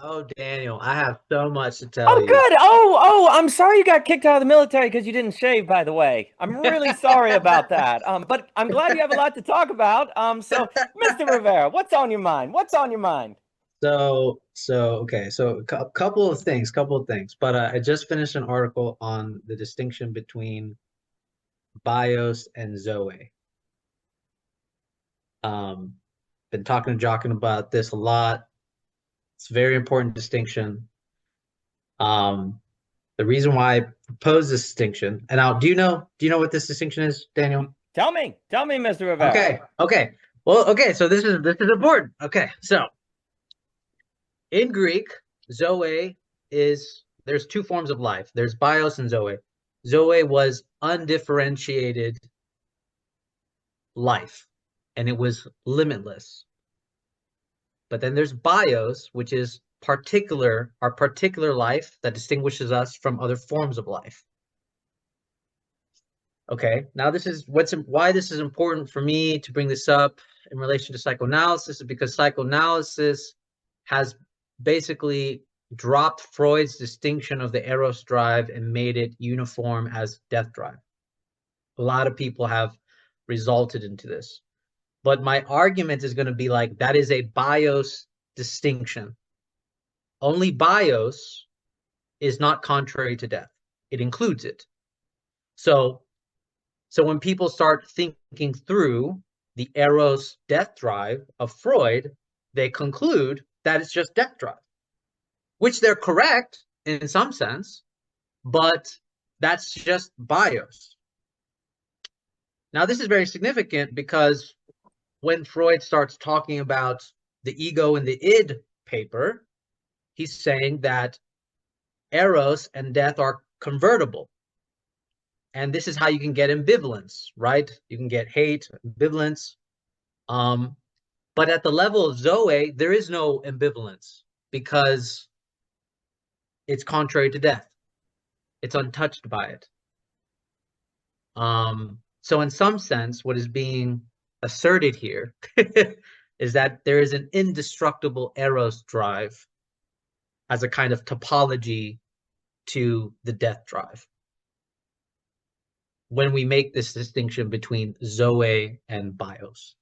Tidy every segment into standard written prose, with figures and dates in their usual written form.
Oh, Daniel, I have so much to tell Oh, you. good. Oh, I'm sorry you got kicked out of the military because you didn't shave, by the way. I'm really sorry about that. But I'm glad you have a lot to talk about. So, Mr. Rivera, what's on your mind? What's on your mind? Okay. So a couple of things. But I just finished an article on the distinction between bios and zoe. Um, been talking to Jockin about this a lot. It's a very important distinction. Um, the reason why I propose this distinction, and now, do you know what this distinction is, Daniel? Tell me, Mr. Rivera. Okay. Well, okay. So this is important. Okay. So in Greek, Zoe is there's two forms of life. There's bios and Zoe. Zoe was undifferentiated life, and it was limitless. But then there's bios, which is our particular life that distinguishes us from other forms of life. Okay, now this is why this is important for me to bring this up in relation to psychoanalysis is because psychoanalysis has basically dropped Freud's distinction of the eros drive and made it uniform as death drive. A lot of people have resulted into this. But my argument is going to be like that is a bios distinction. Only bios is not contrary to death. It includes it. So So when people start thinking through the Eros death drive of Freud, they conclude that it's just death drive, which they're correct in some sense, but that's just bios. Now, this is very significant because when Freud starts talking about the ego and the id paper, he's saying that Eros and death are convertible. And this is how you can get ambivalence, right? You can get hate, ambivalence. Um, But at the level of Zoe, there is no ambivalence because it's contrary to death. It's untouched by it. So in some sense, what is being asserted here is that there is an indestructible eros drive as a kind of topology to the death drive when we make this distinction between Zoe and bios.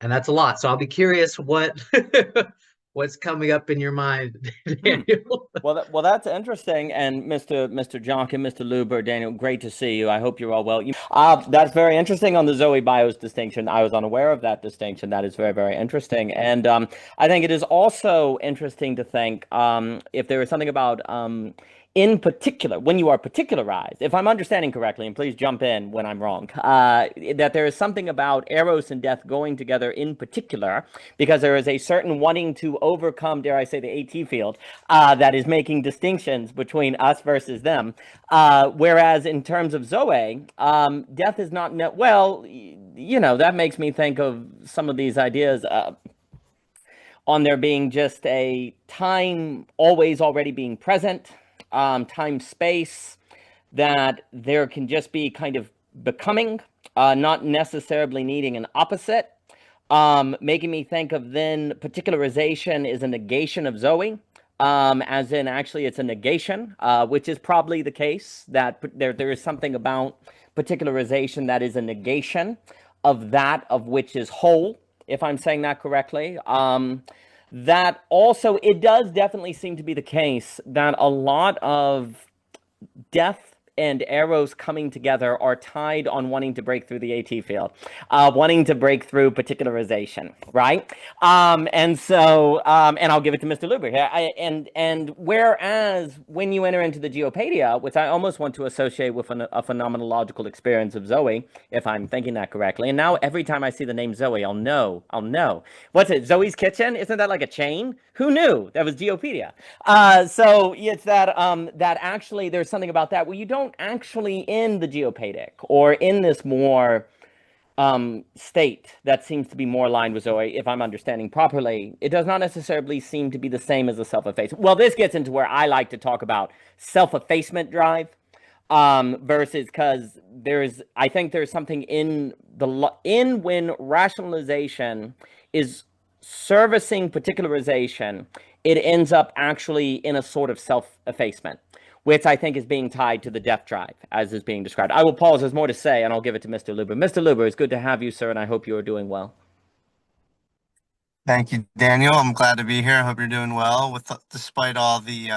And that's a lot. So I'll be curious what's coming up in your mind, Hmm. Daniel. Well, that's interesting. And Mr. Jockin, Mr. Luber, Daniel, great to see you. I hope you're all well. That's very interesting on the Zoe Bios distinction. I was unaware of that distinction. That is very, very interesting. And I think it is also interesting to think if there is something about in particular, when you are particularized, if I'm understanding correctly, and please jump in when I'm wrong, that there is something about Eros and death going together in particular, because there is a certain wanting to overcome, dare I say, the AT field that is making distinctions between us versus them. Whereas in terms of Zoe, death is not, well, that makes me think of some of these ideas on there being just a time always already being present, time space, that there can just be kind of becoming, not necessarily needing an opposite. Making me think of then particularization is a negation of Zoe, as in actually it's a negation, which is probably the case that there is something about particularization that is a negation of that of which is whole, if I'm saying that correctly. That also, it does definitely seem to be the case that a lot of death and arrows coming together are tied on wanting to break through the AT field, wanting to break through particularization, right? And I'll give it to Mr. Luber here. And whereas when you enter into the Geopedia, which I almost want to associate with a phenomenological experience of Zoe, if I'm thinking that correctly, and now every time I see the name Zoe, I'll know. What's it? Zoe's Kitchen? Isn't that like a chain? Who knew that was Geopedia? So it's that actually there's something about that where you don't actually in the geopadic or in this more state that seems to be more aligned with Zoe, if I'm understanding properly, it does not necessarily seem to be the same as a self-effacement. Well, this gets into where I like to talk about self-effacement drive versus because I think there's something in when rationalization is servicing particularization, it ends up actually in a sort of self-effacement, which I think is being tied to the death drive, as is being described. I will pause. There's more to say, and I'll give it to Mr. Luber. Mr. Luber, it's good to have you, sir, and I hope you are doing well. Thank you, Daniel. I'm glad to be here. I hope you're doing well despite all the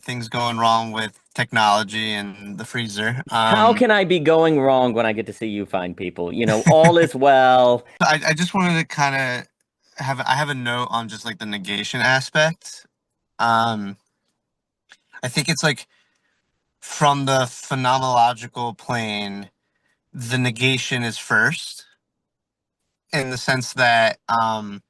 things going wrong with technology and the freezer. How can I be going wrong when I get to see you fine people? All is well. I just wanted to kind of have a note on just like the negation aspect. I think it's like from the phenomenological plane, the negation is first in the sense that how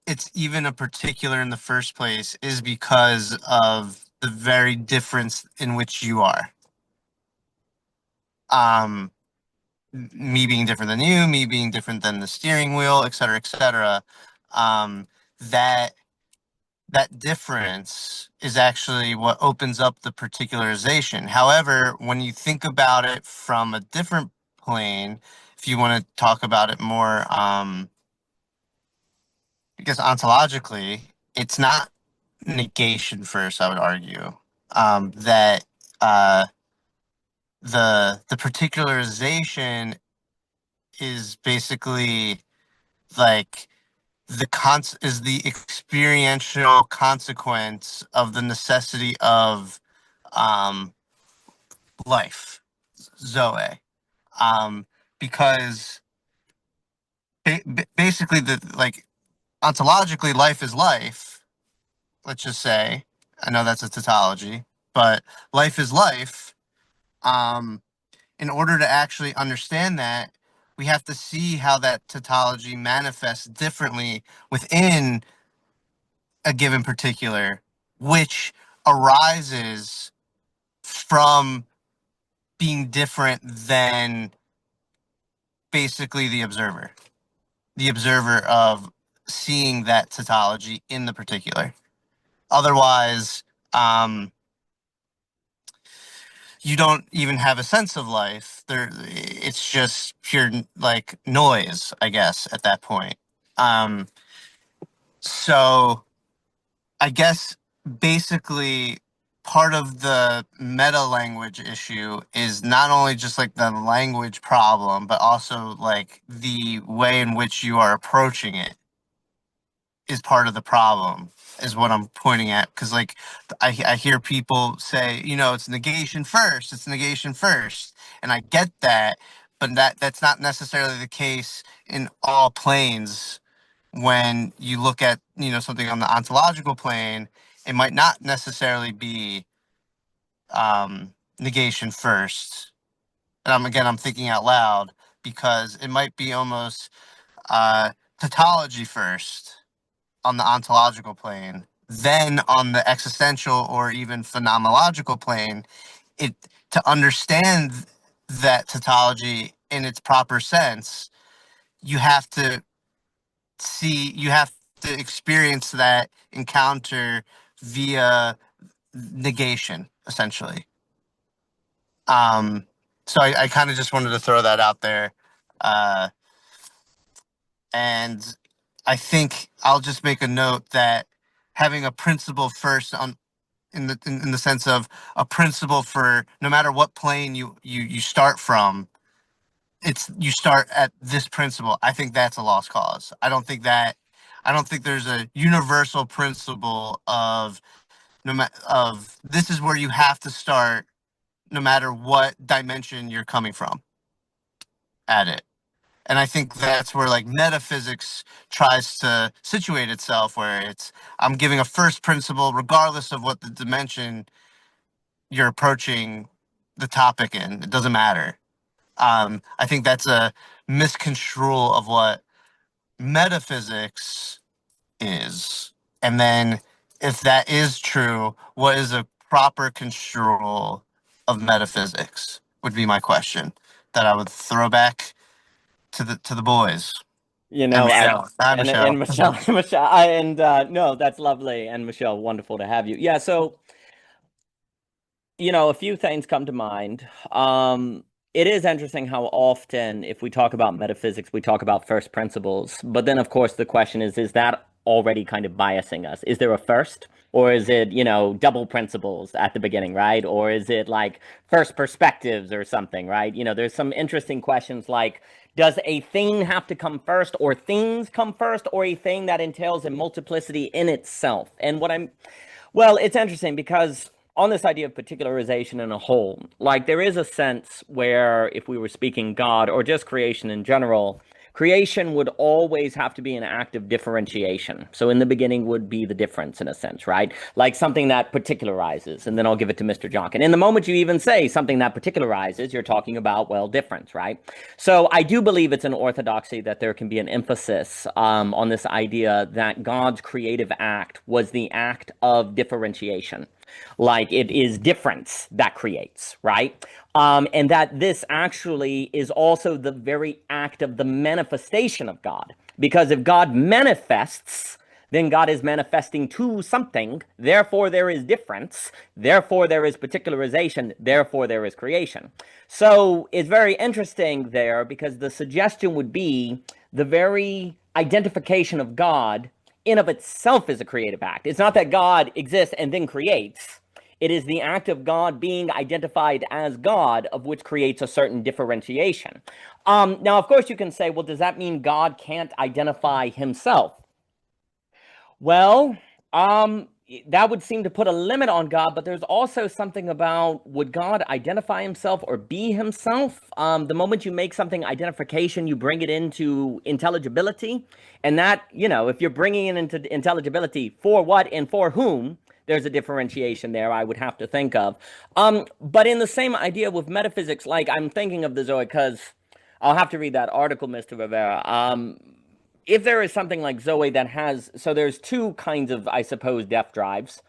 it's even a particular in the first place is because of the very difference in which you are. Me being different than you, me being different than the steering wheel, et cetera, et cetera. That difference is actually what opens up the particularization. However, when you think about it from a different plane, if you want to talk about it more, because ontologically, it's not negation first, I would argue. That the particularization is basically like is the experiential consequence of the necessity of life, Zoe. Because basically ontologically life is life, let's just say. I know that's a tautology, but life is life. In order to actually understand that, we have to see how that tautology manifests differently within a given particular, which arises from being different than basically the observer of seeing that tautology in the particular. Otherwise, you don't even have a sense of life. It's just pure like noise, I guess, at that point. So I guess basically part of the meta language issue is not only just like the language problem, but also like the way in which you are approaching it is part of the problem, is what I'm pointing at. Because like I hear people say, it's negation first, and I get that, but that's not necessarily the case in all planes. When you look at something on the ontological plane, it might not necessarily be negation first. And I'm thinking out loud, because it might be almost tautology first on the ontological plane, then on the existential or even phenomenological plane, to understand that tautology in its proper sense, you have to experience that encounter via negation, essentially. So I kind of just wanted to throw that out there. And I think I'll just make a note that having a principle first in the sense of a principle for no matter what plane you start from, you start at this principle. I think that's a lost cause. I don't think there's a universal principle of this is where you have to start no matter what dimension you're coming from at it. And I think that's where like metaphysics tries to situate itself, where I'm giving a first principle regardless of what the dimension you're approaching the topic in. It doesn't matter. I think that's a misconstrual of what metaphysics is. And then if that is true, what is a proper construal of metaphysics would be my question that I would throw back to the boys. And Michelle. Hi, and Michelle. Michelle, no, that's lovely, and Michelle, wonderful to have you. Yeah, so a few things come to mind. it is interesting how often, if we talk about metaphysics, we talk about first principles. But then, of course, the question is that already kind of biasing us? Is there a first? Or is it, double principles at the beginning, right? Or is it like first perspectives or something, right? There's some interesting questions like, does a thing have to come first, or things come first, or a thing that entails a multiplicity in itself? And well, it's interesting because on this idea of particularization in a whole, like there is a sense where if we were speaking God or just creation in general, creation would always have to be an act of differentiation. So in the beginning would be the difference in a sense, right? Like something that particularizes, and then I'll give it to Mr. Jockin. And the moment you even say something that particularizes, you're talking about, well, difference, right? So I do believe it's an orthodoxy that there can be an emphasis on this idea that God's creative act was the act of differentiation. Like it is difference that creates, right? And that this actually is also the very act of the manifestation of God. Because if God manifests, then God is manifesting to something. Therefore, there is difference. Therefore, there is particularization. Therefore, there is creation. So it's very interesting there because the suggestion would be the very identification of God in of itself is a creative act. It's not that God exists and then creates. It is the act of God being identified as God of which creates a certain differentiation. Now, of course, you can say, well, does that mean God can't identify himself? Well, that would seem to put a limit on God, but there's also something about, would God identify himself or be himself? The moment you make something identification, you bring it into intelligibility. And that, if you're bringing it into intelligibility, for what and for whom, there's a differentiation there I would have to think of. But in the same idea with metaphysics, like I'm thinking of the Zoe, because I'll have to read that article, Mr. Rivera. If there is something like Zoe that has, so there's two kinds of, I suppose, depth drives.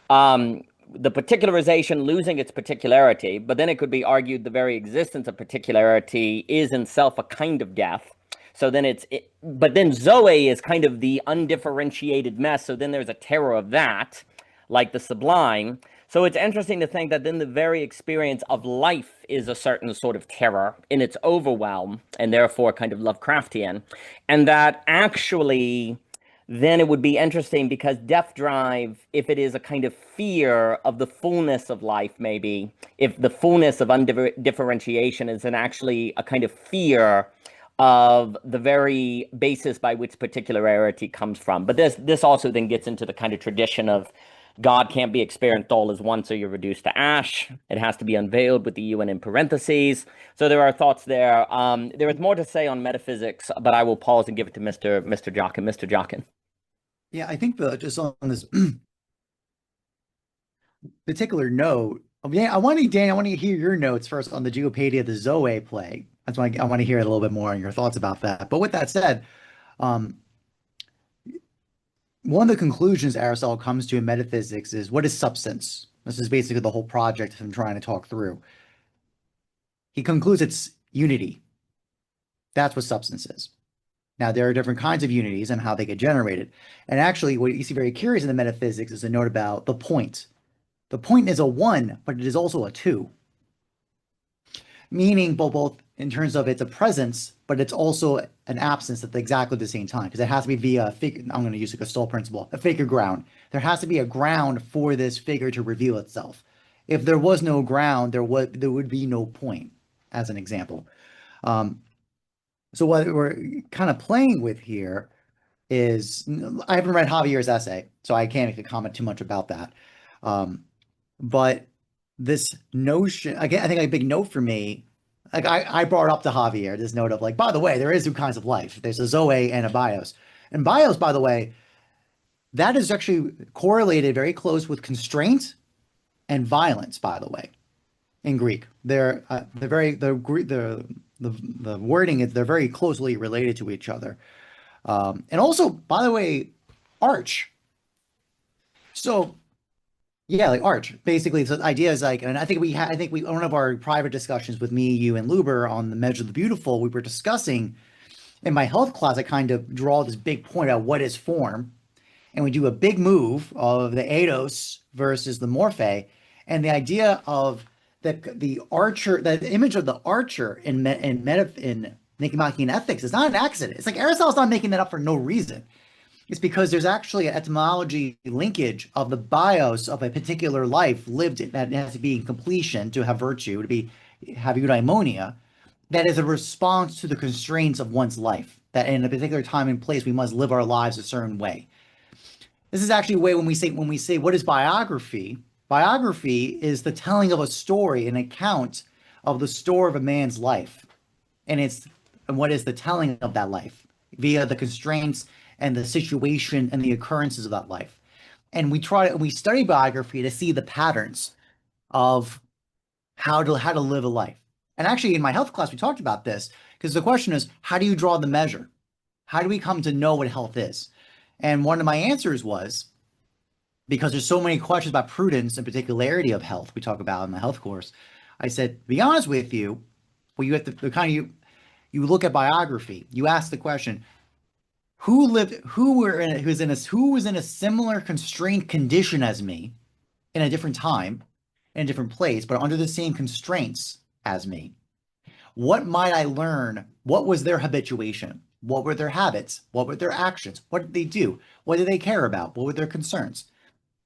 The particularization losing its particularity, but then it could be argued the very existence of particularity is in self a kind of death. So then but then Zoe is kind of the undifferentiated mess. So then there's a terror of that, like the sublime. So it's interesting to think that then the very experience of life is a certain sort of terror in its overwhelm, and therefore kind of Lovecraftian. And that actually, then it would be interesting because death drive, if it is a kind of fear of the fullness of life, maybe, if the fullness of undifferentiation is actually a kind of fear of the very basis by which particularity comes from. But this also then gets into the kind of tradition of God can't be experienced all as one, so you're reduced to ash. It has to be unveiled with the UN in parentheses. So there are thoughts there. There is more to say on metaphysics, but I will pause and give it to Mr. Jockin. Mr. Jockin. Yeah, I think just on this particular note, I want to hear your notes first on the Geopedia, the Zoe play. That's why I want to hear a little bit more on your thoughts about that. But with that said, one of the conclusions Aristotle comes to in metaphysics is, what is substance? This is basically the whole project I'm trying to talk through. He concludes it's unity. That's what substance is. Now, there are different kinds of unities and how they get generated. And actually, what you see very curious in the metaphysics is a note about the point. The point is a 1, but it is also a 2. Meaning both in terms of it's a presence, but it's also an absence at exactly the same time, because it has to be via a figure. I'm going to use a Gestalt principle, a figure ground. There has to be a ground for this figure to reveal itself. If there was no ground, there would be no point, as an example. So what we're kind of playing with here is, I haven't read Javier's essay, so I can't make a comment too much about that. But this notion, again, I think a big note for me, like I brought up to Javier this note of like, by the way, there is two kinds of life. There's a Zoe and a bios. And bios, by the way, that is actually correlated very close with constraint and violence, by the way, in Greek. The wording is, they're very closely related to each other. And also, by the way, arch. So yeah, like arch. Basically, so the idea is like, and I think one of our private discussions with me, you, and Luber on the Measure of the Beautiful, we were discussing in my health class. I kind of draw this big point out what is form, and we do a big move of the eidos versus the morphe, and the idea of the archer, the image of the archer in Nicomachean Ethics is not an accident. It's like Aristotle's not making that up for no reason. It's because there's actually an etymology linkage of the bios of a particular life lived that has to be in completion to have virtue, to have eudaimonia, that is a response to the constraints of one's life, that in a particular time and place we must live our lives a certain way. This is actually a way when we say what is biography? Biography is the telling of a story, an account of the story of a man's life. And what is the telling of that life via the constraints and the situation and the occurrences of that life. And we study biography to see the patterns of how to live a life. And actually in my health class, we talked about this because the question is, how do you draw the measure? How do we come to know what health is? And one of my answers was, because there's so many questions about prudence and particularity of health we talk about in the health course, I said, to be honest with you, well, you have to you look at biography, you ask the question, who was in a similar constrained condition as me in a different time, in a different place, but under the same constraints as me? What might I learn? What was their habituation? What were their habits? What were their actions? What did they do? What did they care about? What were their concerns?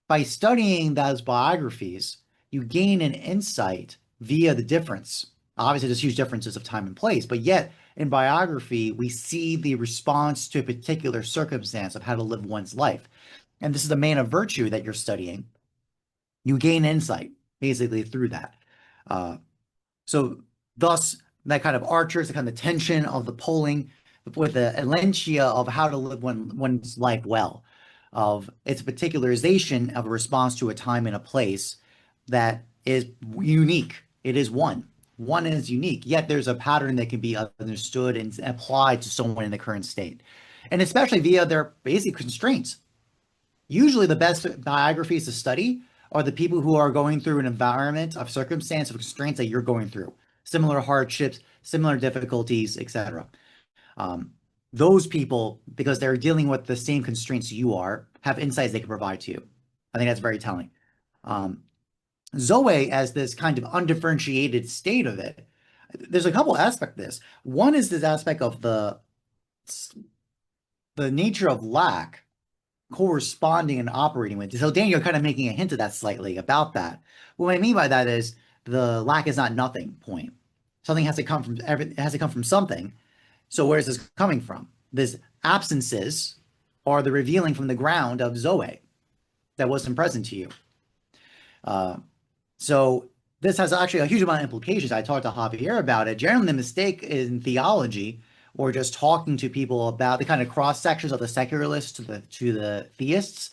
By studying those biographies, you gain an insight via the difference. Obviously, there's huge differences of time and place, but yet in biography, we see the response to a particular circumstance of how to live one's life. And this is the man of virtue that you're studying. You gain insight basically through that. So thus, that kind of archers, the kind of tension of the polling with the elentia of how to live one's life well, of its particularization of a response to a time and a place that is unique. It is one. One is unique, yet there's a pattern that can be understood and applied to someone in the current state. And especially via their basic constraints. Usually the best biographies to study are the people who are going through an environment of circumstance, of constraints that you're going through. Similar hardships, similar difficulties, etc. Those people, because they're dealing with the same constraints you are, have insights they can provide to you. I think that's very telling. Zoe, as this kind of undifferentiated state of it, there's a couple aspects of this. One is this aspect of the nature of lack corresponding and operating with. So Daniel kind of making a hint of that slightly about that. What I mean by that is the lack is not nothing point. Something has to come from something. So where is this coming from? This absences are the revealing from the ground of Zoe that wasn't present to you. So this has actually a huge amount of implications. I talked to Javier about it. Generally, the mistake in theology or just talking to people about the kind of cross sections of the secularists to the theists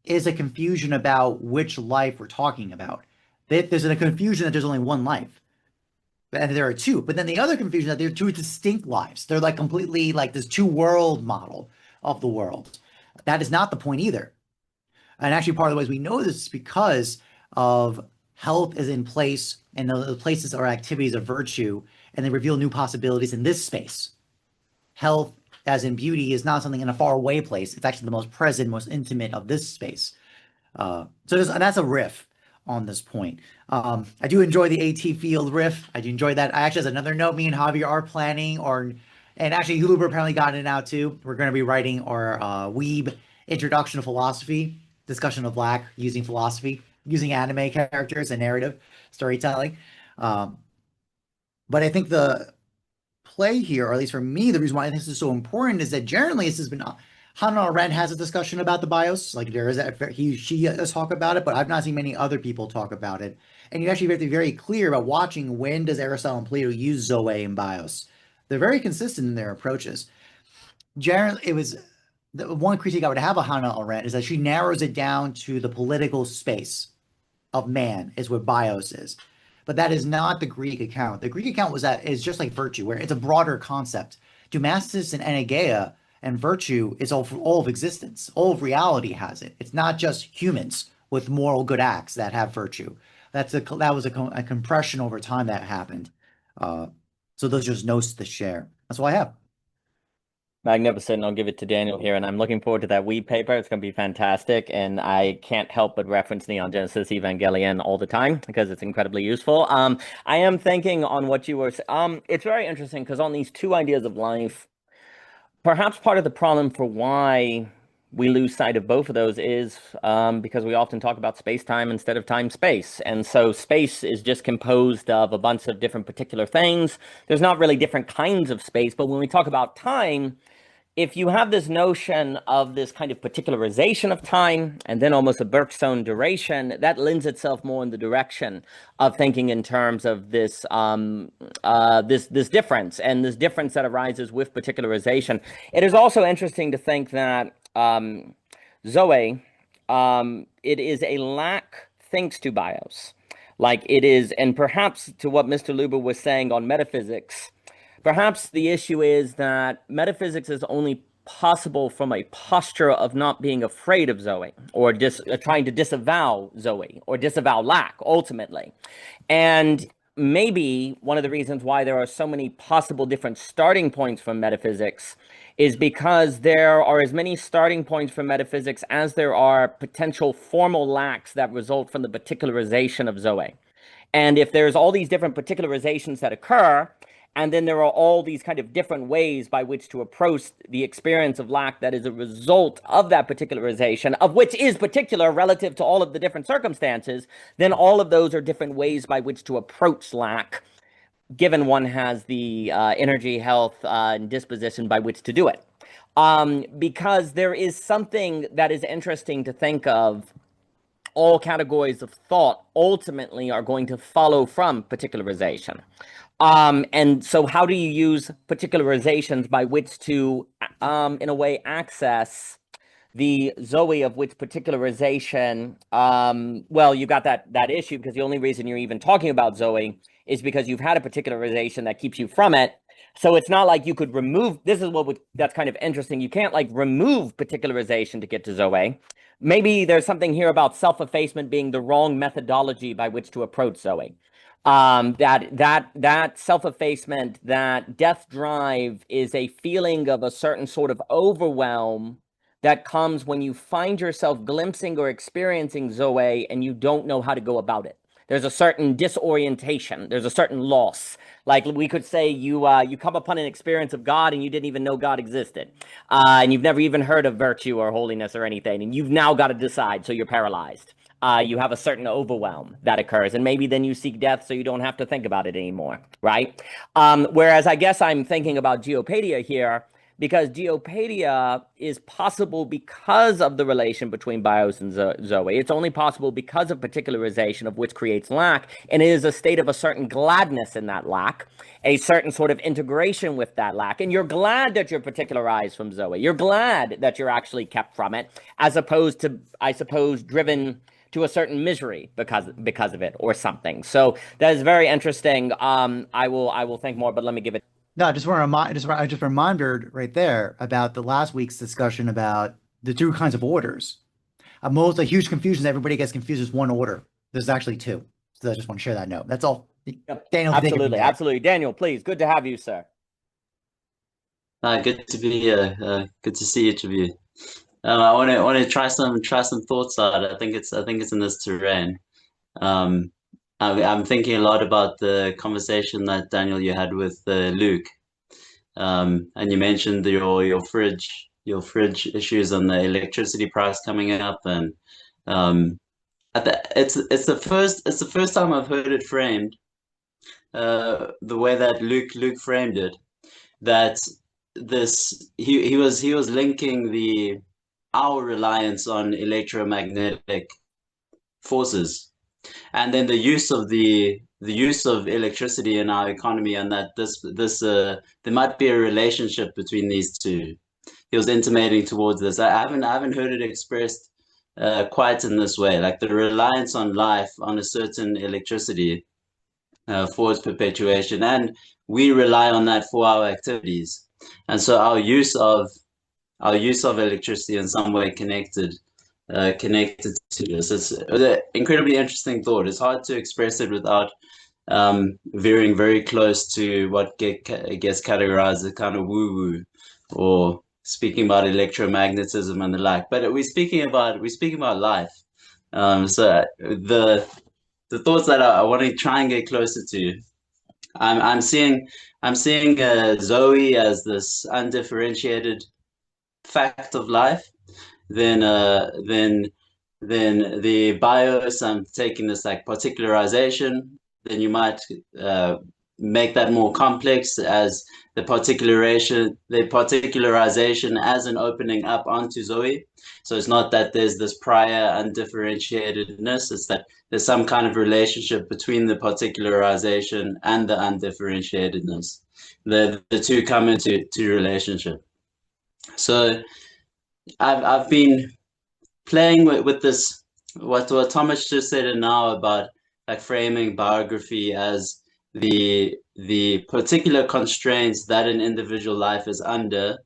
is a confusion about which life we're talking about. There's a confusion that there's only one life. And there are two. But then the other confusion that there are two distinct lives. They're like completely like this two-world model of the world. That is not the point either. And actually part of the ways we know this is because of health is in place, and the places are activities of virtue, and they reveal new possibilities in this space. Health, as in beauty, is not something in a faraway place. It's actually the most present, most intimate of this space. So that's a riff on this point. I do enjoy the AT field riff. I do enjoy that. I actually, as another note, me and Javier are planning, and actually Huluber apparently got it out too. We're going to be writing our Weeb Introduction to Philosophy, discussion of lack using philosophy, using anime characters and narrative storytelling. But I think the play here, or at least for me, the reason why I think this is so important is that generally this has been, Hannah Arendt has a discussion about the bios, like there is she does talk about it, but I've not seen many other people talk about it. And you actually have to be very clear about watching when does Aristotle and Plato use Zoe and bios. They're very consistent in their approaches. Generally, it was the one critique I would have of Hannah Arendt is that she narrows it down to the political space of man is what bios is. But that is not the Greek account. The Greek account is just like virtue, where it's a broader concept. Dumastis and Anageia and virtue is all of existence. All of reality has it. It's not just humans with moral good acts that have virtue. That was a compression over time that happened. So those are just notes to share. That's all I have. Magnificent. I'll give it to Daniel here, and I'm looking forward to that Weeb paper. It's going to be fantastic, and I can't help but reference Neon Genesis Evangelion all the time because it's incredibly useful. I am thinking on what you were saying. It's very interesting because on these two ideas of life, perhaps part of the problem for why we lose sight of both of those is because we often talk about space-time instead of time-space. And so space is just composed of a bunch of different particular things. There's not really different kinds of space, but when we talk about time, if you have this notion of this kind of particularization of time and then almost a Bergson duration, that lends itself more in the direction of thinking in terms of this this difference and this difference that arises with particularization. It is also interesting to think that Zoe, it is a lack thanks to bios. Like it is, and perhaps to what Mr. Luber was saying on metaphysics, perhaps the issue is that metaphysics is only possible from a posture of not being afraid of Zoe or trying to disavow Zoe or disavow lack ultimately. And maybe one of the reasons why there are so many possible different starting points from metaphysics is because there are as many starting points from metaphysics as there are potential formal lacks that result from the particularization of Zoe. And if there's all these different particularizations that occur, and then there are all these kind of different ways by which to approach the experience of lack that is a result of that particularization, of which is particular relative to all of the different circumstances, then all of those are different ways by which to approach lack, given one has the energy, health, and disposition by which to do it. Because there is something that is interesting to think of. All categories of thought ultimately are going to follow from particularization. And so how do you use particularizations by which to, in a way, access the Zoe of which particularization, well, you got that issue because the only reason you're even talking about Zoe is because you've had a particularization that keeps you from it. So it's not like you could remove, this is that's kind of interesting. You can't like remove particularization to get to Zoe. Maybe there's something here about self-effacement being the wrong methodology by which to approach Zoe. That self-effacement, that death drive is a feeling of a certain sort of overwhelm that comes when you find yourself glimpsing or experiencing Zoe and you don't know how to go about it. There's a certain disorientation. There's a certain loss. Like we could say you come upon an experience of God and you didn't even know God existed. And you've never even heard of virtue or holiness or anything. And you've now got to decide, so you're paralyzed. You have a certain overwhelm that occurs. And maybe then you seek death so you don't have to think about it anymore, right? Whereas I guess I'm thinking about geopadia here, because geopadia is possible because of the relation between bios and Zoe. It's only possible because of particularization, of which creates lack, and it is a state of a certain gladness in that lack, a certain sort of integration with that lack, and you're glad that you're particularized from Zoe. You're glad that you're actually kept from it, as opposed to, I suppose, driven to a certain misery because of it or something. So that is very interesting. I will think more, but let me give it. No, I just want to remind, I just reminded right there about the last week's discussion about the two kinds of orders. Most a huge confusion. Everybody gets confused with one order. There's actually two. So I just want to share that note. That's all. Yep. Daniel, absolutely, absolutely. Daniel, please. Good to have you, sir. Good to be here. Good to see each of you. I want to try some thoughts out. I think it's in this terrain. I'm thinking a lot about the conversation that Daniel you had with Luke, and you mentioned your fridge issues and the electricity price coming up, and it's the first time I've heard it framed the way that Luke framed it, that he was linking our reliance on electromagnetic forces, and then the use of electricity in our economy, and that there might be a relationship between these two. He was intimating towards this. I haven't heard it expressed quite in this way, like the reliance on life, on a certain electricity for its perpetuation, and we rely on that for our activities, and so our use of electricity in some way connected to this. It's an incredibly interesting thought. It's hard to express it without veering very close to what gets categorized as kind of woo-woo, or speaking about electromagnetism and the like. But we're speaking about life. So the thoughts that I want to try and get closer to, I'm seeing Zoe as this undifferentiated fact of life. Then the bios, I'm taking this like particularization. Then you might make that more complex as the particularization as an opening up onto Zoe. So it's not that there's this prior undifferentiatedness, it's that there's some kind of relationship between the particularization and the undifferentiatedness. The two come into relationship. So I've been playing with this, what Thomas just said now about like framing biography as the particular constraints that an individual life is under,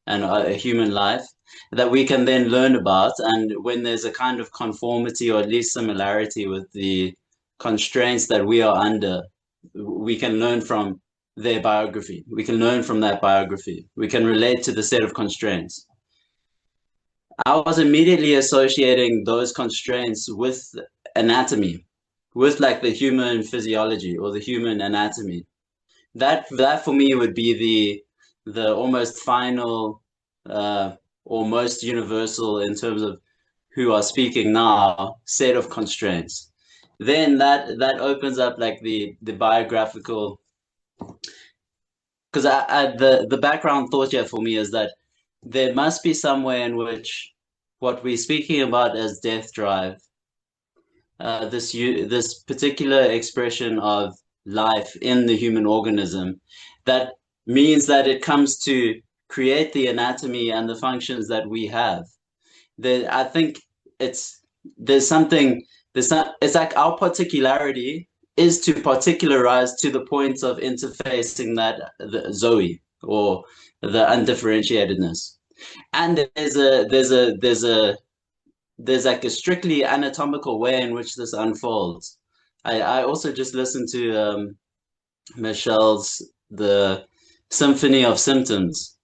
and a human life, that we can then learn about. And when there's a kind of conformity or at least similarity with the constraints that we are under, we can learn from their biography. We can learn from that biography. We can relate to the set of constraints. I was immediately associating those constraints with anatomy, with like the human physiology or the human anatomy. That for me would be the almost final or most universal, in terms of who are speaking now, set of constraints. Then that opens up like the biographical, because the background thought here for me is that there must be some way in which what we're speaking about as death drive, this particular expression of life in the human organism, that means that it comes to create the anatomy and the functions that we have. I think it's like our particularity is to particularize to the point of interfacing that the Zoe, or the undifferentiatedness. And there's like a strictly anatomical way in which this unfolds. I also just listened to Michelle's The Symphony of Symptoms.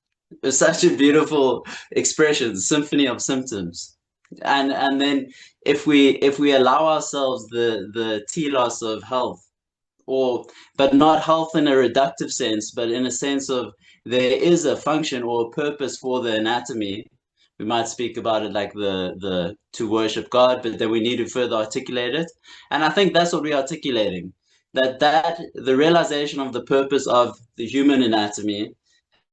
It's such a beautiful expression, Symphony of Symptoms. And then if we allow ourselves the telos of health, but not health in a reductive sense, but in a sense of there is a function or a purpose for the anatomy. We might speak about it like the to worship God, but then we need to further articulate it. And I think that's what we're articulating, that the realization of the purpose of the human anatomy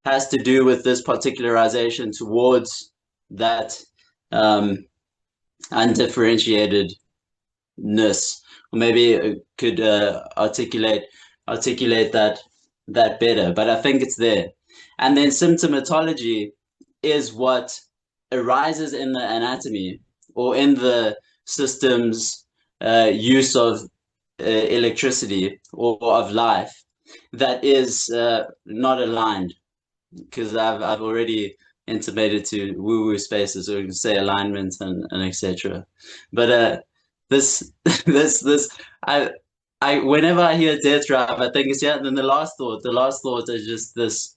has to do with this particularization towards that undifferentiatedness, or maybe could articulate that better, but I think it's there. And then symptomatology is what arises in the anatomy or in the system's use of electricity or of life that is not aligned, because I've already intimated to woo-woo spaces, or you can say alignment and etc. But this I whenever I hear death drive, I think it's and then the last thought is just this,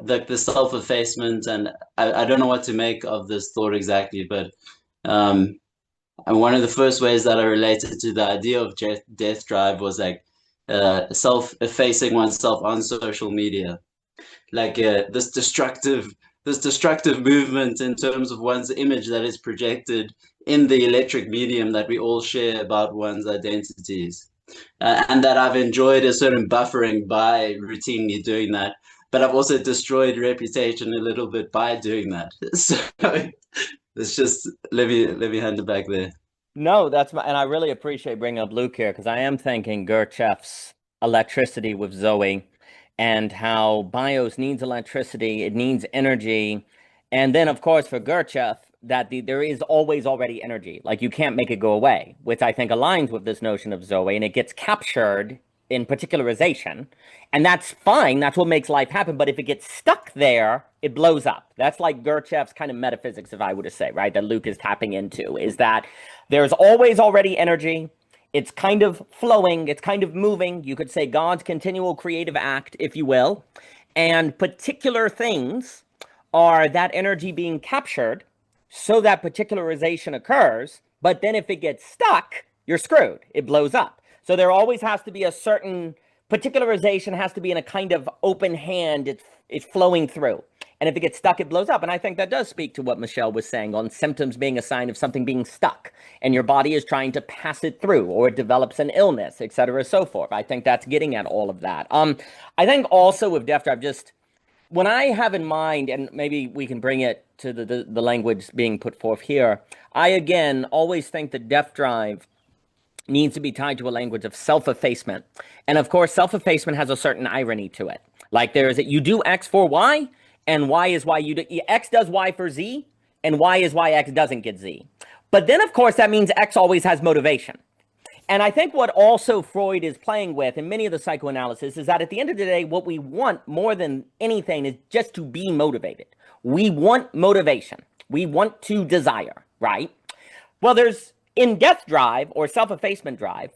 like the self-effacement, and I don't know what to make of this thought exactly, but and one of the first ways that I related to the idea of death drive was like self-effacing oneself on social media, like this destructive movement in terms of one's image that is projected in the electric medium that we all share about one's identities, and that I've enjoyed a certain buffering by routinely doing that, but I've also destroyed reputation a little bit by doing that. So it's just, let me hand it back there. No, and I really appreciate bringing up Luke here, because I am thinking Gurdjieff's electricity with Zoe, and how bios needs electricity, it needs energy. And then, of course, for Gurdjieff, that there is always already energy. Like, you can't make it go away, which I think aligns with this notion of Zoe, and it gets captured in particularization. And that's fine. That's what makes life happen. But if it gets stuck there, it blows up. That's like Gurdjieff's kind of metaphysics, if I were to say, right, that Luke is tapping into, is that there's always already energy. It's kind of flowing. It's kind of moving. You could say God's continual creative act, if you will. And particular things are that energy being captured so that particularization occurs, but then if it gets stuck, you're screwed. It blows up. So there always has to be a certain particularization has to be in a kind of open hand. It's flowing through. And if it gets stuck, it blows up. And I think that does speak to what Michelle was saying on symptoms being a sign of something being stuck and your body is trying to pass it through, or it develops an illness, et cetera, so forth. I think that's getting at all of that. I think also with Death Drive, just when I have in mind, and maybe we can bring it to the language being put forth here, I again always think that Death Drive needs to be tied to a language of self-effacement. And of course, self-effacement has a certain irony to it. Like there is that you do X for Y, and Y is Y you do. X does Y for Z, and Y is why X doesn't get Z. But then, of course, that means X always has motivation. And I think what also Freud is playing with in many of the psychoanalysis is that at the end of the day, what we want more than anything is just to be motivated. We want motivation. We want to desire, right? Well, there's in Death Drive or self-effacement drive,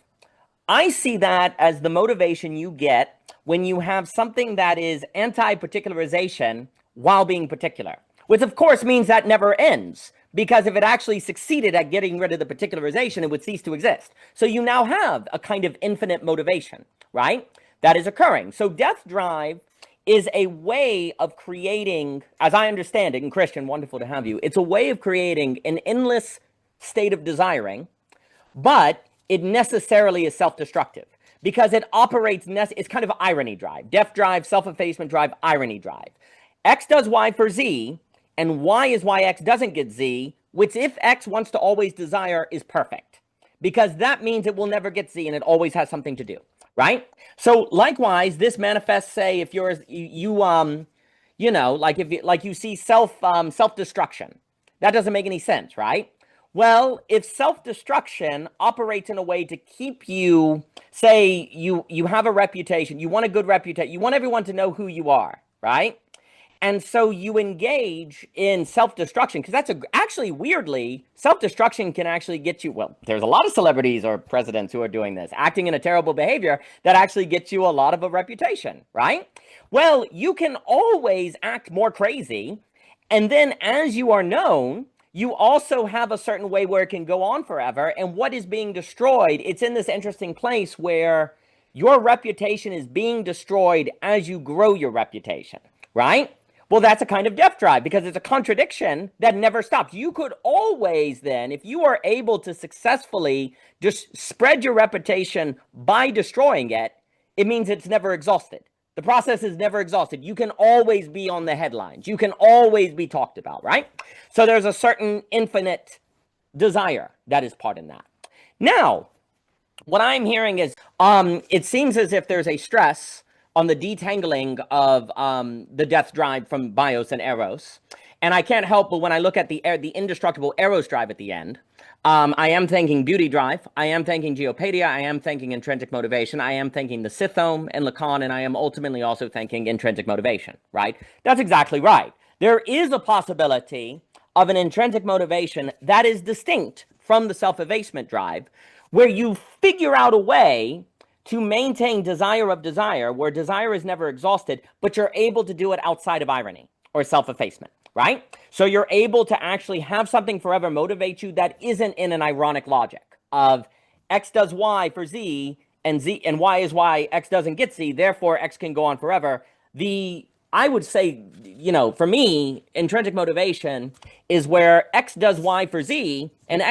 I see that as the motivation you get when you have something that is anti-particularization while being particular, which of course means that never ends, because if it actually succeeded at getting rid of the particularization, it would cease to exist. So you now have a kind of infinite motivation, right? That is occurring. So Death Drive is a way of creating, as I understand it, and Christian, wonderful to have you, it's a way of creating an endless state of desiring, but it necessarily is self-destructive because it operates, it's kind of irony drive. Death Drive, self-effacement drive, irony drive. X does Y for Z, and Y is why X doesn't get Z, which if X wants to always desire is perfect, because that means it will never get Z and it always has something to do, right? So likewise, this manifests, say, if you're, you know, like you see self-destruction. That doesn't make any sense, right? Well, if self-destruction operates in a way to keep you, say, you have a reputation, you want a good reputation, you want everyone to know who you are, right? And so you engage in self-destruction, because that's actually, weirdly, self-destruction can actually get you, well, there's a lot of celebrities or presidents who are doing this, acting in a terrible behavior that actually gets you a lot of a reputation, right? Well, you can always act more crazy, and then as you are known, you also have a certain way where it can go on forever. And what is being destroyed, it's in this interesting place where your reputation is being destroyed as you grow your reputation, right? Well, that's a kind of Death Drive because it's a contradiction that never stops. You could always then, if you are able to successfully just spread your reputation by destroying it, it means it's never exhausted. The process is never exhausted. You can always be on the headlines. You can always be talked about, right? So there's a certain infinite desire that is part in that. Now, what I'm hearing is it seems as if there's a stress on the detangling of the Death Drive from Bios and Eros. And I can't help but when I look at the indestructible Eros drive at the end, I am thinking beauty drive, I am thinking geopatia, I am thinking intrinsic motivation, I am thinking the Sithome and Lacan, and I am ultimately also thinking intrinsic motivation, right? That's exactly right. There is a possibility of an intrinsic motivation that is distinct from the self-effacement drive, where you figure out a way to maintain desire of desire, where desire is never exhausted, but you're able to do it outside of irony or self-effacement, right? So you're able to actually have something forever motivate you that isn't in an ironic logic of X does Y for Z, and Y is why X doesn't get Z, therefore X can go on forever. I would say, you know, for me, intrinsic motivation is where X does Y for Z, and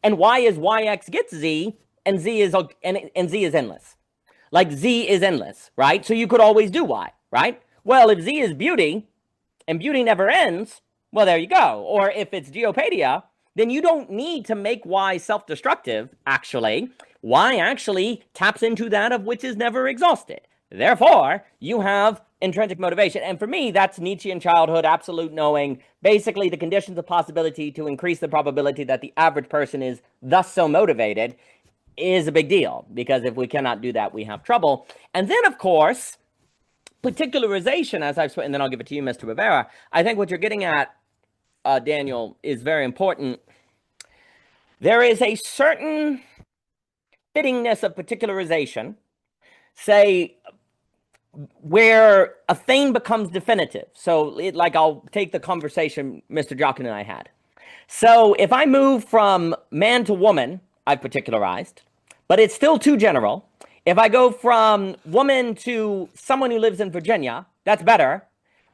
Y is why X gets Z, and Z is endless. Like Z is endless, right? So you could always do Y, right? Well, if Z is beauty, and beauty never ends, well, there you go. Or if it's geopatia, then you don't need to make Y self-destructive, actually. Y actually taps into that of which is never exhausted. Therefore, you have intrinsic motivation. And for me, that's Nietzschean childhood, absolute knowing, basically the conditions of possibility to increase the probability that the average person is thus so motivated is a big deal. Because if we cannot do that, we have trouble. And then, of course, particularization, as I've spoken, and then I'll give it to you, Mr. Rivera. I think what you're getting at, Daniel, is very important. There is a certain fittingness of particularization. Say, where a thing becomes definitive. So, like, I'll take the conversation Mr. Jockin and I had. So, if I move from man to woman, I've particularized, but it's still too general. If I go from woman to someone who lives in Virginia, that's better.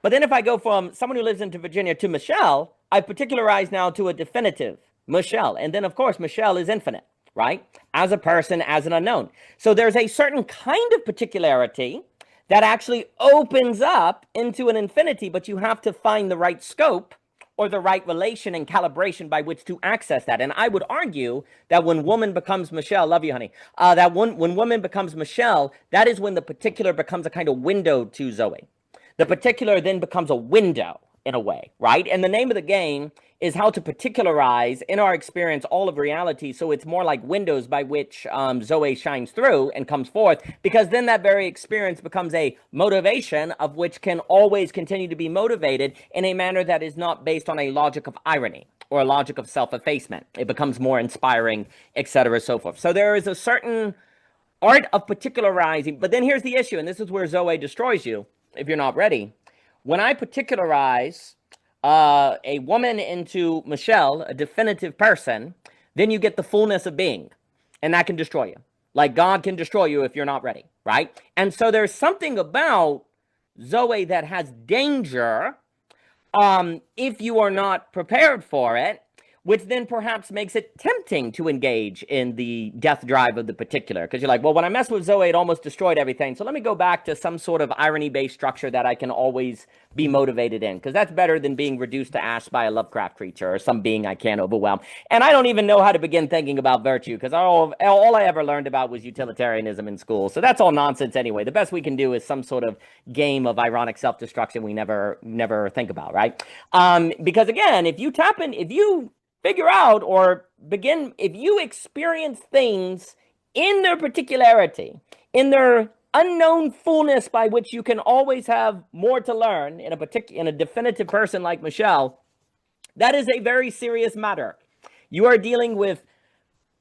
But then if I go from someone who lives in Virginia to Michelle, I've particularized now to a definitive, Michelle. And then, of course, Michelle is infinite, right? As a person, as an unknown. So there's a certain kind of particularity that actually opens up into an infinity, but you have to find the right scope or the right relation and calibration by which to access that. And I would argue that when woman becomes Michelle, love you, honey, when woman becomes Michelle, that is when the particular becomes a kind of window to Zoe. The particular then becomes a window in a way, right? And the name of the game is how to particularize in our experience all of reality, so it's more like windows by which Zoe shines through and comes forth, because then that very experience becomes a motivation of which can always continue to be motivated in a manner that is not based on a logic of irony or a logic of self-effacement. It becomes more inspiring, etc., so forth. So there is a certain art of particularizing, but then here's the issue, and this is where Zoe destroys you if you're not ready. When I particularize a woman into Michelle, a definitive person, then you get the fullness of being, and that can destroy you. Like God can destroy you if you're not ready, right? And so there's something about Zoe that has danger if you are not prepared for it, which then perhaps makes it tempting to engage in the death drive of the particular. Because you're like, well, when I messed with Zoe, it almost destroyed everything. So let me go back to some sort of irony-based structure that I can always be motivated in. Because that's better than being reduced to ash by a Lovecraft creature or some being I can't overwhelm. And I don't even know how to begin thinking about virtue, because all I ever learned about was utilitarianism in school. So that's all nonsense anyway. The best we can do is some sort of game of ironic self-destruction we never think about, right? Because again, if you figure out or begin, if you experience things in their particularity, in their unknown fullness by which you can always have more to learn in a definitive person like Michelle, that is a very serious matter. You are dealing with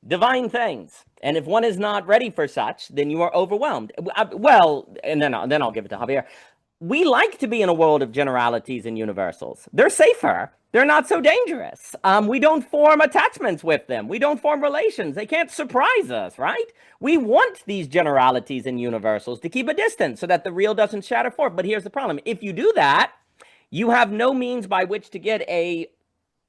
divine things. And if one is not ready for such, then you are overwhelmed. Well, and then I'll give it to Javier. We like to be in a world of generalities and universals. They're safer. They're not so dangerous. We don't form attachments with them. We don't form relations. They can't surprise us, right? We want these generalities and universals to keep a distance so that the real doesn't shatter forth. But here's the problem. If you do that, you have no means by which to get a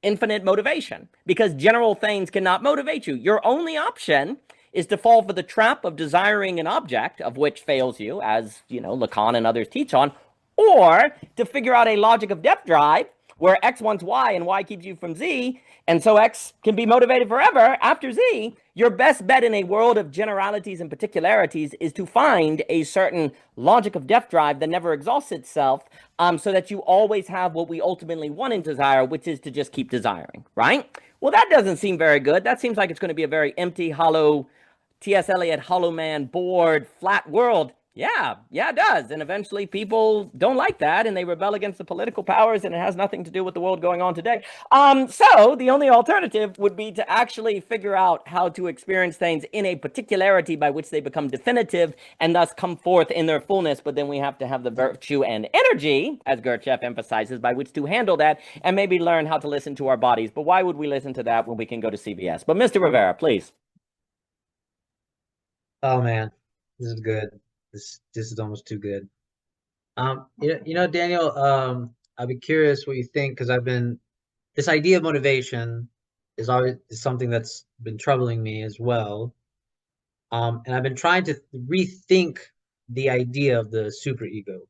infinite motivation, because general things cannot motivate you. Your only option is to fall for the trap of desiring an object, of which fails you, as Lacan and others teach on, or to figure out a logic of depth drive where X wants Y and Y keeps you from Z, and so X can be motivated forever after Z. Your best bet in a world of generalities and particularities is to find a certain logic of depth drive that never exhausts itself, so that you always have what we ultimately want and desire, which is to just keep desiring, right? Well, that doesn't seem very good. That seems like it's going to be a very empty, hollow, T.S. Eliot, hollow man, bored, flat world. Yeah, it does. And eventually people don't like that and they rebel against the political powers, and it has nothing to do with the world going on today. So the only alternative would be to actually figure out how to experience things in a particularity by which they become definitive and thus come forth in their fullness. But then we have to have the virtue and energy, as Gurdjieff emphasizes, by which to handle that and maybe learn how to listen to our bodies. But why would we listen to that when we can go to CVS? But Mr. Rivera, please. Oh man, this is good. This is almost too good. Daniel, I'd be curious what you think, because this idea of motivation is something that's been troubling me as well. And I've been trying to rethink the idea of the superego.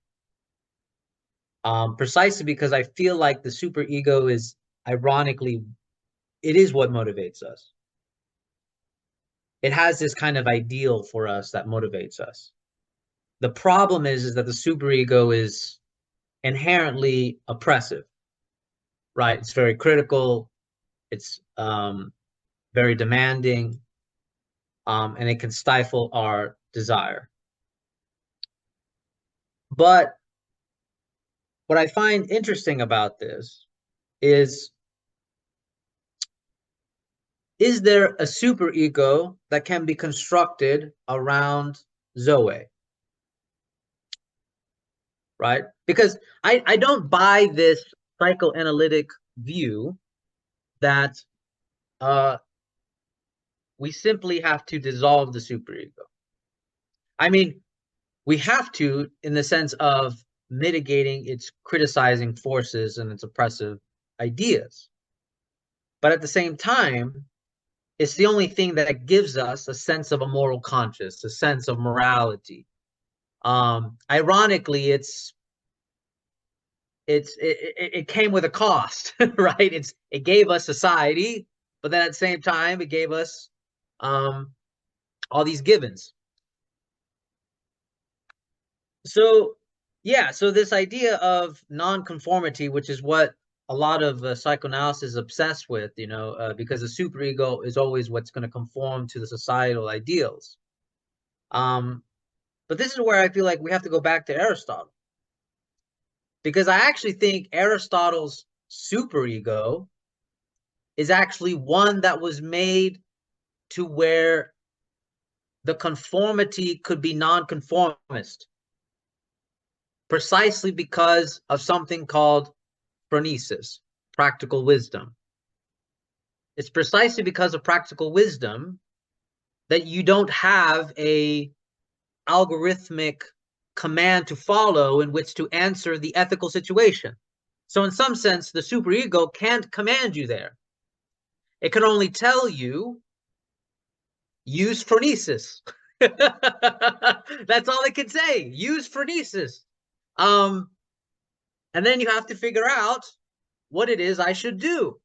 Precisely because I feel like the superego is, ironically, it is what motivates us. It has this kind of ideal for us that motivates us. The problem is that the superego is inherently oppressive, right? It's very critical. It's very demanding, and it can stifle our desire. But what I find interesting about this is there a superego that can be constructed around Zoe? right? Because I don't buy this psychoanalytic view that we simply have to dissolve the superego. I mean, we have to in the sense of mitigating its criticizing forces and its oppressive ideas. But at the same time, it's the only thing that gives us a sense of a moral conscience, a sense of morality. Ironically, it came with a cost, right? It gave us society, but then at the same time, it gave us all these givens. So yeah, so this idea of nonconformity, which is what a lot of psychoanalysis is obsessed with, because the superego is always what's going to conform to the societal ideals. But this is where I feel like we have to go back to Aristotle, because I actually think Aristotle's superego is actually one that was made to where the conformity could be nonconformist, precisely because of something called phronesis, practical wisdom. It's precisely because of practical wisdom that you don't have a algorithmic command to follow in which to answer the ethical situation. So in some sense, the superego can't command you there. It can only tell you, use phronesis. That's all it can say, use phronesis. And then you have to figure out what it is I should do.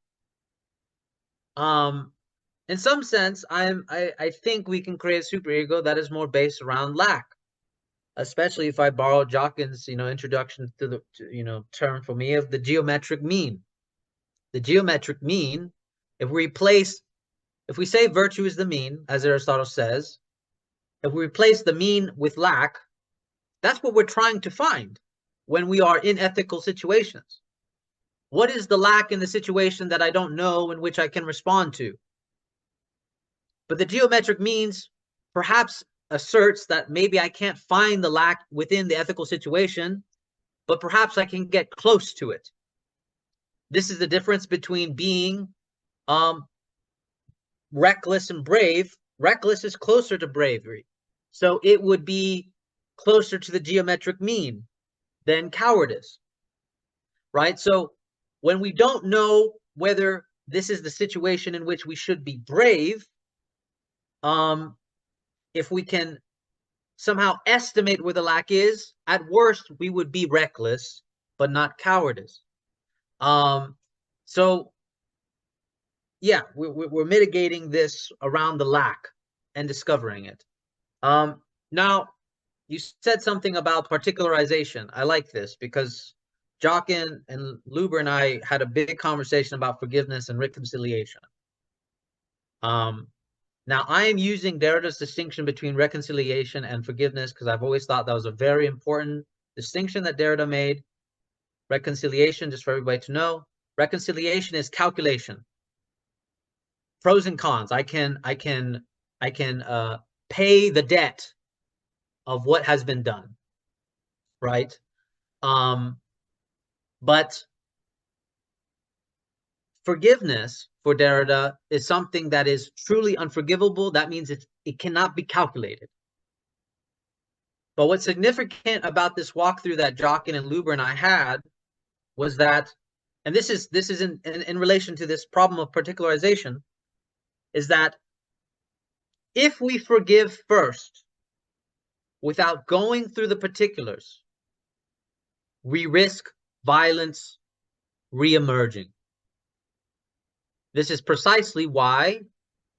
In some sense, I think we can create a superego that is more based around lack, especially if I borrow Jockin's, introduction to the, term for me of the geometric mean. The geometric mean, if we say virtue is the mean, as Aristotle says, if we replace the mean with lack, that's what we're trying to find when we are in ethical situations. What is the lack in the situation that I don't know in which I can respond to? But the geometric means perhaps asserts that maybe I can't find the lack within the ethical situation, but perhaps I can get close to it. This is the difference between being reckless and brave. Reckless is closer to bravery. So it would be closer to the geometric mean than cowardice, right? So when we don't know whether this is the situation in which we should be brave, if we can somehow estimate where the lack is, at worst, we would be reckless, but not cowardice. So yeah, we're mitigating this around the lack and discovering it. Now, you said something about particularization. I like this because Jockin and Luber and I had a big conversation about forgiveness and reconciliation. Now, I am using Derrida's distinction between reconciliation and forgiveness because I've always thought that was a very important distinction that Derrida made. Reconciliation, just for everybody to know, reconciliation is calculation, pros and cons. I can pay the debt of what has been done, right? But forgiveness for Derrida is something that is truly unforgivable. That means it cannot be calculated. But what's significant about this walkthrough that Jockin and Luber and I had was that, and this is in relation to this problem of particularization, is that if we forgive first without going through the particulars, we risk violence reemerging. This is precisely why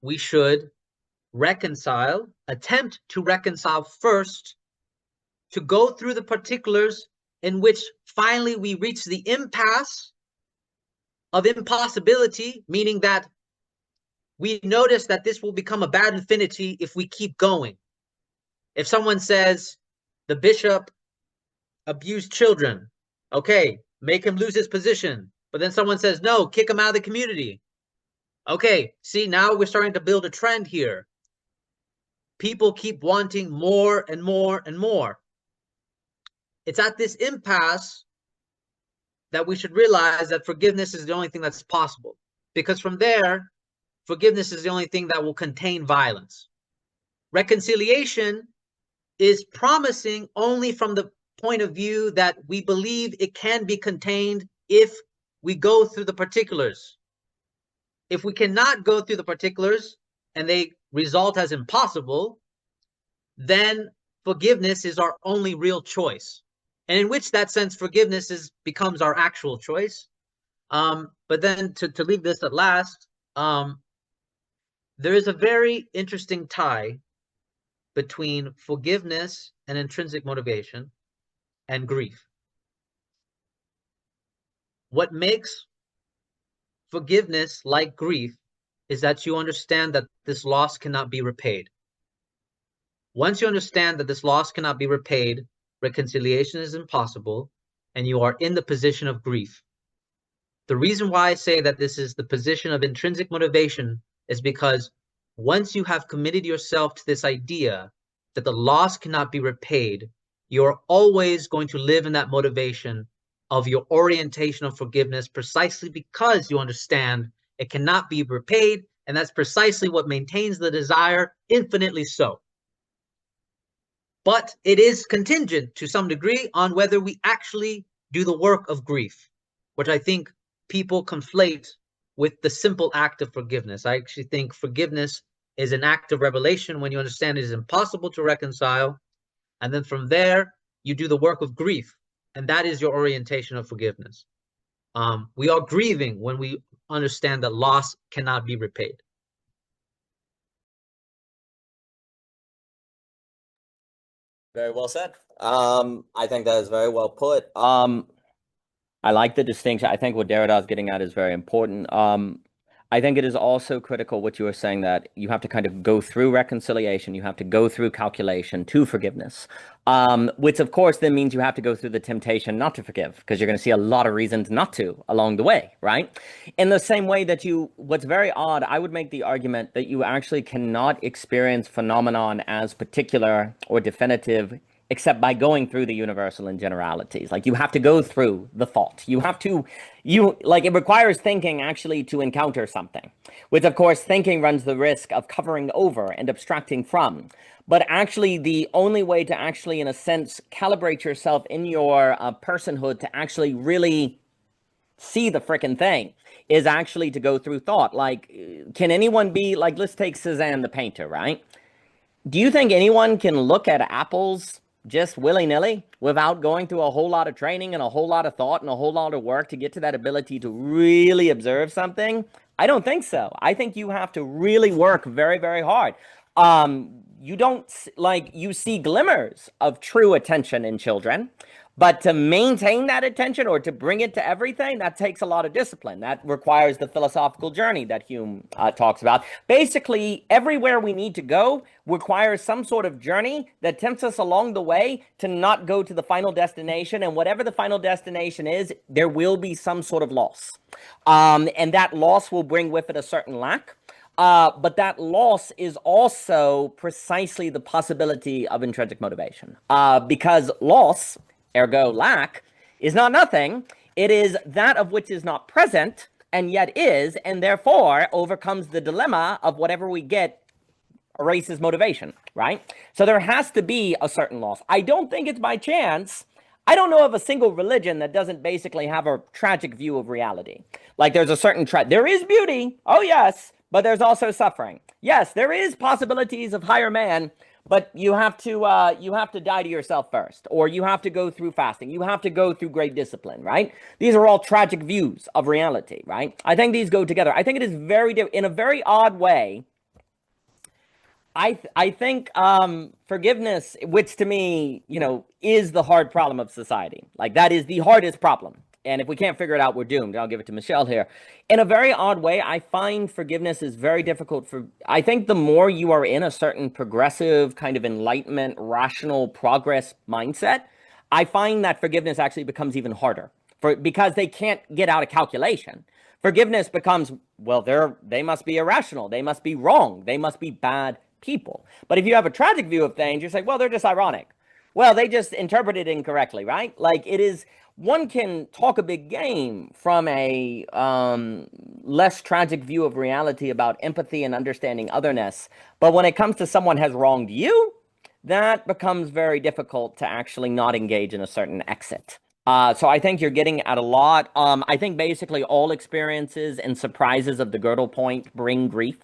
we should attempt to reconcile first, to go through the particulars in which finally we reach the impasse of impossibility, meaning that we notice that this will become a bad infinity if we keep going. If someone says the bishop abused children, okay, make him lose his position. But then someone says, no, kick him out of the community. Okay, see, now we're starting to build a trend here. People keep wanting more and more and more. it's at this impasse that we should realize that forgiveness is the only thing that's possible. Because from there, forgiveness is the only thing that will contain violence. Reconciliation is promising only from the point of view that we believe it can be contained if we go through the particulars. If we cannot go through the particulars and they result as impossible, then forgiveness is our only real choice. And in which that sense, forgiveness becomes our actual choice. But then to leave this at last, there is a very interesting tie between forgiveness and intrinsic motivation and grief. What makes forgiveness like grief is that you understand that this loss cannot be repaid. Once you understand that this loss cannot be repaid, reconciliation is impossible, and you are in the position of grief. The reason why I say that this is the position of intrinsic motivation is because once you have committed yourself to this idea that the loss cannot be repaid, you're always going to live in that motivation of your orientation of forgiveness precisely because you understand it cannot be repaid, and that's precisely what maintains the desire infinitely so. But it is contingent to some degree on whether we actually do the work of grief, which I think people conflate with the simple act of forgiveness. I actually think forgiveness is an act of revelation when you understand it is impossible to reconcile. And then from there, you do the work of grief. And that is your orientation of forgiveness. We are grieving when we understand that loss cannot be repaid. Very well said. I think that is very well put. I like the distinction. I think what Derrida is getting at is very important. I think it is also critical what you were saying, that you have to kind of go through reconciliation, you have to go through calculation to forgiveness, which of course then means you have to go through the temptation not to forgive, because you're going to see a lot of reasons not to along the way, right? In the same way that what's very odd, I would make the argument that you actually cannot experience phenomenon as particular or definitive except by going through the universal and generalities. Like, you have to go through the thought. It requires thinking actually to encounter something, which of course thinking runs the risk of covering over and abstracting from. But actually the only way to actually, in a sense, calibrate yourself in your personhood to actually really see the frickin' thing is actually to go through thought. Like, can anyone be, like, let's take Cézanne the painter, right? Do you think anyone can look at apples just willy-nilly without going through a whole lot of training and a whole lot of thought and a whole lot of work to get to that ability to really observe something? I don't think so. I think you have to really work very, very hard. You don't, you see glimmers of true attention in children, but to maintain that attention or to bring it to everything, that takes a lot of discipline. That requires the philosophical journey that Hume talks about. Basically, everywhere we need to go requires some sort of journey that tempts us along the way to not go to the final destination. And whatever the final destination is, there will be some sort of loss. And that loss will bring with it a certain lack. But that loss is also precisely the possibility of intrinsic motivation. Because loss, ergo lack, is not nothing. It is that of which is not present and yet is, and therefore overcomes the dilemma of whatever we get erases motivation, right? So there has to be a certain loss. I don't think it's by chance. I don't know of a single religion that doesn't basically have a tragic view of reality. Like, there's a certain there is beauty, oh yes, but there's also suffering. Yes, there is possibilities of higher man, but you have to die to yourself first, or you have to go through fasting. You have to go through great discipline, right? These are all tragic views of reality, right? I think these go together. I think it is in a very odd way. I think forgiveness, which to me, is the hard problem of society. Like, that is the hardest problem. And if we can't figure it out, we're doomed. I'll give it to Michelle here. In a very odd way, I find forgiveness is very difficult I think the more you are in a certain progressive kind of enlightenment, rational progress mindset, I find that forgiveness actually becomes even harder because they can't get out of calculation. Forgiveness becomes, well, they must be irrational. They must be wrong. They must be bad people. But if you have a tragic view of things, you're saying, well, they're just ironic. Well, they just interpret it incorrectly, right? Like it is, one can talk a big game from a less tragic view of reality about empathy and understanding otherness. But when it comes to someone has wronged you, that becomes very difficult to actually not engage in a certain exit. So I think you're getting at a lot. I think basically all experiences and surprises of the girdle point bring grief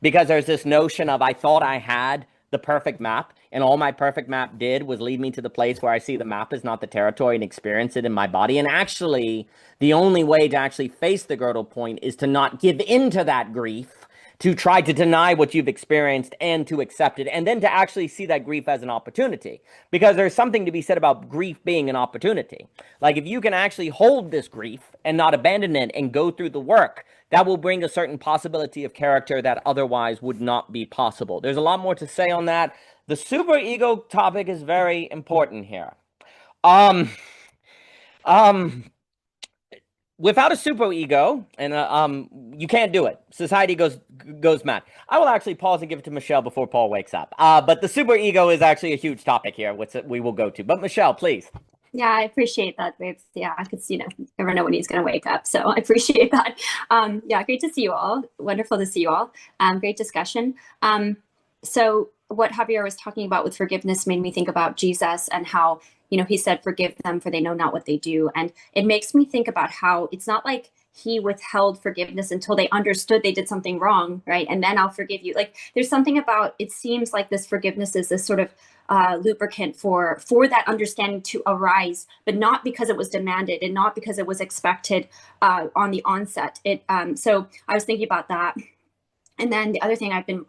because there's this notion of I thought I had the perfect map, and all my perfect map did was lead me to the place where I see the map is not the territory and experience it in my body. And actually, the only way to actually face the girdle point is to not give into that grief, to try to deny what you've experienced and to accept it, and then to actually see that grief as an opportunity. Because there's something to be said about grief being an opportunity. Like if you can actually hold this grief and not abandon it and go through the work, that will bring a certain possibility of character that otherwise would not be possible. There's a lot more to say on that. The superego topic is very important here. Without a superego, and you can't do it. Society goes mad. I will actually pause and give it to Michelle before Paul wakes up. But the superego is actually a huge topic here, which we will go to. But Michelle, please. Yeah, I appreciate that, babes. Yeah, because never know when he's going to wake up. So I appreciate that. Yeah, great to see you all. Wonderful to see you all. Great discussion. So what Javier was talking about with forgiveness made me think about Jesus and how, he said, forgive them for they know not what they do. And it makes me think about how it's not like he withheld forgiveness until they understood they did something wrong, right? And then I'll forgive you. Like there's something about, it seems like this forgiveness is this sort of lubricant for that understanding to arise, but not because it was demanded and not because it was expected on the onset. So I was thinking about that. And then the other thing I've been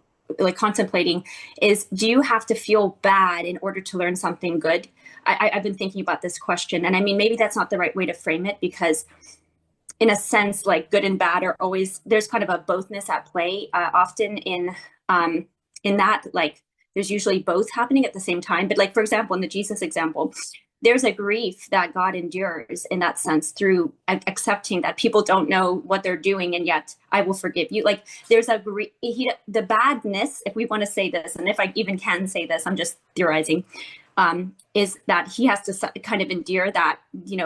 contemplating is, do you have to feel bad in order to learn something good? I've been thinking about this question. And I mean, maybe that's not the right way to frame it, because in a sense, like good and bad are always, there's kind of a bothness at play often in that, like there's usually both happening at the same time. But like, for example, in the Jesus example, there's a grief that God endures in that sense through accepting that people don't know what they're doing, and yet I will forgive you. Like there's the badness, if we want to say this, and if I even can say this, I'm just theorizing, is that he has to kind of endure that,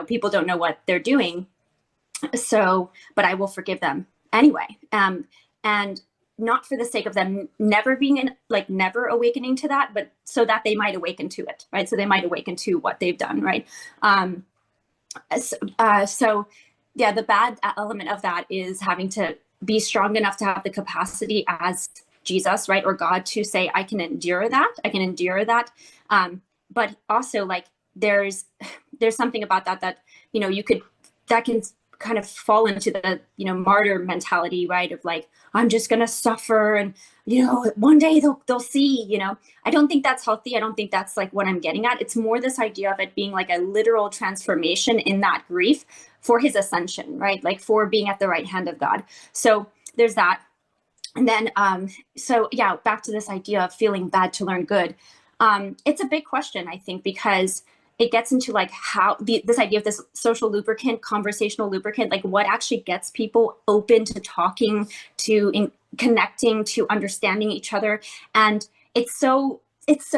people don't know what they're doing. So, but I will forgive them anyway. And not for the sake of them never being never awakening to that, but so that they might awaken to it, right? So they might awaken to what they've done, right? So yeah, the bad element of that is having to be strong enough to have the capacity as Jesus, right? Or God to say, I can endure that. I can endure that. But also like, there's something about that, that can kind of fall into the, martyr mentality, right? Of like, I'm just going to suffer and, one day they'll see, I don't think that's healthy. I don't think that's like what I'm getting at. It's more this idea of it being like a literal transformation in that grief for his ascension, right? Like for being at the right hand of God. So there's that. And then, so yeah, back to this idea of feeling bad to learn good. It's a big question, I think, because it gets into like how this idea of this social lubricant, conversational lubricant, like what actually gets people open to talking, to connecting, to understanding each other. And it's so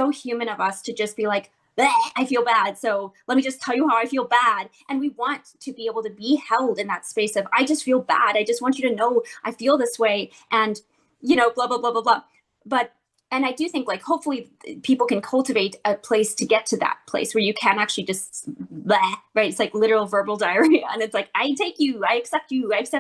human of us to just be like, I feel bad, so let me just tell you how I feel bad. And we want to be able to be held in that space of, I just feel bad. I just want you to know I feel this way, and blah, blah, blah, blah, blah. And I do think like, hopefully people can cultivate a place to get to that place where you can actually just, right? It's like literal verbal diarrhea. And it's like, I take you, I accept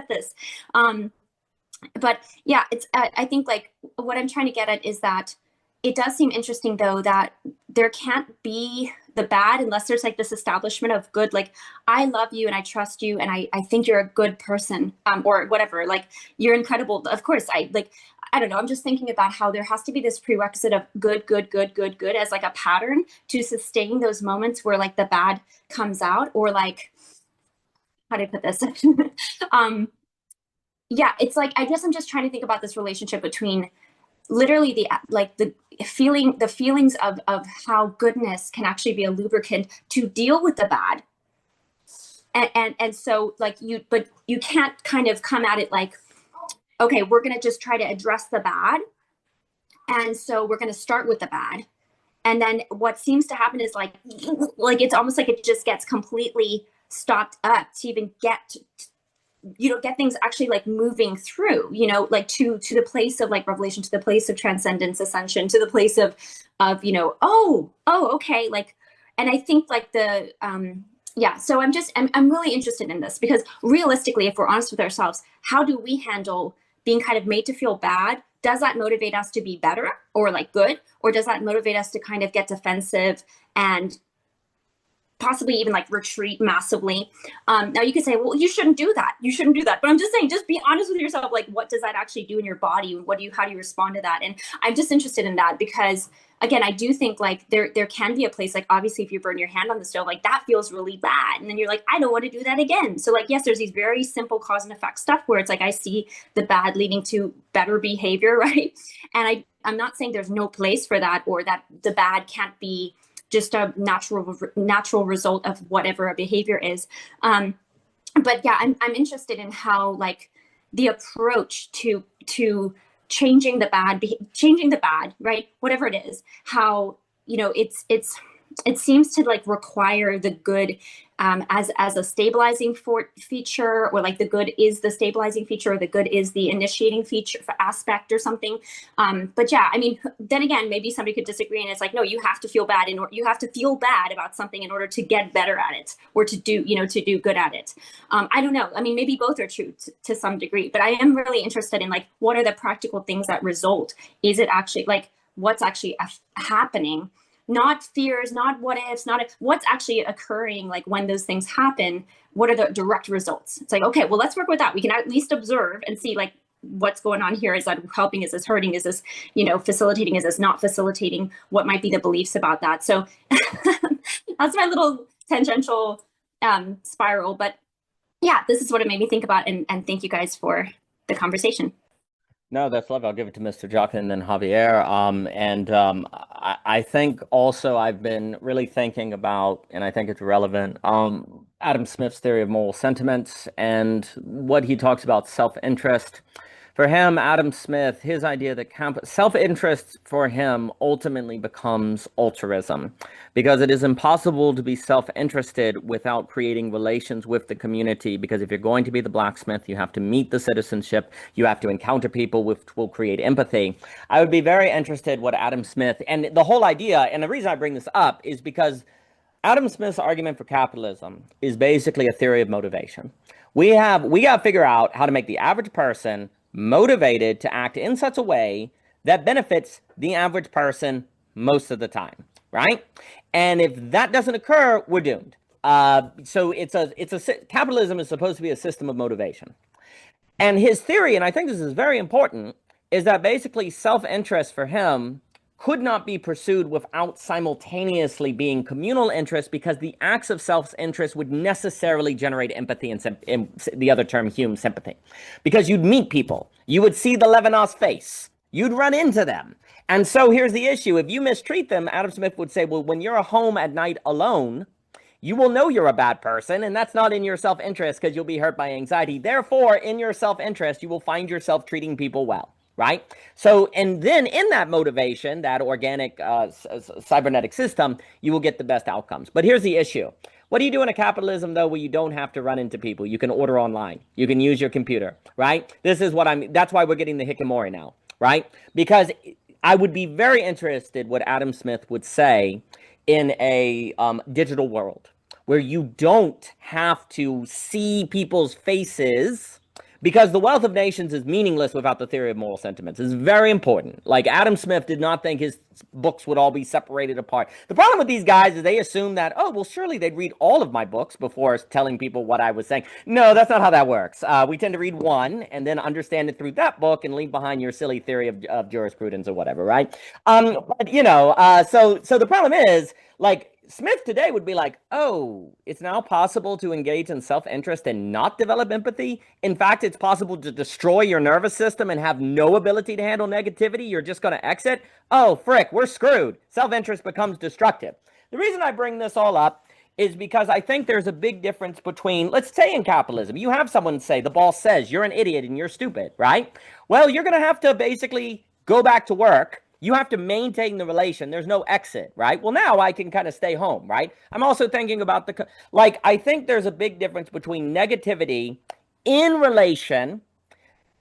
this. But yeah, I think like what I'm trying to get at is that it does seem interesting though, that there can't be the bad unless there's like this establishment of good. Like, I love you and I trust you and I think you're a good person, or whatever, like you're incredible. Of course, I don't know. I'm just thinking about how there has to be this prerequisite of good as like a pattern to sustain those moments where like the bad comes out, or like, how do I put this? Yeah, it's like, I guess I'm just trying to think about this relationship between literally the feelings of how goodness can actually be a lubricant to deal with the bad. And so like but you can't kind of come at it like, okay, we're going to just try to address the bad. And so we're going to start with the bad. And then what seems to happen is like it's almost like it just gets completely stopped up to even get get things actually like moving through, like to the place of like revelation, to the place of transcendence, ascension, to the place of okay, like, and I think like so I'm really interested in this, because realistically, if we're honest with ourselves, how do we handle being kind of made to feel bad? Does that motivate us to be better or like good? Or does that motivate us to kind of get defensive and possibly even like retreat massively? Now you could say, well, you shouldn't do that. You shouldn't do that. But I'm just saying, just be honest with yourself. Like, what does that actually do in your body? How do you respond to that? And I'm just interested in that because, again, I do think like there can be a place, like obviously if you burn your hand on the stove, like that feels really bad. And then you're like, I don't want to do that again. So like, yes, there's these very simple cause and effect stuff where it's like, I see the bad leading to better behavior, right? And I'm not saying there's no place for that, or that the bad can't be just a natural result of whatever a behavior is. But yeah, I'm interested in how like the approach to changing the bad, right? Whatever it is, how, it seems to like require the good as a stabilizing feature, or like the good is the stabilizing feature, or the good is the initiating feature aspect or something. But yeah, I mean, then again, maybe somebody could disagree, and it's like, no, you have to feel bad you have to feel bad about something in order to get better at it, or to do good at it. I don't know. I mean, maybe both are true to some degree, but I am really interested in like, what are the practical things that result? Is it actually like what's actually happening? Not fears, not what ifs, what's actually occurring. Like when those things happen, what are the direct results? It's like, okay, well, let's work with that. We can at least observe and see like what's going on here. Is that helping? Is this hurting? Is this, facilitating? Is this not facilitating? What might be the beliefs about that? So that's my little tangential spiral. But yeah, this is what it made me think about. And thank you guys for the conversation. No, that's lovely. I'll give it to Mr. Jockin and then Javier. I think also I've been really thinking about, and I think it's relevant, Adam Smith's theory of moral sentiments and what he talks about self-interest. For him, Adam Smith, his idea that self-interest for him ultimately becomes altruism, because it is impossible to be self-interested without creating relations with the community. Because if you're going to be the blacksmith, you have to meet the citizenship, you have to encounter people, which will create empathy. I would be very interested what Adam Smith, and the whole idea, and the reason I bring this up is because Adam Smith's argument for capitalism is basically a theory of motivation. We got to figure out how to make the average person motivated to act in such a way that benefits the average person most of the time, right? And if that doesn't occur, we're doomed. So capitalism is supposed to be a system of motivation. And his theory, and I think this is very important, is that basically self-interest for him could not be pursued without simultaneously being communal interest, because the acts of self-interest would necessarily generate empathy and the other term, Hume, sympathy. Because you'd meet people, you would see the Levinas face, you'd run into them. And so here's the issue. If you mistreat them, Adam Smith would say, well, when you're home at night alone, you will know you're a bad person, and that's not in your self-interest because you'll be hurt by anxiety. Therefore, in your self-interest, you will find yourself treating people well. Right? So, and then in that motivation, that organic cybernetic system, you will get the best outcomes. But here's the issue. What do you do in a capitalism, though, where you don't have to run into people? You can order online. You can use your computer, right? This is that's why we're getting the hikikomori now, right? Because I would be very interested what Adam Smith would say in a digital world where you don't have to see people's faces, because the Wealth of Nations is meaningless without the theory of moral sentiments. It's very important. Like, Adam Smith did not think his books would all be separated apart. The problem with these guys is they assume that, oh, well, surely they'd read all of my books before telling people what I was saying. No, that's not how that works. We tend to read one and then understand it through that book and leave behind your silly theory of jurisprudence or whatever, right? But, so the problem is, like, Smith today would be like, oh, it's now possible to engage in self-interest and not develop empathy. In fact, it's possible to destroy your nervous system and have no ability to handle negativity. You're just going to exit. Oh, frick, we're screwed. Self-interest becomes destructive. The reason I bring this all up is because I think there's a big difference between, let's say in capitalism, you have someone say, the boss says, you're an idiot and you're stupid, right? Well, you're going to have to basically go back to work You have to maintain the relation. There's no exit, right? Well, now I can kind of stay home, right? I'm also thinking about I think there's a big difference between negativity in relation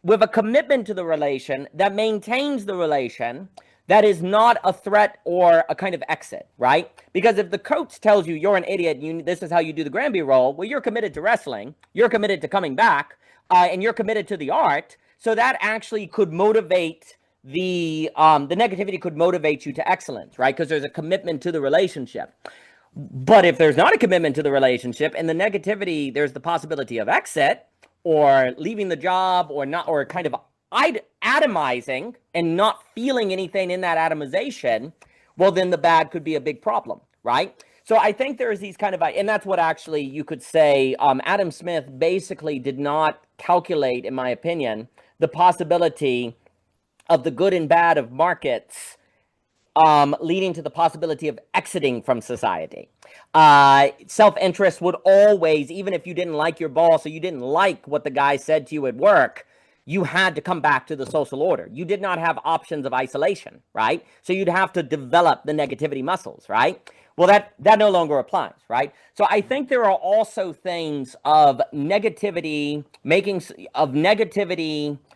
with a commitment to the relation that maintains the relation, that is not a threat or a kind of exit, right? Because if the coach tells you you're an idiot, this is how you do the Granby roll, well, you're committed to wrestling, you're committed to coming back, and you're committed to the art. So that actually could motivate the negativity could motivate you to excellence, right? Because there's a commitment to the relationship. But if there's not a commitment to the relationship and the negativity, there's the possibility of exit or leaving the job or not, or kind of atomizing and not feeling anything in that atomization, well, then the bad could be a big problem, right? So I think there's these kind of, and that's what actually you could say, Adam Smith basically did not calculate, in my opinion, the possibility of the good and bad of markets leading to the possibility of exiting from society. Self-interest would always, even if you didn't like your boss or you didn't like what the guy said to you at work, you had to come back to the social order. You did not have options of isolation, right? So you'd have to develop the negativity muscles, right? Well, that no longer applies, right? So I think there are also things of negativity,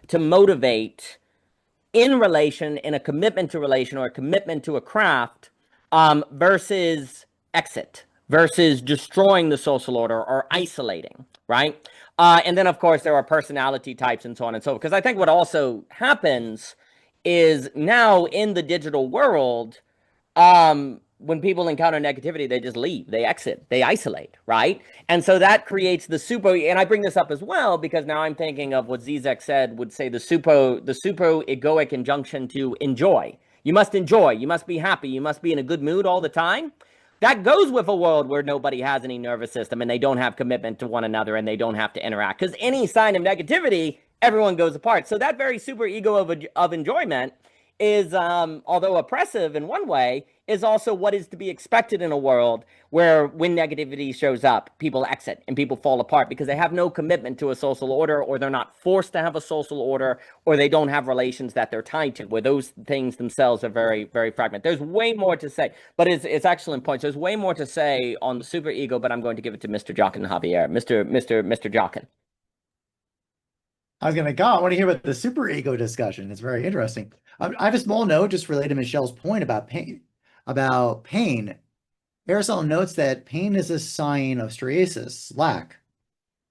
to motivate in relation, in a commitment to relation or a commitment to a craft, versus exit, versus destroying the social order or isolating, right? And then, of course, there are personality types and so on and so forth. Because I think what also happens is now in the digital world, when people encounter negativity, they just leave, they exit, they isolate, right? And so that creates the and I bring this up as well because now I'm thinking of what Zizek said would say the super-egoic injunction to enjoy. You must enjoy, you must be happy, you must be in a good mood all the time. That goes with a world where nobody has any nervous system and they don't have commitment to one another and they don't have to interact. Because any sign of negativity, everyone goes apart. So that very super ego of enjoyment is, although oppressive in one way, is also what is to be expected in a world where when negativity shows up, people exit and people fall apart because they have no commitment to a social order, or they're not forced to have a social order, or they don't have relations that they're tied to, where those things themselves are very, very fragmented. There's way more to say, but it's excellent points. There's way more to say on the super ego, but I'm going to give it to Mr. Jockin Javier. Mr. Jockin. I want to hear about the super ego discussion. It's very interesting. I have a small note just related to Michelle's point about pain. Aristotle notes that pain is a sign of staesis, lack.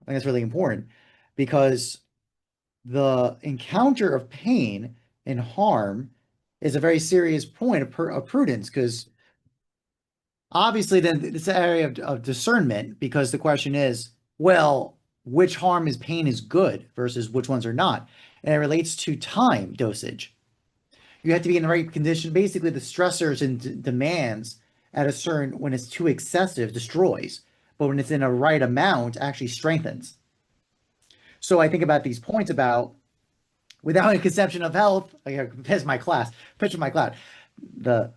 I think that's really important because the encounter of pain and harm is a very serious point of prudence, because obviously then it's an area of discernment, because the question is, well, which harm is pain is good versus which ones are not. And it relates to time dosage. You have to be in the right condition. Basically, the stressors and demands at a certain, when it's too excessive, destroys. But when it's in a right amount, actually strengthens. So I think about these points about, without a conception of health, picture my class, the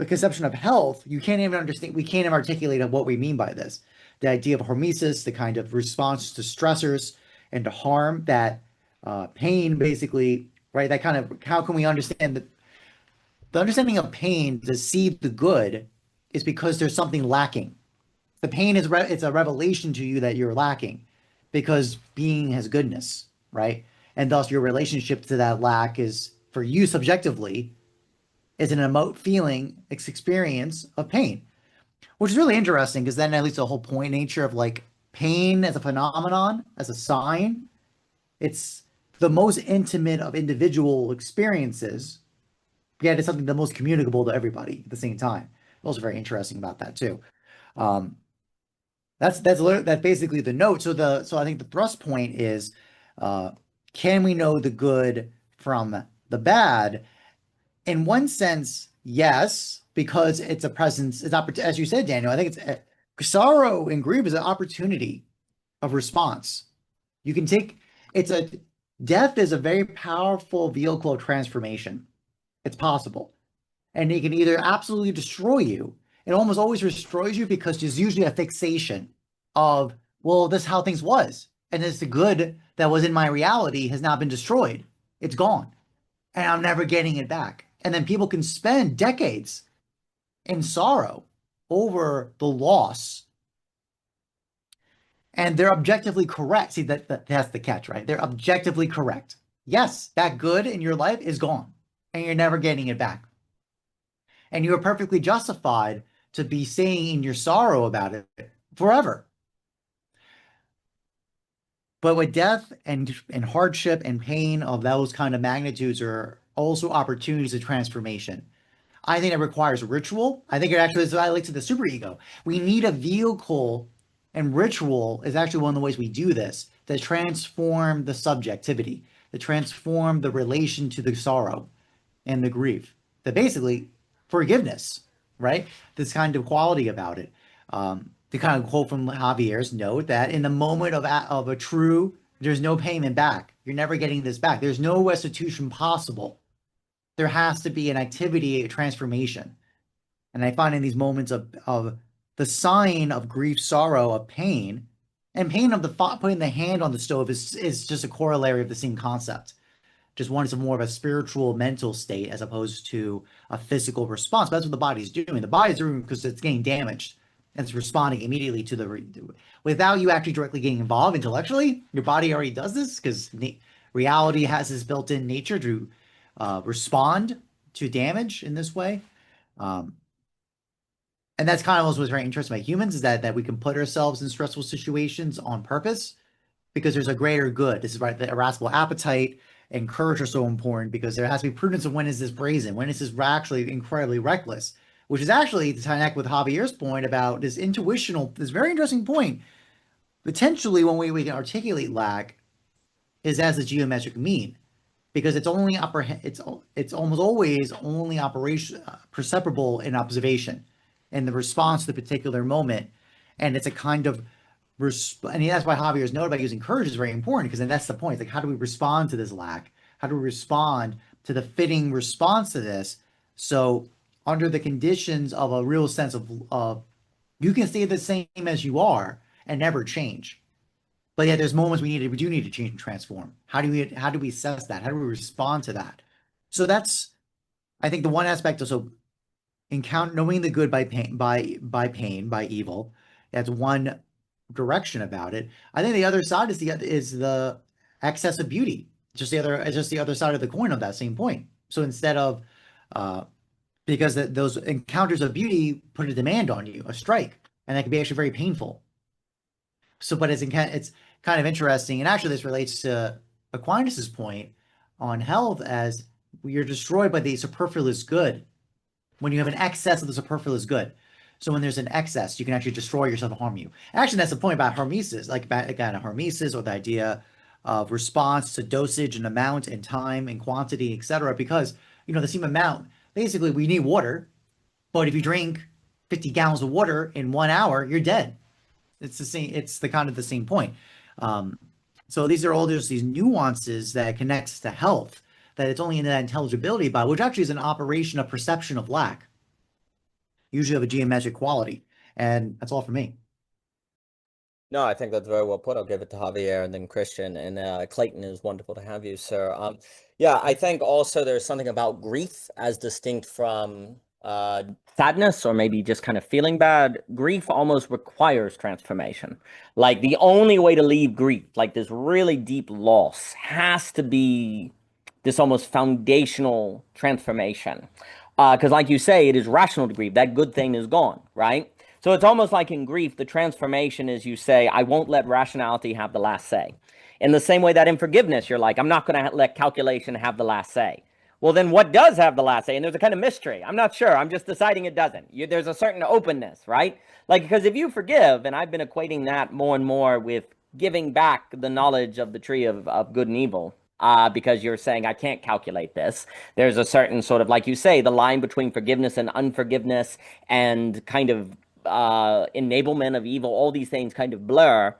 conception of health, you can't even understand, we can't even articulate what we mean by this. The idea of hormesis, the kind of response to stressors and to harm, that pain basically, right? That kind of, how can we understand that? The understanding of pain to see the good is because there's something lacking. The pain is it's a revelation to you that you're lacking, because being has goodness, right? And thus your relationship to that lack is, for you subjectively, is an experience of pain, which is really interesting, because then at least the whole point nature of like pain as a phenomenon, as a sign, it's the most intimate of individual experiences, yet it's something the most communicable to everybody at the same time. Also very interesting about that too. That's basically the note. So I think the thrust point is, can we know the good from the bad? In one sense, yes, because it's a presence. It's as you said, Daniel. I think it's sorrow and grief is an opportunity of response. You can take death is a very powerful vehicle of transformation. It's possible. And it can either absolutely destroy you. It almost always destroys you because there's usually a fixation of, well, this is how things was. And it's the good that was in my reality has now been destroyed. It's gone. And I'm never getting it back. And then people can spend decades in sorrow over the loss, and they're objectively correct. See, that's the catch, right? They're objectively correct. Yes, that good in your life is gone, and you're never getting it back. And you are perfectly justified to be saying in your sorrow about it forever. But with death and hardship and pain of those kind of magnitudes are also opportunities of transformation. I think it requires ritual. I think it actually is related to the superego. We need a vehicle, and ritual is actually one of the ways we do this, to transform the subjectivity, to transform the relation to the sorrow and the grief. That basically forgiveness, right? This kind of quality about it. The kind of quote from Javier's note that in the moment of a true, there's no payment back. You're never getting this back. There's no restitution possible. There has to be an activity, a transformation. And I find in these moments of the sign of grief, sorrow, of pain, and pain of the putting the hand on the stove is just a corollary of the same concept. Just one is more of a spiritual, mental state as opposed to a physical response. But that's what the body's doing. The body's doing because it's getting damaged. And it's responding immediately to without you actually directly getting involved intellectually. Your body already does this because reality has this built-in nature to respond to damage in this way. And that's kind of what's very interesting about humans, is that we can put ourselves in stressful situations on purpose because there's a greater good. This is right. The irascible appetite and courage are so important because there has to be prudence of when is this brazen, when is this actually incredibly reckless, which is actually to connect with Javier's point about this very interesting point. Potentially one way we can articulate lack is as a geometric mean, because it's only it's almost always only perceptible in observation and the response to the particular moment. And it's a kind of and that's why Javier's note about using courage is very important, because then that's the point. Like, how do we respond to this lack? How do we respond to the fitting response to this? So under the conditions of a real sense of you can stay the same as you are and never change. But yet there's moments we do need to change and transform. How do we assess that? How do we respond to that? So that's, I think, the one aspect of knowing the good by pain, by evil. That's one direction about it. I think the other side is the excess of beauty. Just the other side of the coin of that same point. So instead of because those encounters of beauty put a demand on you, a strike, and that can be actually very painful. So, but it's kind of interesting, and actually this relates to Aquinas's point on health, as you're destroyed by the superfluous good when you have an excess of the superfluous good. So when there's an excess, you can actually destroy yourself and harm you. Actually, that's the point about hormesis, hormesis, or the idea of response to dosage and amount and time and quantity, etc. Because the same amount. Basically, we need water, but if you drink 50 gallons of water in 1 hour, you're dead. It's the same. It's the kind of the same point. So these are all just these nuances that connects to health, that it's only in that intelligibility by, which actually is an operation of perception of lack, usually of a geometric quality. And that's all for me. No, I think that's very well put. I'll give it to Javier and then Christian. And Clayton, is wonderful to have you, sir. Yeah, I think also there's something about grief as distinct from sadness, or maybe just kind of feeling bad. Grief almost requires transformation. Like, the only way to leave grief, like this really deep loss, has to be this almost foundational transformation. Because like you say, it is rational to grieve. That good thing is gone, right? So it's almost like in grief, the transformation is you say, I won't let rationality have the last say. In the same way that in forgiveness, you're like, I'm not going to let calculation have the last say. Well, then what does have the last say? And there's a kind of mystery. I'm not sure. I'm just deciding it doesn't. There's a certain openness, right? Like, because if you forgive, and I've been equating that more and more with giving back the knowledge of the tree of good and evil, because you're saying, I can't calculate this. There's a certain sort of, like you say, the line between forgiveness and unforgiveness and kind of enablement of evil, all these things kind of blur.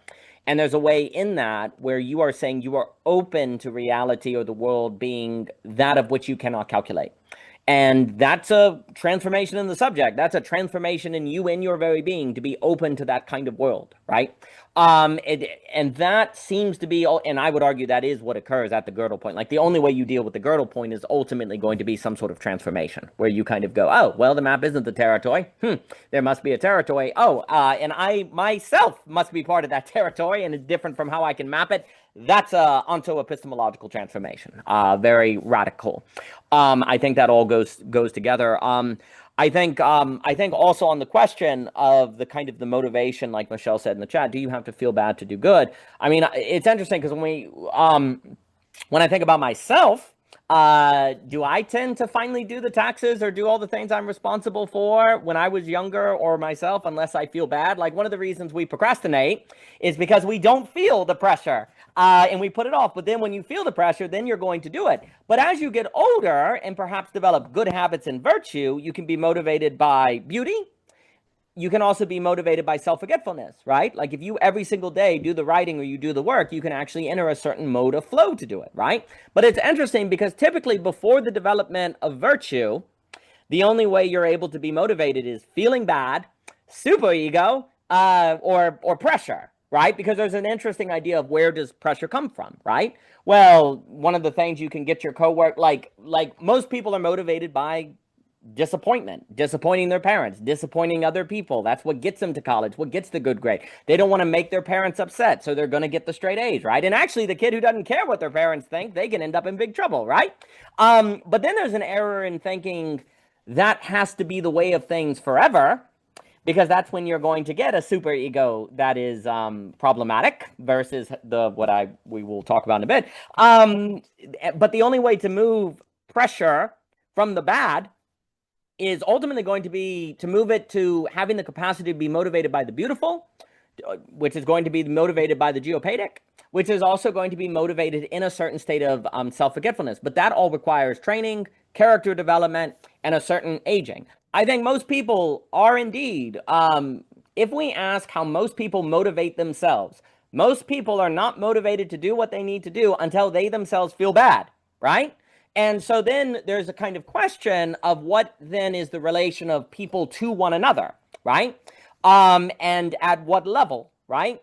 And there's a way in that where you are saying you are open to reality or the world being that of which you cannot calculate. And that's a transformation in the subject. That's a transformation in you, in your very being, to be open to that kind of world, right? And that seems to be, and I would argue that is what occurs at the girdle point. Like the only way you deal with the girdle point is ultimately going to be some sort of transformation where you kind of go, oh, well, the map isn't the territory. There must be a territory. Oh, and I myself must be part of that territory and it's different from how I can map it. That's a onto-epistemological transformation. Very radical. I think that all goes together. I think also on the question of the kind of the motivation, like Michelle said in the chat, do you have to feel bad to do good? I mean, it's interesting because when I think about myself, do I tend to finally do the taxes or do all the things I'm responsible for when I was younger or myself, unless I feel bad? Like one of the reasons we procrastinate is because we don't feel the pressure. And we put it off. But then when you feel the pressure, then you're going to do it. But as you get older and perhaps develop good habits and virtue, you can be motivated by beauty. You can also be motivated by self-forgetfulness, right? Like if you every single day do the writing or you do the work, you can actually enter a certain mode of flow to do it, right? But it's interesting because typically before the development of virtue, the only way you're able to be motivated is feeling bad, superego, or pressure. Right? Because there's an interesting idea of where does pressure come from, right? Well, one of the things you can get your coworker, like most people are motivated by disappointment, disappointing their parents, disappointing other people. That's what gets them to college, what gets the good grade. They don't want to make their parents upset, so they're going to get the straight A's, right? And actually, the kid who doesn't care what their parents think, they can end up in big trouble, right? But then there's an error in thinking that has to be the way of things forever, because that's when you're going to get a superego that is problematic versus what we will talk about in a bit. But the only way to move pressure from the bad is ultimately going to be to move it to having the capacity to be motivated by the beautiful, which is going to be motivated by the geopadic, which is also going to be motivated in a certain state of self-forgetfulness. But that all requires training, character development, and a certain aging. I think most people are indeed, if we ask how most people motivate themselves, most people are not motivated to do what they need to do until they themselves feel bad, right? And so then there's a kind of question of what then is the relation of people to one another, right? And at what level, right?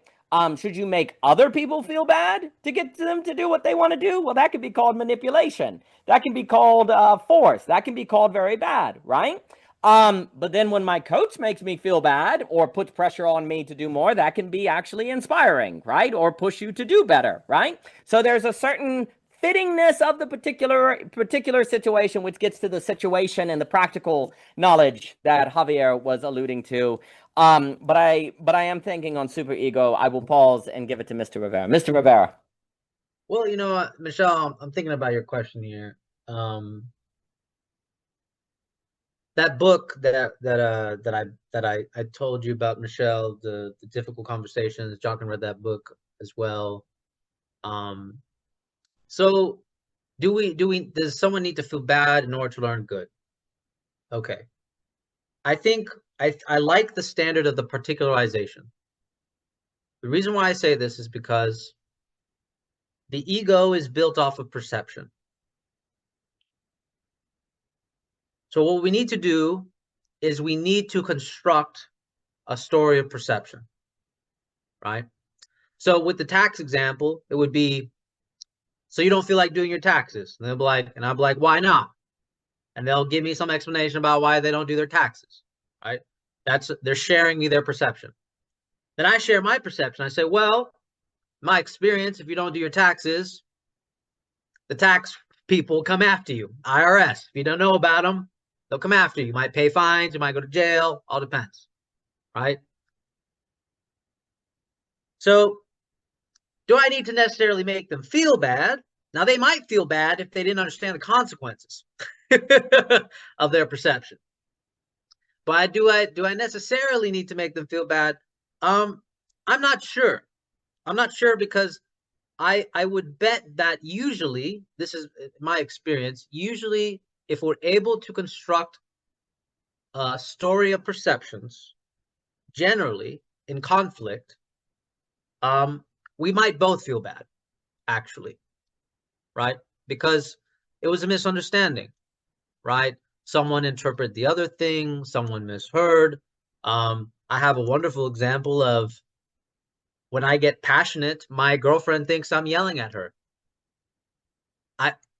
Should you make other people feel bad to get them to do what they want to do? Well, that could be called manipulation. That can be called force. That can be called very bad, right? But then when my coach makes me feel bad or puts pressure on me to do more, that can be actually inspiring, right? Or push you to do better, right? So there's a certain fittingness of the particular situation, which gets to the situation and the practical knowledge that Javier was alluding to. But I am thinking on superego. I will pause and give it to Mr. Rivera. Mr. Rivera. Well, you know what, Michelle, I'm thinking about your question here. That book that I told you about, Michelle, the difficult conversations. Jockin read that book as well. So does someone need to feel bad in order to learn good? Okay. I think I like the standard of the particularization. The reason why I say this is because the ego is built off of perception. So what we need to do is we need to construct a story of perception, right? So with the tax example, it would be, so you don't feel like doing your taxes. And they'll be like, and I'm like, why not? And they'll give me some explanation about why they don't do their taxes, right? They're sharing me their perception. Then I share my perception. I say, well, my experience, if you don't do your taxes, the tax people come after you. IRS, if you don't know about them, they'll come after you. You might pay fines, you might go to jail, all depends, right? So do I need to necessarily make them feel bad? Now, they might feel bad if they didn't understand the consequences of their perception. But do I necessarily need to make them feel bad? I'm not sure. I'm not sure because I would bet that usually, this is my experience, usually if we're able to construct a story of perceptions, generally in conflict, we might both feel bad, actually, right? Because it was a misunderstanding, right? Someone interpreted the other thing, someone misheard. I have a wonderful example of when I get passionate, my girlfriend thinks I'm yelling at her.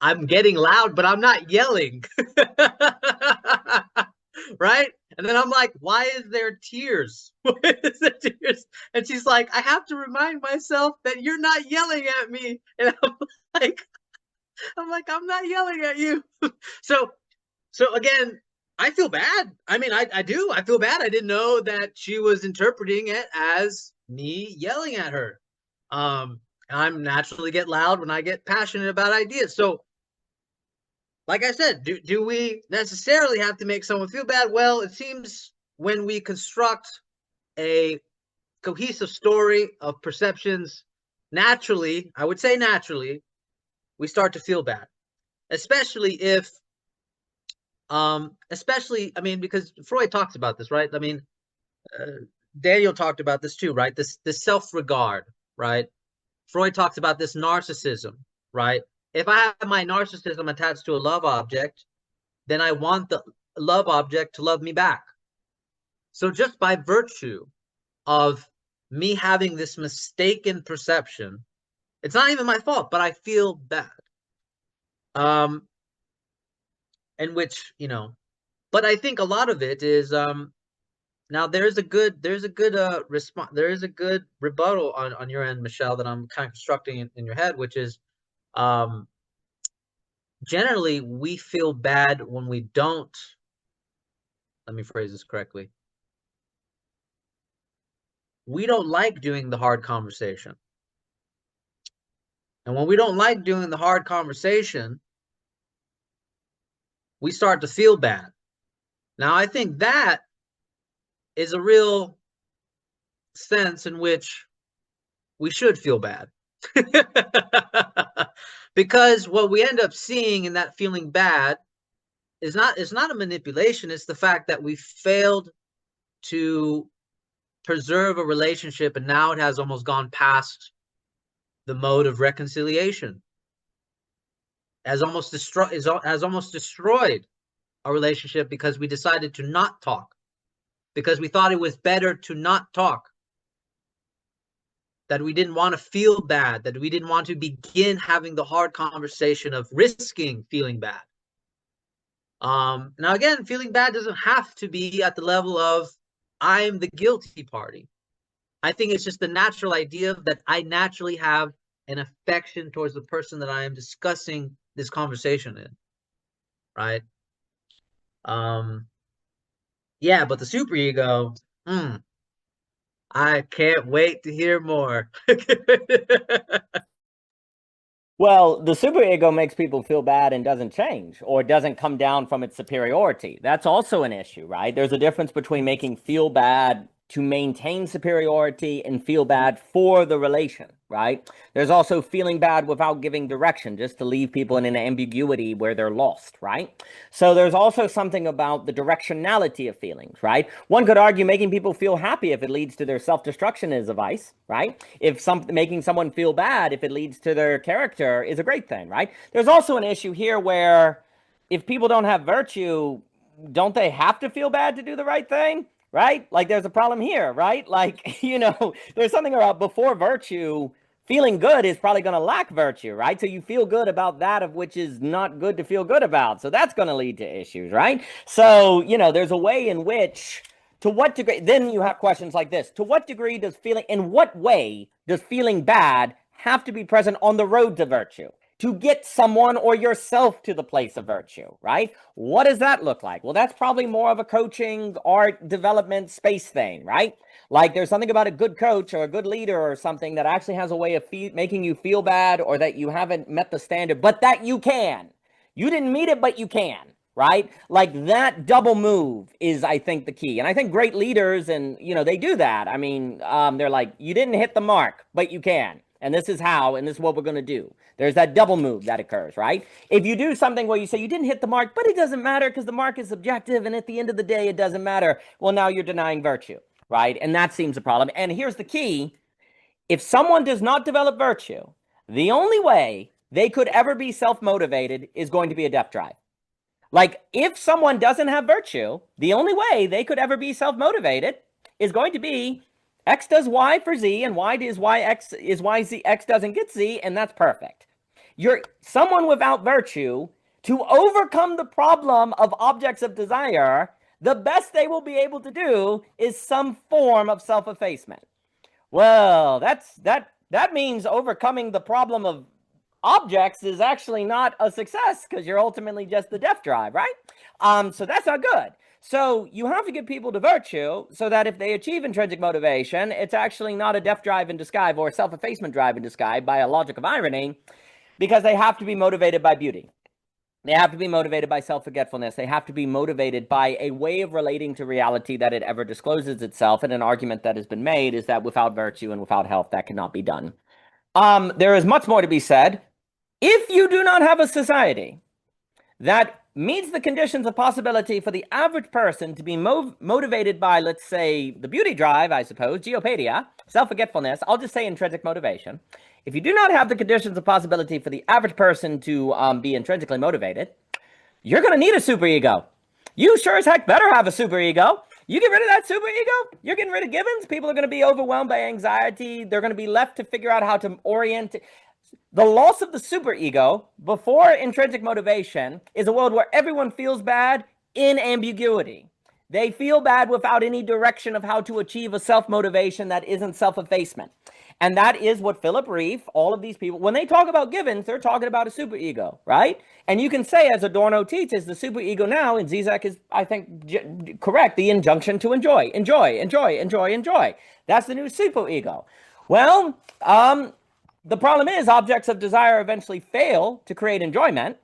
I'm getting loud, but I'm not yelling. Right? And then I'm like, why is there tears? Why is there tears? And she's like, I have to remind myself that you're not yelling at me. And I'm like, I'm not yelling at you. So again, I feel bad. I mean, I do. I feel bad. I didn't know that she was interpreting it as me yelling at her. I'm naturally get loud when I get passionate about ideas. So, like I said, do we necessarily have to make someone feel bad? Well, it seems when we construct a cohesive story of perceptions, naturally, I would say naturally, we start to feel bad. Especially if, I mean, because Freud talks about this, right? I mean, Daniel talked about this too, right? This self-regard, right? Freud talks about this narcissism, right? If I have my narcissism attached to a love object, then I want the love object to love me back. So just by virtue of me having this mistaken perception, it's not even my fault, but I feel bad. In which, you know, but I think a lot of it is, now there's a good response, there is a good rebuttal on your end, Michelle, that I'm kind of constructing in your head, which is, generally we feel bad when we don't, let me phrase this correctly, we don't like doing the hard conversation. And when we don't like doing the hard conversation, we start to feel bad. Now, I think that is a real sense in which we should feel bad. Because what we end up seeing in that feeling bad is not a manipulation, it's the fact that we failed to preserve a relationship, and now it has almost gone past the mode of reconciliation. Has almost destroyed our relationship because we decided to not talk, because we thought it was better to not talk, that we didn't want to feel bad, that we didn't want to begin having the hard conversation of risking feeling bad. Now again, feeling bad doesn't have to be at the level of I'm the guilty party. I think it's just the natural idea that I naturally have an affection towards the person that I am discussing this conversation in, right? Yeah, but the superego, I can't wait to hear more. Well, the superego makes people feel bad and doesn't change, or doesn't come down from its superiority. That's also an issue, right? There's a difference between making feel bad to maintain superiority and feel bad for the relation, right? There's also feeling bad without giving direction, just to leave people in an ambiguity where they're lost, right? So there's also something about the directionality of feelings, right? One could argue making people feel happy if it leads to their self-destruction is a vice, right? Making someone feel bad if it leads to their character is a great thing, right? There's also an issue here where if people don't have virtue, don't they have to feel bad to do the right thing? Right? Like there's a problem here, right? Like, you know, there's something about before virtue, feeling good is probably going to lack virtue, right? So you feel good about that of which is not good to feel good about. So that's going to lead to issues, right? So, you know, there's a way in which, to what degree, then you have questions like this. To what degree does in what way does feeling bad have to be present on the road to virtue? To get someone or yourself to the place of virtue, right? What does that look like? Well, that's probably more of a coaching, art, development, space thing, right? Like there's something about a good coach or a good leader or something that actually has a way of making you feel bad, or that you haven't met the standard, but that you can. You didn't meet it, but you can, right? Like that double move is, I think, the key. And I think great leaders, and, you know, they do that. I mean, they're like, you didn't hit the mark, but you can. And this is how, and this is what we're going to do. There's that double move that occurs, right? If you do something where you say you didn't hit the mark, but it doesn't matter because the mark is subjective, and at the end of the day, it doesn't matter. Well, now you're denying virtue, right? And that seems a problem. And here's the key. If someone does not develop virtue, the only way they could ever be self-motivated is going to be a death drive. Like if someone doesn't have virtue, the only way they could ever be self-motivated is going to be X does Y for Z, and Y is Y, X is Y, Z, X doesn't get Z, and that's perfect. You're someone without virtue, to overcome the problem of objects of desire, the best they will be able to do is some form of self-effacement. Well, that means overcoming the problem of objects is actually not a success, because you're ultimately just the death drive, right? So that's not good. So you have to get people to virtue so that if they achieve intrinsic motivation, it's actually not a death drive in disguise or a self-effacement drive in disguise by a logic of irony, because they have to be motivated by beauty. They have to be motivated by self-forgetfulness. They have to be motivated by a way of relating to reality that it ever discloses itself. And an argument that has been made is that without virtue and without health, that cannot be done. There is much more to be said. If you do not have a society that meets the conditions of possibility for the average person to be motivated by, let's say, the beauty drive, I suppose, geopadia, self-forgetfulness, I'll just say intrinsic motivation. If you do not have the conditions of possibility for the average person to be intrinsically motivated, you're going to need a superego. You sure as heck better have a superego. You get rid of that superego, you're getting rid of givens. People are going to be overwhelmed by anxiety. They're going to be left to figure out how to orient. The loss of the superego before intrinsic motivation is a world where everyone feels bad in ambiguity. They feel bad without any direction of how to achieve a self-motivation that isn't self-effacement. And that is what Philip Reef, all of these people, when they talk about givens, they're talking about a superego, right? And you can say, as Adorno teaches, the superego now, and Zizek is, I think, correct, the injunction to enjoy, enjoy, enjoy, enjoy, enjoy. That's the new superego. Well, the problem is objects of desire eventually fail to create enjoyment,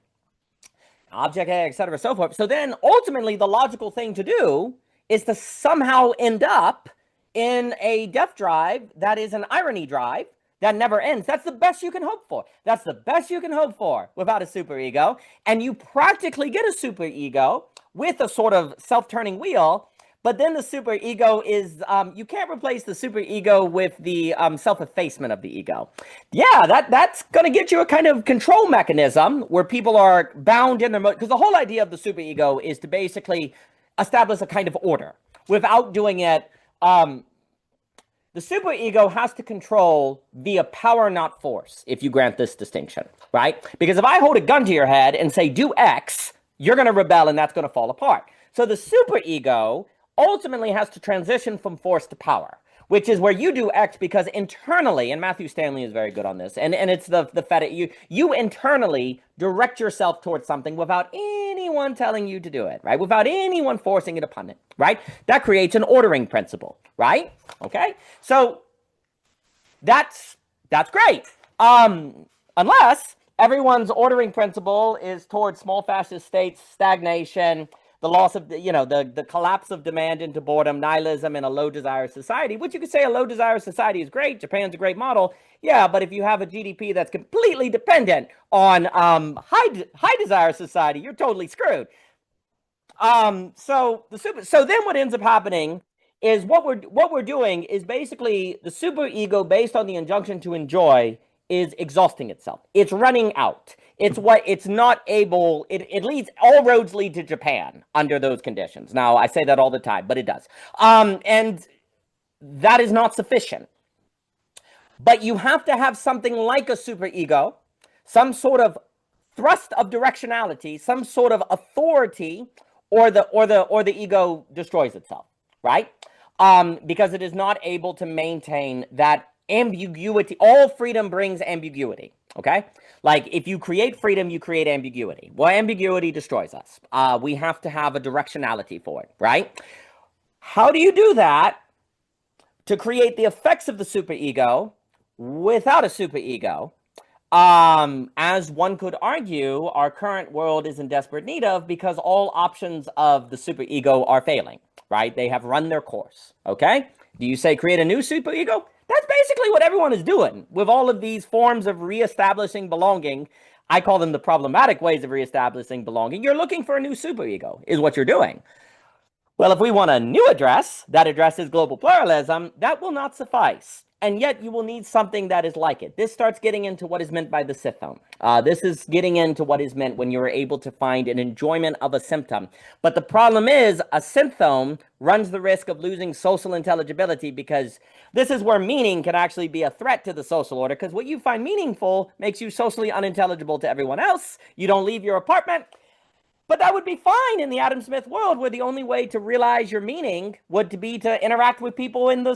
object A, et cetera, so forth. So then ultimately the logical thing to do is to somehow end up in a death drive that is an irony drive that never ends. That's the best you can hope for. That's the best you can hope for without a superego. And you practically get a superego with a sort of self-turning wheel. But then the superego is, you can't replace the superego with the self-effacement of the ego. Yeah, that's going to get you a kind of control mechanism where people are bound in their mode. Because the whole idea of the superego is to basically establish a kind of order without doing it. The superego has to control via power, not force, if you grant this distinction, right? Because if I hold a gun to your head and say, do X, you're going to rebel and that's going to fall apart. So the superego ultimately has to transition from force to power, which is where you do X because internally, and Matthew Stanley is very good on this, and it's the fetish, you internally direct yourself towards something without anyone telling you to do it, right? Without anyone forcing it upon it, right? That creates an ordering principle, right? Okay, so that's great, unless everyone's ordering principle is towards small fascist states, stagnation, the loss of the collapse of demand into boredom, nihilism in a low desire society, which you could say a low desire society is great. Japan's a great model. Yeah, but if you have a GDP that's completely dependent on high desire society, you're totally screwed. So then what ends up happening is what we're doing is basically the superego based on the injunction to enjoy is exhausting itself. It's running out. It's not able, it leads, all roads lead to Japan under those conditions. Now, I say that all the time, but it does. And that is not sufficient. But you have to have something like a superego, some sort of thrust of directionality, some sort of authority, or the ego destroys itself, right? Because it is not able to maintain that ambiguity. All freedom brings ambiguity, okay? Like, if you create freedom, you create ambiguity. Well, ambiguity destroys us. We have to have a directionality for it, right? How do you do that to create the effects of the superego without a superego? As one could argue, our current world is in desperate need of, because all options of the superego are failing, right? They have run their course, okay? Do you say create a new superego? That's basically what everyone is doing with all of these forms of reestablishing belonging. I call them the problematic ways of reestablishing belonging. You're looking for a new superego, is what you're doing. Well, if we want a new address that addresses global pluralism, that will not suffice. and yet you will need something that is like it. This starts getting into what is meant by the symptom. This is getting into what is meant when you're able to find an enjoyment of a symptom. But the problem is a symptom runs the risk of losing social intelligibility, because this is where meaning can actually be a threat to the social order, because what you find meaningful makes you socially unintelligible to everyone else. You don't leave your apartment. But that would be fine in the Adam Smith world, where the only way to realize your meaning would be to interact with people in the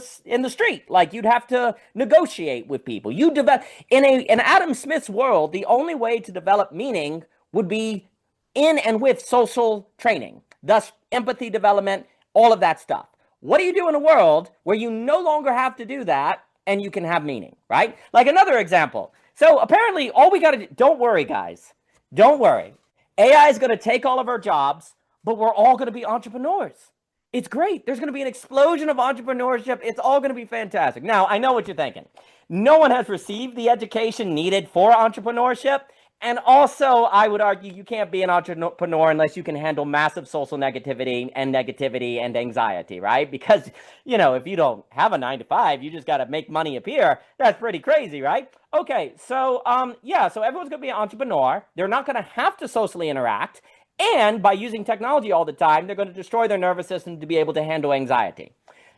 street. Like, you'd have to negotiate with people. You develop in Adam Smith's world, the only way to develop meaning would be in and with social training, thus empathy development, all of that stuff. What do you do in a world where you no longer have to do that and you can have meaning, right? Like another example. So apparently all we got to do, don't worry, guys, don't worry. AI is going to take all of our jobs, but we're all going to be entrepreneurs. It's great. There's going to be an explosion of entrepreneurship. It's all going to be fantastic. Now, I know what you're thinking. No one has received the education needed for entrepreneurship. And also, I would argue you can't be an entrepreneur unless you can handle massive social negativity and anxiety, right? Because, you know, if you don't have a 9-to-5, you just got to make money appear. That's pretty crazy, right? Okay, so, yeah, so everyone's going to be an entrepreneur. They're not going to have to socially interact. And by using technology all the time, they're going to destroy their nervous system to be able to handle anxiety.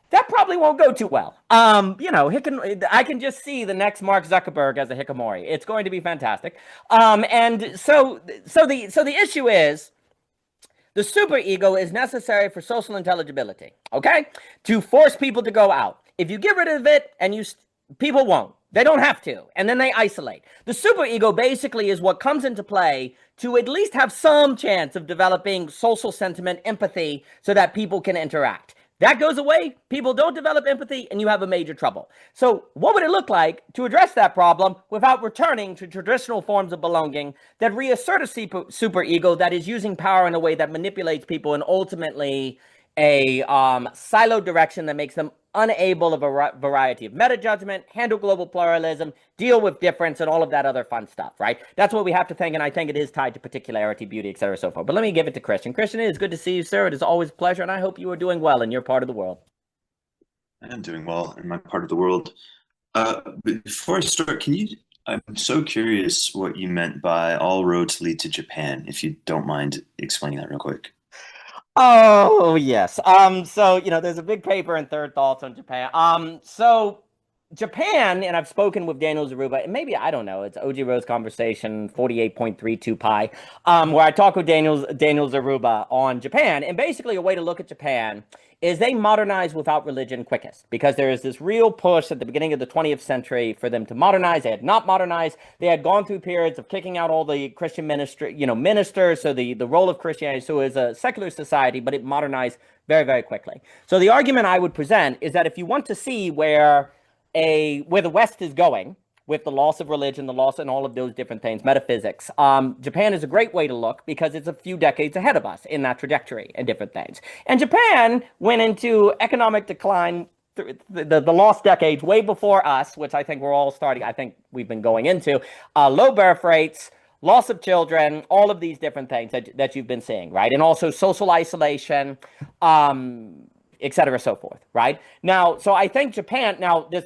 That probably won't go too well. You know, I can just see the next Mark Zuckerberg as a hikikomori. It's going to be fantastic. And so the issue is, the superego is necessary for social intelligibility, okay? To force people to go out. If you get rid of it, and people won't. They don't have to, and then they isolate. The superego basically is what comes into play to at least have some chance of developing social sentiment, empathy, so that people can interact. That goes away, people don't develop empathy, and you have a major trouble. So what would it look like to address that problem without returning to traditional forms of belonging that reassert a superego that is using power in a way that manipulates people and ultimately a siloed direction that makes them unable of a variety of meta judgment, handle global pluralism, deal with difference, and all of that other fun stuff, right? That's what we have to think, and I think it is tied to particularity, beauty, etc., so forth. But let me give it to Christian. Christian, it is good to see you, sir. It is always a pleasure, and I hope you are doing well in your part of the world. I am doing well in my part of the world. Before I start, I'm so curious what you meant by all roads lead to Japan, if you don't mind explaining that real quick. Oh, yes. So, you know, there's a big paper in Third Thoughts on Japan. So Japan, and I've spoken with Daniel Zaruba, and maybe, I don't know, it's OG Rose Conversation 48.32 pi, where I talk with Daniel Zaruba on Japan. And basically a way to look at Japan is they modernize without religion quickest, because there is this real push at the beginning of the 20th century for them to modernize. They had not modernized. They had gone through periods of kicking out all the Christian ministers. So the role of Christianity, so it was a secular society, but it modernized very, very quickly. So the argument I would present is that if you want to see where the West is going with the loss of religion, the loss and all of those different things, metaphysics, Japan is a great way to look, because it's a few decades ahead of us in that trajectory and different things. And Japan went into economic decline, the lost decades way before us, which I think we're all starting, I think we've been going into, low birth rates, loss of children, all of these different things that you've been seeing, right? And also social isolation, et cetera, so forth, right? Now, so I think Japan, now this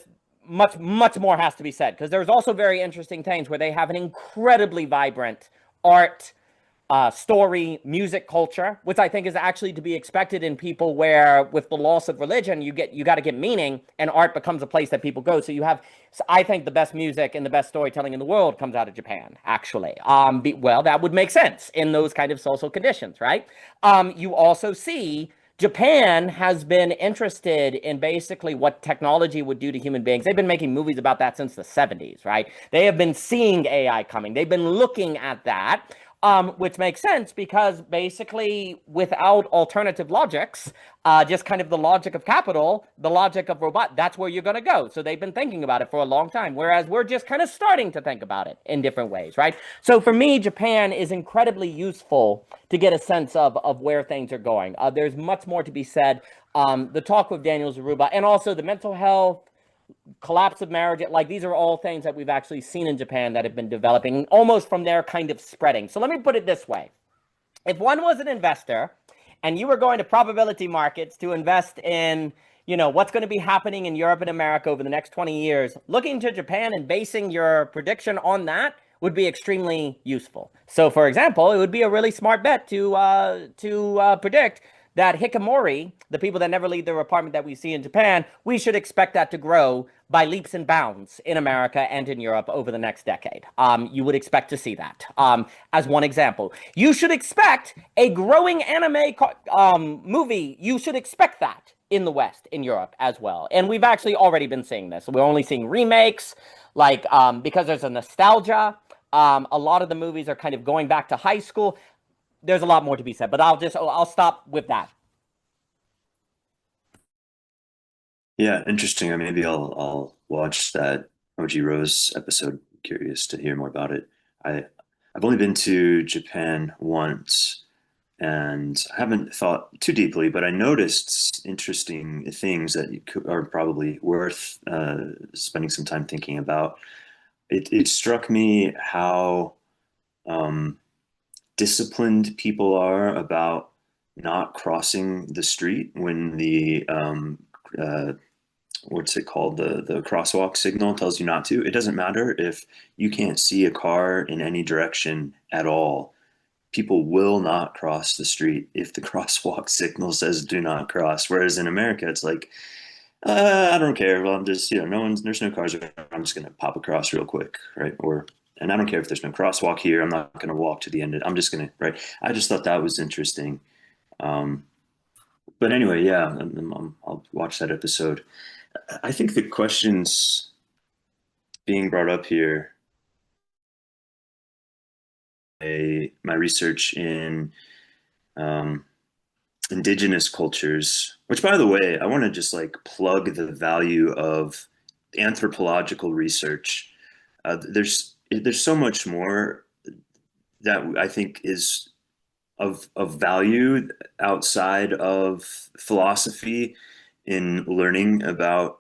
much more has to be said, because there's also very interesting things where they have an incredibly vibrant art, story, music culture, which I think is actually to be expected in people where, with the loss of religion, you got to get meaning, and art becomes a place that people go. So I think the best music and the best storytelling in the world comes out of Japan, actually. Well, that would make sense in those kind of social conditions, right? You also see Japan has been interested in basically what technology would do to human beings. They've been making movies about that since the 70s, right? They have been seeing AI coming. They've been looking at that, which makes sense, because basically without alternative logics, just kind of the logic of capital, the logic of robot, that's where you're going to go. So they've been thinking about it for a long time, whereas we're just kind of starting to think about it in different ways, right? So for me, Japan is incredibly useful to get a sense of where things are going. There's much more to be said. The talk with Daniel Zaruba, and also the mental health, collapse of marriage, like these are all things that we've actually seen in Japan that have been developing almost from their kind of spreading. So let me put it this way. If one was an investor and you were going to probability markets to invest in, what's going to be happening in Europe and America over the next 20 years, looking to Japan and basing your prediction on that would be extremely useful. So, for example, it would be a really smart bet to predict that hikikomori, the people that never leave their apartment that we see in Japan, we should expect that to grow by leaps and bounds in America and in Europe over the next decade. You would expect to see that as one example. You should expect a growing anime movie. You should expect that in the West, in Europe as well. And we've actually already been seeing this. We're only seeing remakes, like because there's a nostalgia. A lot of the movies are kind of going back to high school. There's a lot more to be said, but I'll stop with that. Yeah, interesting. Maybe I'll watch that OG Rose episode. Curious to hear more about it. I've only been to Japan once, and I haven't thought too deeply, but I noticed interesting things that are probably worth spending some time thinking about. It struck me how disciplined people are about not crossing the street when the what's it called, the crosswalk signal tells you not to. It doesn't matter if you can't see a car in any direction at all. People will not cross the street if the crosswalk signal says do not cross. Whereas in America, it's like, I don't care. Well, I'm just, there's no cars around. I'm just going to pop across real quick, right? And I don't care if there's no crosswalk here. I'm not going to walk to the end. I'm just going to, right? I just thought that was interesting. But anyway, yeah, I'll watch that episode. I think the questions being brought up here, my research in indigenous cultures, which, by the way, I want to just plug the value of anthropological research. There's so much more that I think is of value outside of philosophy in learning about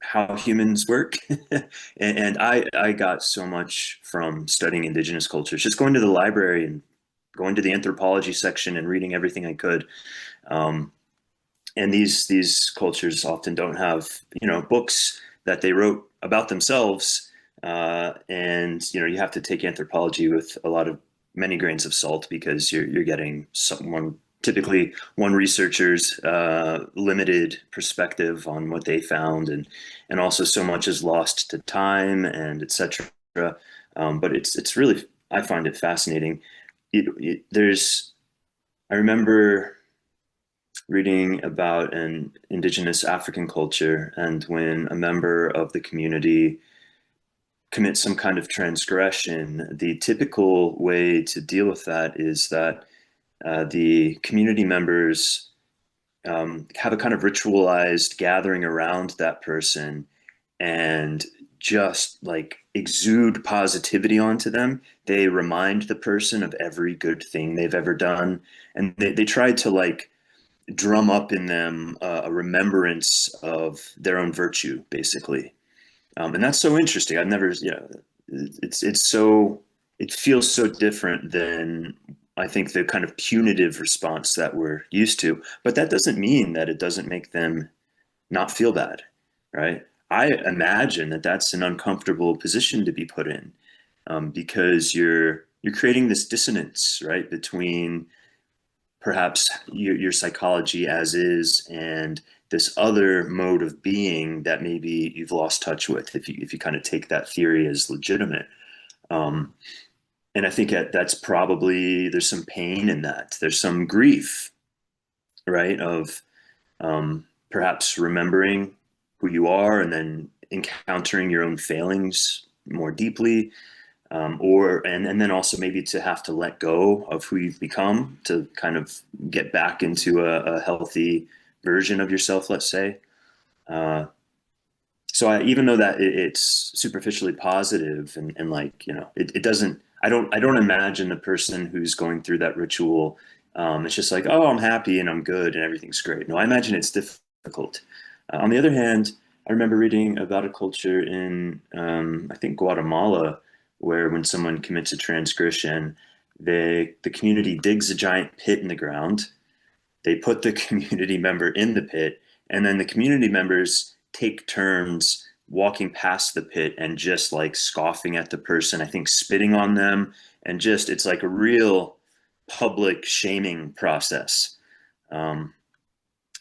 how humans work. and I got so much from studying indigenous cultures, just going to the library and going to the anthropology section and reading everything I could. And these cultures often don't have, books that they wrote about themselves. And, you have to take anthropology with many grains of salt, because you're getting typically one researcher's limited perspective on what they found, and also so much is lost to time and etc. But it's really, I find it fascinating. I remember reading about an indigenous African culture, and when a member of the community commits some kind of transgression, the typical way to deal with that is that the community members have a kind of ritualized gathering around that person and just exude positivity onto them. They remind the person of every good thing they've ever done, and they try to drum up in them a remembrance of their own virtue, basically. And that's so interesting. I've never, it feels so different than I think the kind of punitive response that we're used to, but that doesn't mean that it doesn't make them not feel bad, right? I imagine that that's an uncomfortable position to be put in, because you're creating this dissonance, right, between perhaps your psychology as is and this other mode of being that maybe you've lost touch with, if you kind of take that theory as legitimate. And I think that's probably, there's some pain in that. There's some grief, right, of perhaps remembering who you are and then encountering your own failings more deeply, and then also maybe to have to let go of who you've become to kind of get back into a healthy version of yourself, let's say. So even though that it's superficially positive and it doesn't, I don't imagine the person who's going through that ritual, it's just oh, I'm happy and I'm good and everything's great. No, I imagine it's difficult. On the other hand, I remember reading about a culture in, I think, Guatemala, where when someone commits a transgression, the community digs a giant pit in the ground. They put the community member in the pit, And then the community members take turns walking past the pit and just like scoffing at the person, I think spitting on them, and just, it's like a real public shaming process.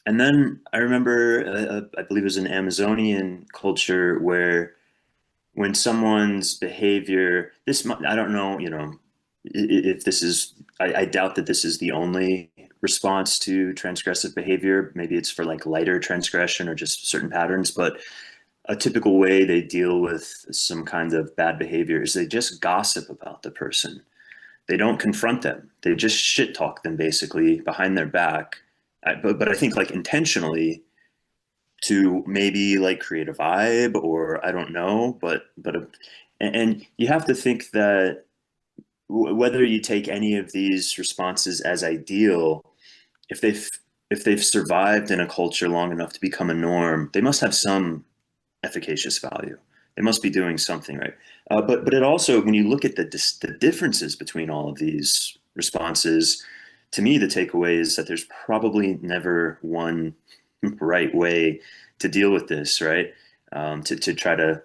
And then I remember, I believe it was an Amazonian culture where when someone's behavior, I don't know, if this is, I doubt that this is the only response to transgressive behavior. Maybe it's for like lighter transgression or just certain patterns, but a typical way they deal with some kind of bad behavior is they just gossip about the person. They don't confront them. They just shit talk them basically behind their back. But I think like intentionally to maybe like create a vibe, or I don't know, and you have to think that whether you take any of these responses as ideal, if they've survived in a culture long enough to become a norm, they must have some efficacious value. They must be doing something right. But it also, when you look at the differences between all of these responses, to me, the takeaway is that there's probably never one right way to deal with this, right? To try to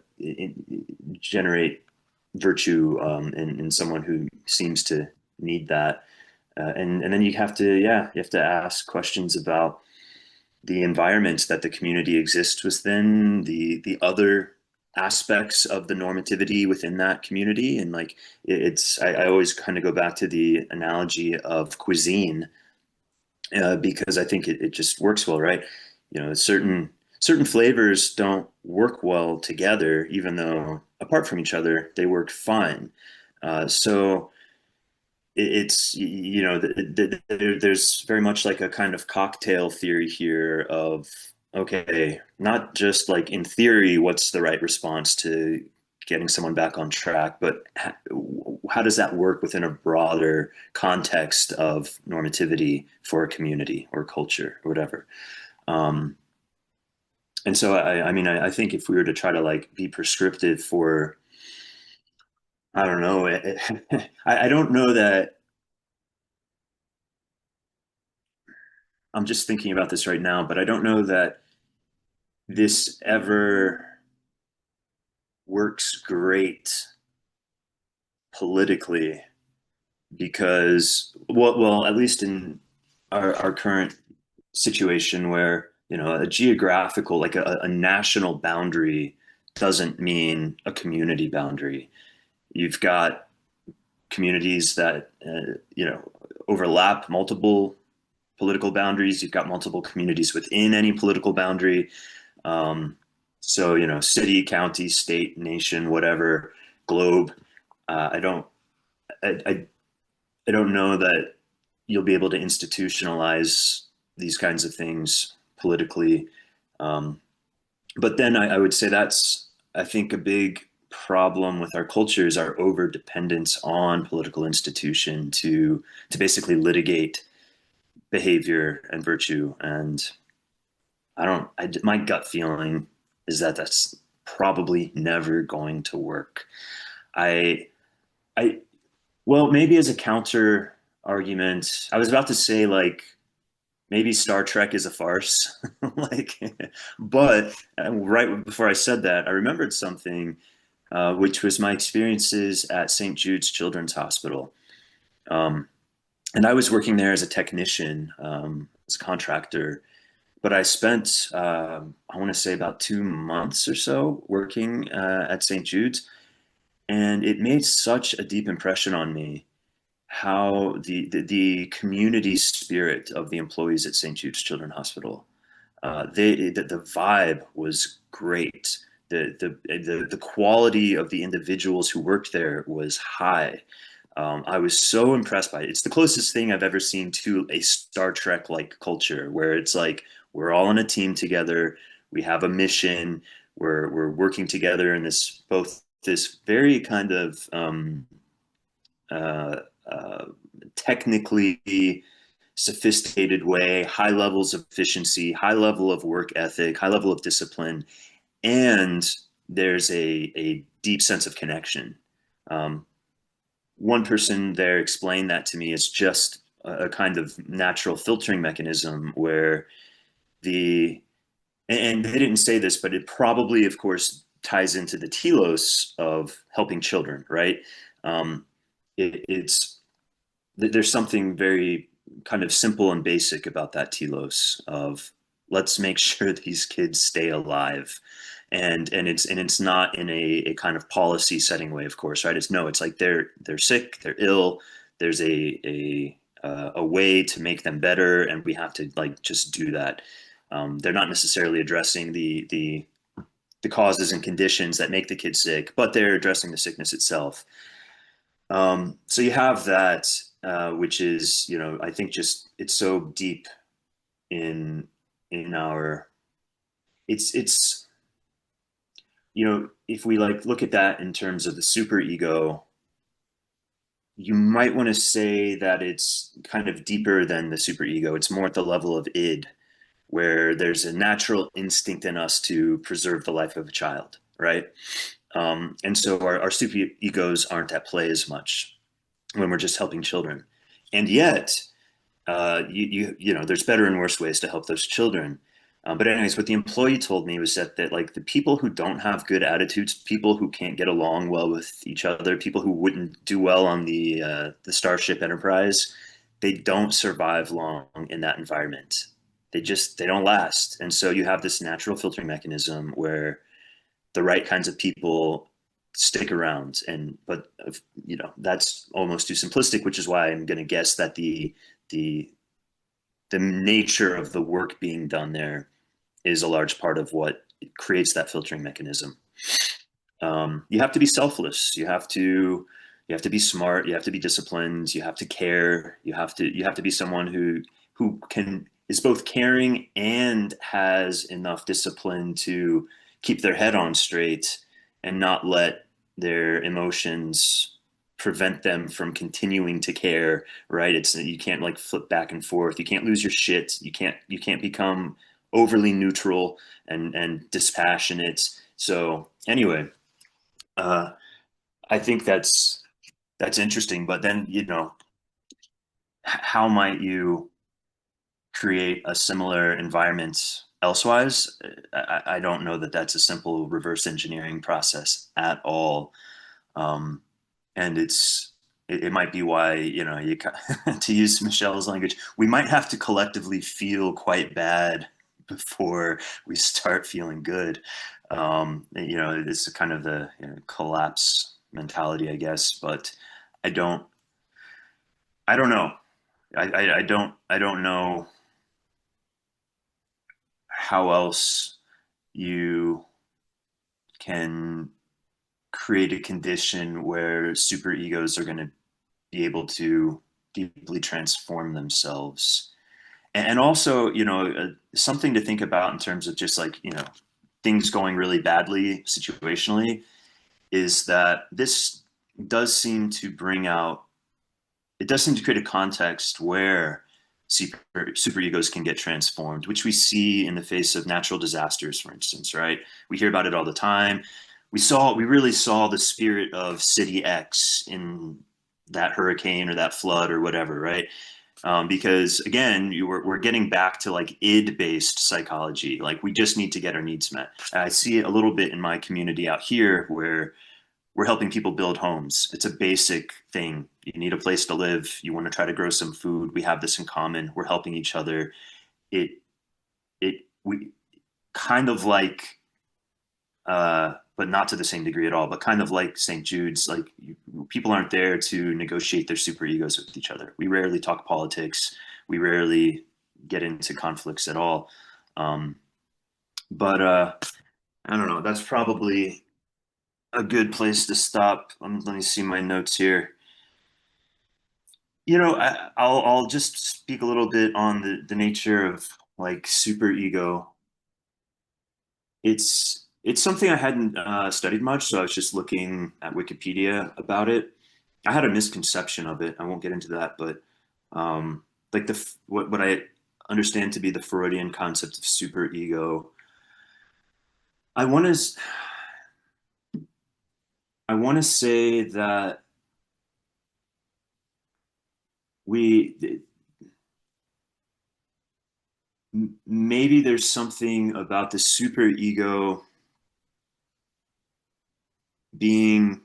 generate virtue in someone who seems to need that. And then you have to ask questions about the environments that the community exists within, the other aspects of the normativity within that community. And like, I always kind of go back to the analogy of cuisine, because I think it just works well, right? Certain flavors don't work well together, even though apart from each other, they work fine. So it's, there's very much like a kind of cocktail theory here of, okay, not just like in theory, what's the right response to getting someone back on track, but how does that work within a broader context of normativity for a community or culture or whatever? And so I think if we were to try to like be prescriptive for, I don't know, I don't know that, I'm just thinking about this right now, but I don't know that this ever works great politically, because, well, at least in our current situation where, a geographical, like a national boundary doesn't mean a community boundary. You've got communities that, overlap multiple political boundaries. You've got multiple communities within any political boundary. So, city, county, state, nation, whatever, globe. I don't know that you'll be able to institutionalize these kinds of things politically. But then I would say that's, I think, a big problem with our culture is our over dependence on political institution to basically litigate behavior and virtue. And my gut feeling is that that's probably never going to work. Well, maybe as a counter argument, I was about to say like, maybe Star Trek is a farce, but right before I said that, I remembered something, which was my experiences at St. Jude's Children's Hospital. And I was working there as a technician, as a contractor, but I spent, I want to say about 2 months or so working at St. Jude's. And it made such a deep impression on me how the community spirit of the employees at St. Jude's Children's Hospital, the vibe was great. The quality of the individuals who worked there was high. I was so impressed by it. It's the closest thing I've ever seen to a Star Trek-like culture, where it's like we're all in a team together. We have a mission. We're working together in this very kind of technically sophisticated way, high levels of efficiency, high level of work ethic, high level of discipline, and there's a deep sense of connection. One person there explained that to me as just a kind of natural filtering mechanism where the and they didn't say this, but it probably, of course, ties into the telos of helping children, right? It's there's something very kind of simple and basic about that telos of let's make sure these kids stay alive, and it's not in a kind of policy setting way, of course, right? It's like they're sick, they're ill, there's a way to make them better, and we have to like just do that. They're not necessarily addressing the causes and conditions that make the kid sick, but they're addressing the sickness itself. So you have that, which is, I think just it's so deep in our it's if we like look at that in terms of the superego, you might want to say that it's kind of deeper than the superego. It's more at the level of id, where there's a natural instinct in us to preserve the life of a child, right? And so our super egos aren't at play as much when we're just helping children. And yet, there's better and worse ways to help those children. But anyways, what the employee told me was that like the people who don't have good attitudes, people who can't get along well with each other, people who wouldn't do well on the Starship Enterprise, they don't survive long in that environment. They don't last. And so you have this natural filtering mechanism where the right kinds of people stick around. But that's almost too simplistic, which is why I'm going to guess that the nature of the work being done there is a large part of what creates that filtering mechanism. You have to be selfless. You have to be smart. You have to be disciplined. You have to care. You have to be someone who is both caring and has enough discipline to keep their head on straight and not let their emotions prevent them from continuing to care, right? You can't like flip back and forth. You can't lose your shit. You can't become overly neutral and dispassionate. So anyway, I think that's interesting. But then, how might you create a similar environment elsewise? I don't know that that's a simple reverse engineering process at all. And it might be why, to use Michelle's language, we might have to collectively feel quite bad before we start feeling good. It's kind of the collapse mentality, I guess, but I don't know. I don't know how else you can create a condition where super egos are going to be able to deeply transform themselves. And also, something to think about in terms of just like, things going really badly situationally is that this does seem to create a context where super egos can get transformed, which we see in the face of natural disasters, for instance, right? We hear about it all the time. We really saw the spirit of City X in that hurricane or that flood or whatever, right? Because again, we're getting back to like id-based psychology. Like we just need to get our needs met. I see it a little bit in my community out here where we're helping people build homes. It's a basic thing. You need a place to live. You want to try to grow some food. We have this in common. We're helping each other. We kind of like, but not to the same degree at all, but kind of like St. Jude's, like people aren't there to negotiate their super egos with each other. We rarely talk politics. We rarely get into conflicts at all. But I don't know, that's probably a good place to stop. Let me see my notes here. I'll just speak a little bit on the nature of like super ego. It's something I hadn't studied much, so I was just looking at Wikipedia about it. I had a misconception of it. I won't get into that, but like what I understand to be the Freudian concept of superego, I want to say that maybe there's something about the superego being,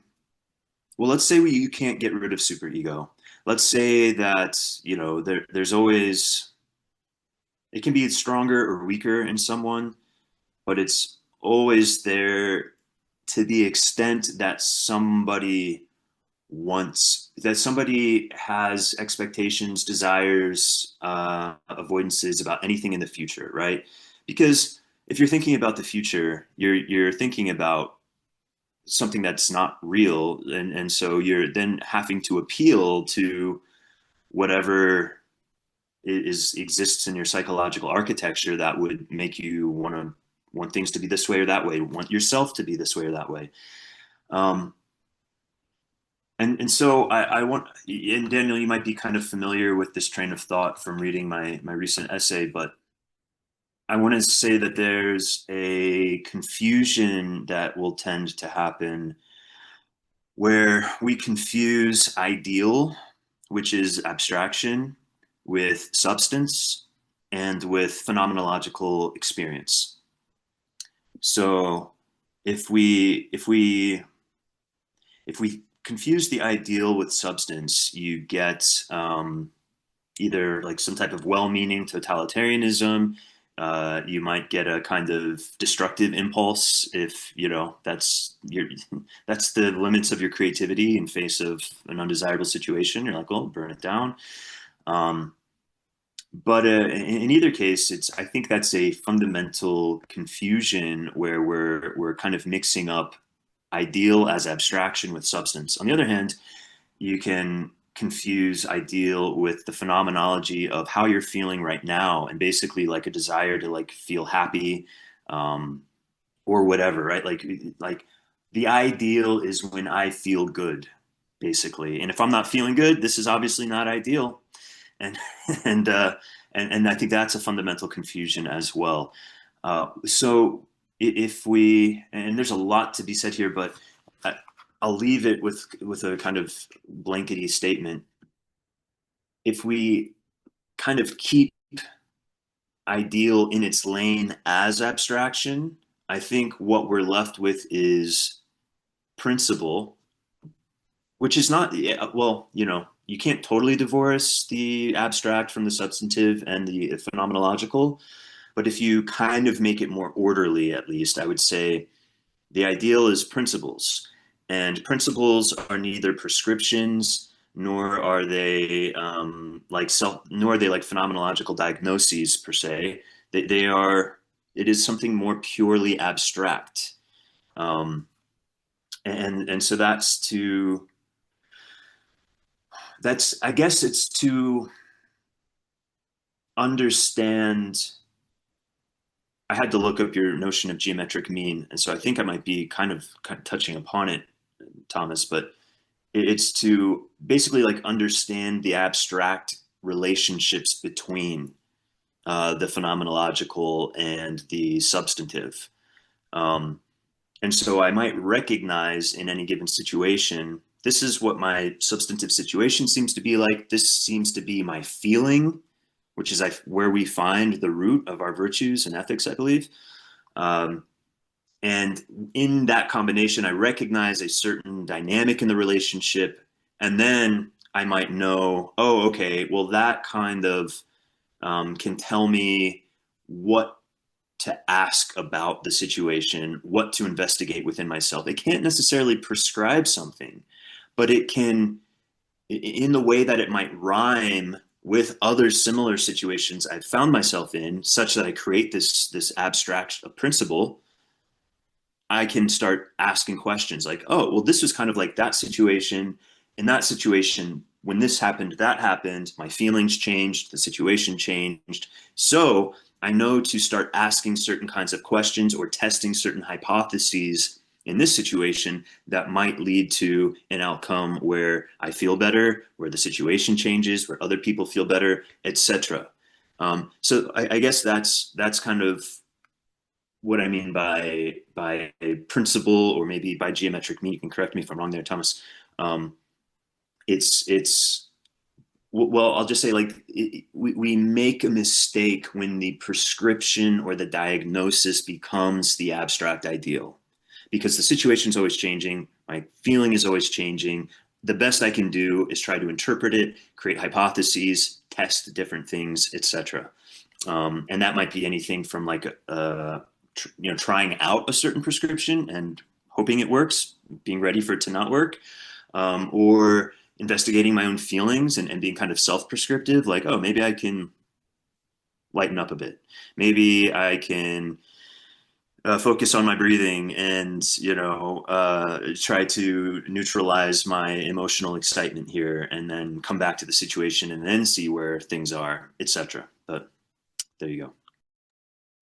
well, let's say you can't get rid of superego. Let's say that, you know, there's always, it can be stronger or weaker in someone, but it's always there to the extent that somebody that somebody has expectations, desires, avoidances about anything in the future, right? Because if you're thinking about the future, you're thinking about something that's not real, and so you're then having to appeal to whatever exists in your psychological architecture that would make you want things to be this way or that way, want yourself to be this way or that way. And so I want, and Daniel, you might be kind of familiar with this train of thought from reading my recent essay, but I want to say that there's a confusion that will tend to happen where we confuse ideal, which is abstraction, with substance and with phenomenological experience. So if we confuse the ideal with substance, you get either like some type of well-meaning totalitarianism. You might get a kind of destructive impulse if, you know, that's the limits of your creativity in face of an undesirable situation. You're like, well, burn it down. But in either case, I think that's a fundamental confusion where we're kind of mixing up ideal as abstraction with substance. On the other hand, you can confuse ideal with the phenomenology of how you're feeling right now, and basically like a desire to like feel happy, or whatever, right? Like the ideal is when I feel good, basically. And if I'm not feeling good, this is obviously not ideal. And and I think that's a fundamental confusion as well. So if we, and there's a lot to be said here, but I'll leave it with a kind of blankety statement. If we kind of keep ideal in its lane as abstraction, I think what we're left with is principle, which is not, well, you know, you can't totally divorce the abstract from the substantive and the phenomenological, but if you kind of make it more orderly, at least, I would say the ideal is principles. And principles are neither prescriptions, nor are they nor are they like phenomenological diagnoses per se. They are, it is something more purely abstract. And so I guess it's to understand. I had to look up your notion of geometric mean, and so I think I might be kind of touching upon it, Thomas, but it's to basically like understand the abstract relationships between the phenomenological and the substantive. And so I might recognize in any given situation, this is what my substantive situation seems to be like. This seems to be my feeling, which is where we find the root of our virtues and ethics, I believe. And in that combination, I recognize a certain dynamic in the relationship. And then I might know, oh, okay, well, that kind of can tell me what to ask about the situation, what to investigate within myself. It can't necessarily prescribe something, but it can, in the way that it might rhyme with other similar situations I've found myself in, such that I create this abstract principle. I can start asking questions like, oh, well, this was kind of like that situation. In that situation, when this happened, that happened, my feelings changed, the situation changed. So I know to start asking certain kinds of questions or testing certain hypotheses in this situation that might lead to an outcome where I feel better, where the situation changes, where other people feel better, etc. So I guess that's kind of what I mean by a principle, or maybe by geometric mean. You can correct me if I'm wrong there, Thomas. It's Well, I'll just say, like, we make a mistake when the prescription or the diagnosis becomes the abstract ideal, because the situation's always changing. My feeling is always changing. The best I can do is try to interpret it, create hypotheses, test different things, etc. And that might be anything from like trying out a certain prescription and hoping it works, being ready for it to not work, or investigating my own feelings and being kind of self-prescriptive, like, oh, maybe I can lighten up a bit. Maybe I can focus on my breathing and, try to neutralize my emotional excitement here, and then come back to the situation and then see where things are, etc. But there you go.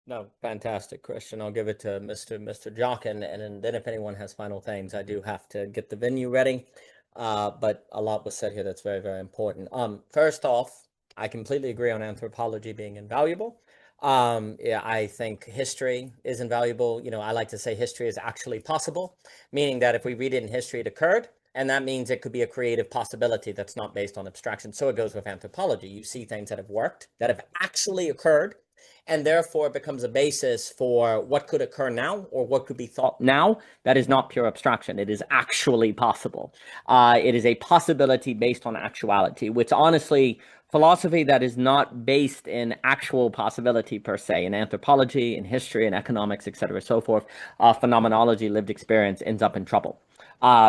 No, fantastic, Christian. I'll give it to Mr. Jockin, and then if anyone has final things, I do have to get the venue ready. But a lot was said here that's very, very important. First off, I completely agree on anthropology being invaluable. Yeah, I think history is invaluable. I like to say history is actually possible, meaning that if we read it in history, it occurred, and that means it could be a creative possibility that's not based on abstraction. So it goes with anthropology. You see things that have worked, that have actually occurred, and therefore it becomes a basis for what could occur now or what could be thought now. That is not pure abstraction. It is actually possible. It is a possibility based on actuality, which honestly, philosophy that is not based in actual possibility per se, in anthropology, in history, in economics, etc., so forth, phenomenology, lived experience ends up in trouble.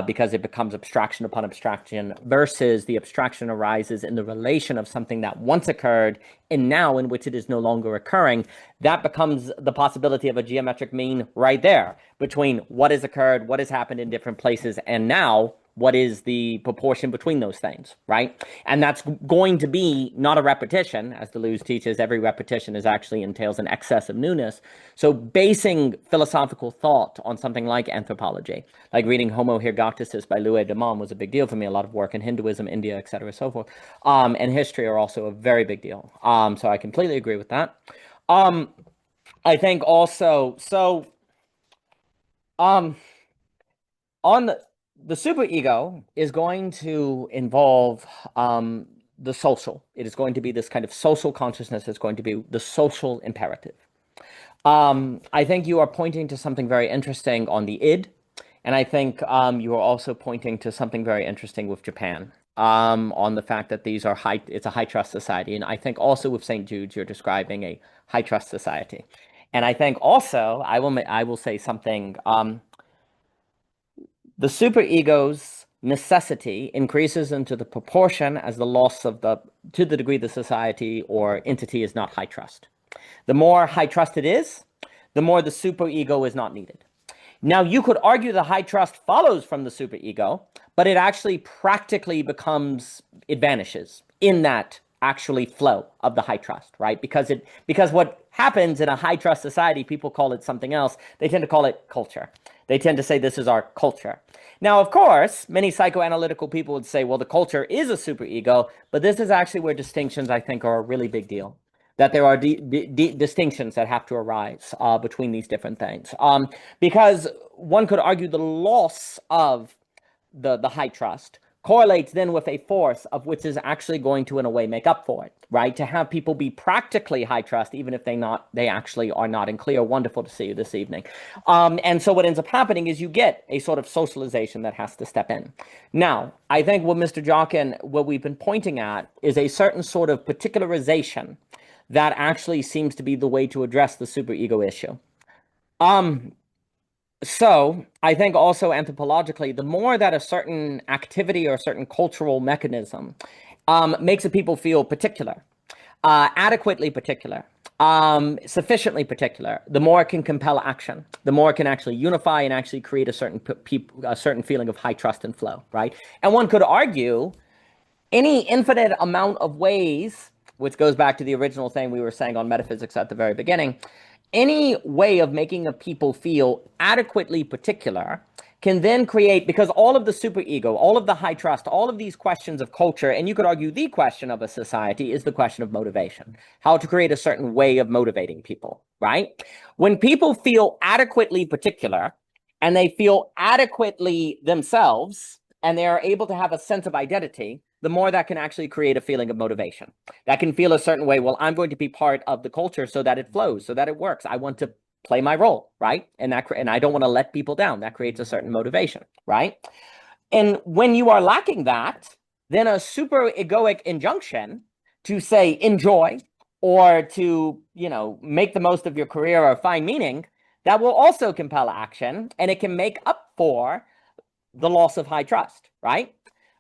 Because it becomes abstraction upon abstraction, versus the abstraction arises in the relation of something that once occurred and now in which it is no longer occurring. That becomes the possibility of a geometric mean right there between what has occurred, what has happened in different places, and now what is the proportion between those things, right? And that's going to be not a repetition. As Deleuze teaches, every repetition actually entails an excess of newness. So basing philosophical thought on something like anthropology, like reading Homo Ergatus by Louis de Man was a big deal for me. A lot of work in Hinduism, India, etc., so forth. And history are also a very big deal. So I completely agree with that. I think also, on the superego is going to involve the social. It is going to be this kind of social consciousness. It's going to be the social imperative. I think you are pointing to something very interesting on the id, and I think you are also pointing to something very interesting with Japan, on the fact that it's a high trust society. And I think also with St. Jude's, you're describing a high trust society. And I think also, I will say something, the superego's necessity increases into the proportion as the loss of to the degree the society or entity is not high trust. The more high trust it is, the more the superego is not needed. Now, you could argue the high trust follows from the superego, but it actually practically it vanishes in that actually flow of the high trust, right? Because what happens in a high trust society, people call it something else. They tend to call it culture. They tend to say this is our culture. Now, of course, many psychoanalytical people would say, well, the culture is a superego, but this is actually where distinctions, I think, are a really big deal. That there are distinctions that have to arise between these different things. Because one could argue the loss of the high trust correlates then with a force of which is actually going to, in a way, make up for it, right? To have people be practically high trust, even if they actually are not in clear. Wonderful to see you this evening. And so what ends up happening is you get a sort of socialization that has to step in. Now, I think what Mr. Jockin, what we've been pointing at is a certain sort of particularization that actually seems to be the way to address the superego issue. So I think also anthropologically, the more that a certain activity or a certain cultural mechanism makes people feel particular, adequately particular, sufficiently particular, the more it can compel action, the more it can actually unify and actually create a certain feeling of high trust and flow, right? And one could argue any infinite amount of ways, which goes back to the original thing we were saying on metaphysics at the very beginning, any way of making a people feel adequately particular can then create, because all of the superego, all of the high trust, all of these questions of culture, and you could argue the question of a society is the question of motivation, how to create a certain way of motivating people, right? When people feel adequately particular and they feel adequately themselves and they are able to have a sense of identity, the more that can actually create a feeling of motivation. That can feel a certain way. Well, I'm going to be part of the culture so that it flows, so that it works. I want to play my role, right? And I don't want to let people down. That creates a certain motivation, right? And when you are lacking that, then a super egoic injunction to say enjoy or to, make the most of your career or find meaning, that will also compel action, and it can make up for the loss of high trust, right?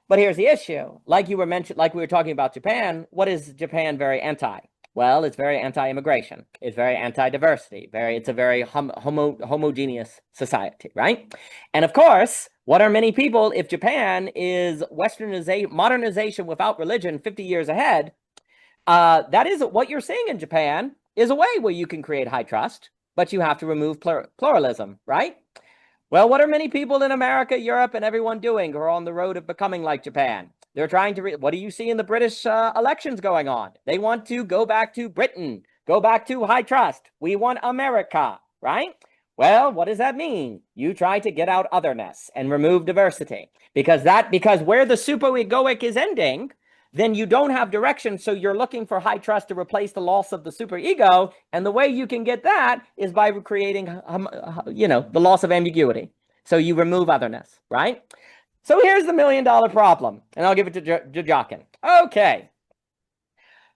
But here's the issue. Like we were talking about Japan, what is Japan very anti? Well, it's very anti-immigration. It's very anti-diversity. It's a very homogeneous society, right? And of course, what are many people, if Japan is modernization without religion 50 years ahead, that is what you're seeing in Japan is a way where you can create high trust, but you have to remove pluralism, right? Well, what are many people in America, Europe, and everyone doing who are on the road of becoming like Japan? They're trying to what do you see in the British elections going on? They want to go back to Britain, go back to high trust. We want America, right? Well, what does that mean? You try to get out otherness and remove diversity because where the superegoic is ending, then you don't have direction. So you're looking for high trust to replace the loss of the superego. And the way you can get that is by creating, the loss of ambiguity. So you remove otherness, right? So here's the $1 million problem, and I'll give it to Jockin. Okay.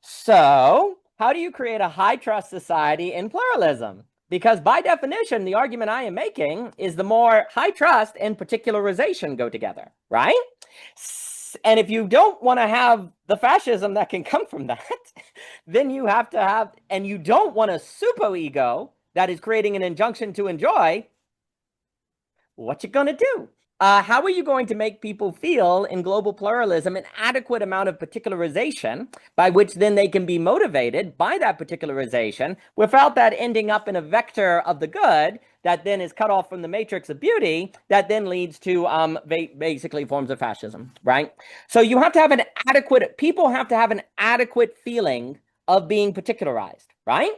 So how do you create a high trust society in pluralism? Because by definition, the argument I am making is the more high trust and particularization go together, right? And if you don't want to have the fascism that can come from that, then you have to have, and you don't want a superego that is creating an injunction to enjoy, what you gonna do? How are you going to make people feel in global pluralism an adequate amount of particularization by which then they can be motivated by that particularization without that ending up in a vector of the good that then is cut off from the matrix of beauty that then leads to basically forms of fascism, right? So you have to have people have to have an adequate feeling of being particularized, right?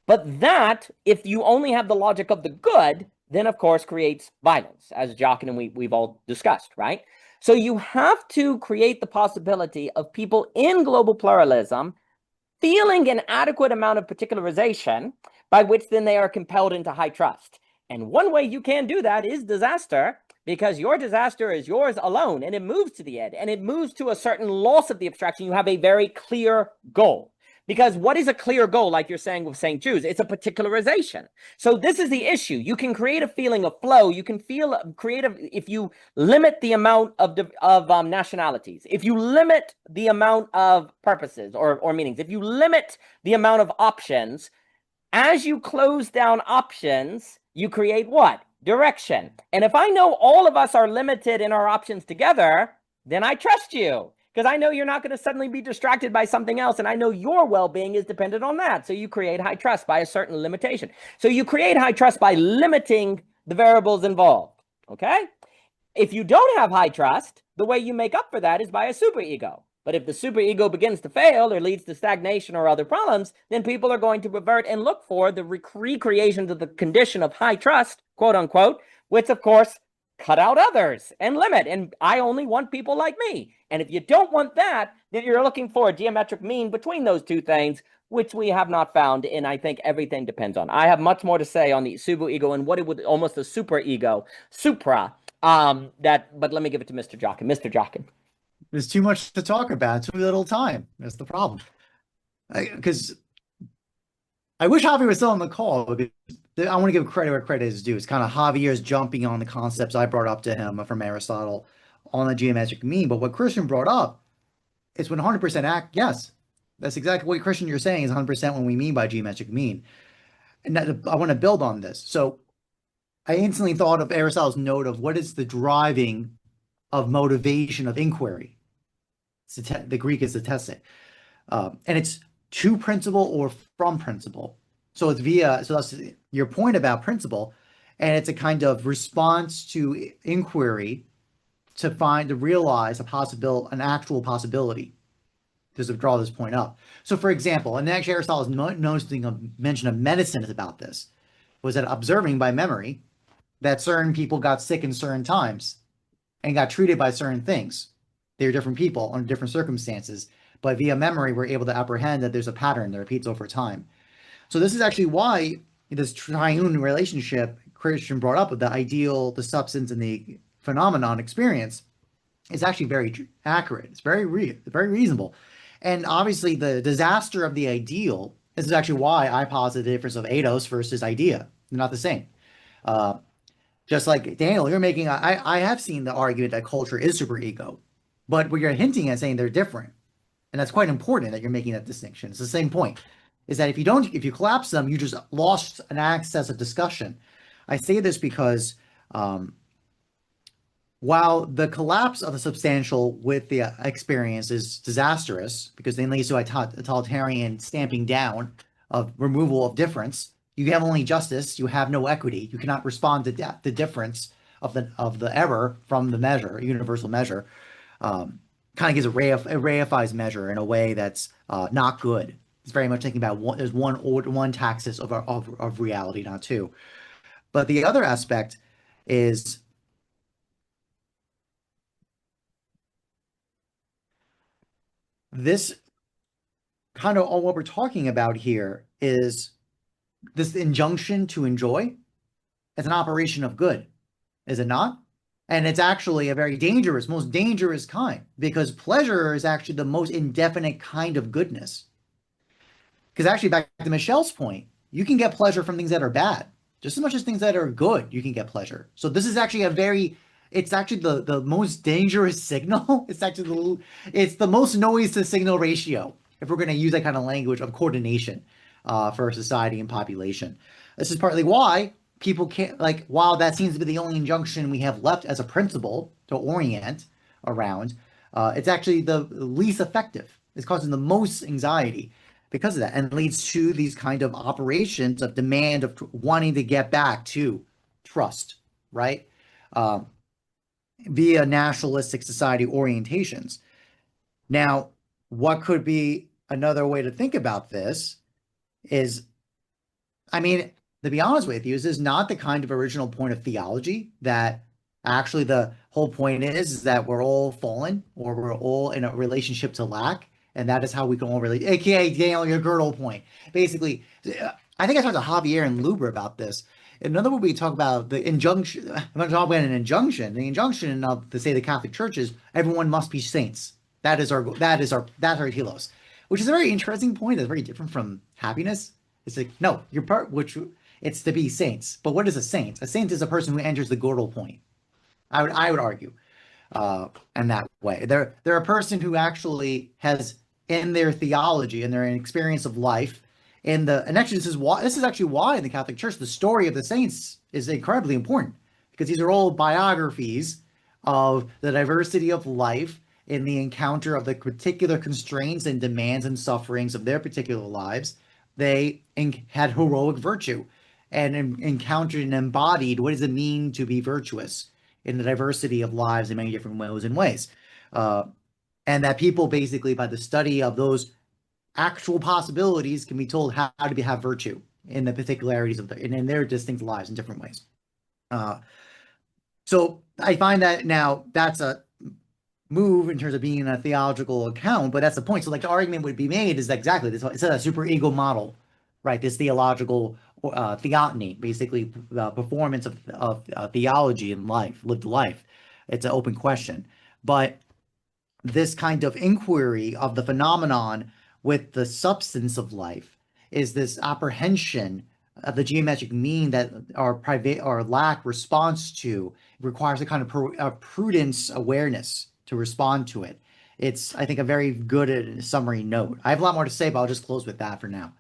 But that, if you only have the logic of the good, then of course creates violence, as Jockin and we've all discussed, right? So you have to create the possibility of people in global pluralism feeling an adequate amount of particularization by which then they are compelled into high trust. And one way you can do that is disaster, because your disaster is yours alone, and it moves to the end, and it moves to a certain loss of the abstraction. You have a very clear goal. Because what is a clear goal, like you're saying with St. Jude's? It's a particularization. So this is the issue. You can create a feeling of flow. You can feel creative if you limit the amount of nationalities, if you limit the amount of purposes or meanings, if you limit the amount of options. As you close down options, you create what? Direction. And if I know all of us are limited in our options together, then I trust you. Because I know you're not going to suddenly be distracted by something else. And I know your well-being is dependent on that. So you create high trust by a certain limitation. So you create high trust by limiting the variables involved. Okay? If you don't have high trust, the way you make up for that is by a superego. But if the superego begins to fail or leads to stagnation or other problems, then people are going to revert and look for the recreation of the condition of high trust, quote unquote, which of course cut out others and limit. And I only want people like me. And if you don't want that, then you're looking for a geometric mean between those two things, which we have not found. And I think everything depends on. I have much more to say on the superego and what it would almost a superego, but let me give it to Mr. Jockin. Mr. Jockin. There's too much to talk about, too little time. That's the problem. Because I wish Javier was still on the call. I want to give credit where credit is due. It's kind of Javier's jumping on the concepts I brought up to him from Aristotle on the geometric mean. But what Christian brought up is 100% yes. That's exactly what Christian you're saying is 100% what we mean by geometric mean. And I want to build on this. So I instantly thought of Aristotle's note of what is the driving of motivation of inquiry. The Greek is the tese. And it's to principle or from principle. So it's so that's your point about principle. And it's a kind of response to inquiry to realize an actual possibility. Just to draw this point up. So for example, and actually Aristotle's mention of medicine is about this, was that observing by memory that certain people got sick in certain times and got treated by certain things. They're different people under different circumstances, but via memory, we're able to apprehend that there's a pattern that repeats over time. So this is actually why this triune relationship Christian brought up with the ideal, the substance, and the phenomenon experience is actually very accurate. It's very reasonable. And obviously the disaster of the ideal, this is actually why I posit the difference of eidos versus idea. They're not the same. Just like Daniel, you're making, I have seen the argument that culture is superego, but what you're hinting at saying they're different. And that's quite important that you're making that distinction. It's the same point, is that if you collapse them, you just lost an access of discussion. I say this because while the collapse of the substantial with the experience is disastrous, because then leads to a totalitarian stamping down of removal of difference, you have only justice, you have no equity, you cannot respond to the difference of the error from the measure, universal measure. Kind of gives it reifies measure in a way that's not good. It's very much thinking about there's one taxis of reality, not two. But the other aspect is this kind of what we're talking about here is this injunction to enjoy as an operation of good, is it not? And it's actually a very dangerous, most dangerous kind, because pleasure is actually the most indefinite kind of goodness. Because actually, back to Michelle's point, you can get pleasure from things that are bad, just as much as things that are good, you can get pleasure. So this is actually it's actually the most dangerous signal. It's the most noise to signal ratio, if we're going to use that kind of language of coordination for society and population. This is partly why people can't, while that seems to be the only injunction we have left as a principle to orient around, it's actually the least effective. It's causing the most anxiety because of that, and leads to these kind of operations of demand of wanting to get back to trust, right? Via nationalistic society orientations. Now, what could be another way to think about this is, I mean, to be honest with you, this is not the kind of original point of theology that actually the whole point is that we're all fallen, or we're all in a relationship to lack, and that is how we can all relate. AKA Daniel, your girdle point. Basically, I think I talked to Javier and Luber about this. Another way we talk about the injunction, I'm going to talk about an injunction. The injunction of the Catholic Church is everyone must be saints. That's our telos, which is a very interesting point. That's very different from happiness. It's like, no, your part, which it's to be saints. But what is a saint? A saint is a person who enters the girdle point. I would argue, in that way. They're a person who actually has in their theology and their experience of life. And actually, this is actually why in the Catholic Church the story of the saints is incredibly important, because these are all biographies of the diversity of life in the encounter of the particular constraints and demands and sufferings of their particular lives. They had heroic virtue and encountered and embodied what does it mean to be virtuous in the diversity of lives in many different ways. And that people basically, by the study of those actual possibilities, can be told how to have virtue in the particularities of in their distinct lives in different ways. So I find that now that's a move in terms of being a theological account, but that's the point. So the argument would be made is exactly this. It's a superego model, right? This theological theotony, basically the performance of theology in life, lived life. It's an open question. But this kind of inquiry of the phenomenon with the substance of life is this apprehension of the geometric mean that our lack response to requires a kind of prudence awareness to respond to it. It's, I think, a very good summary note. I have a lot more to say, but I'll just close with that for now.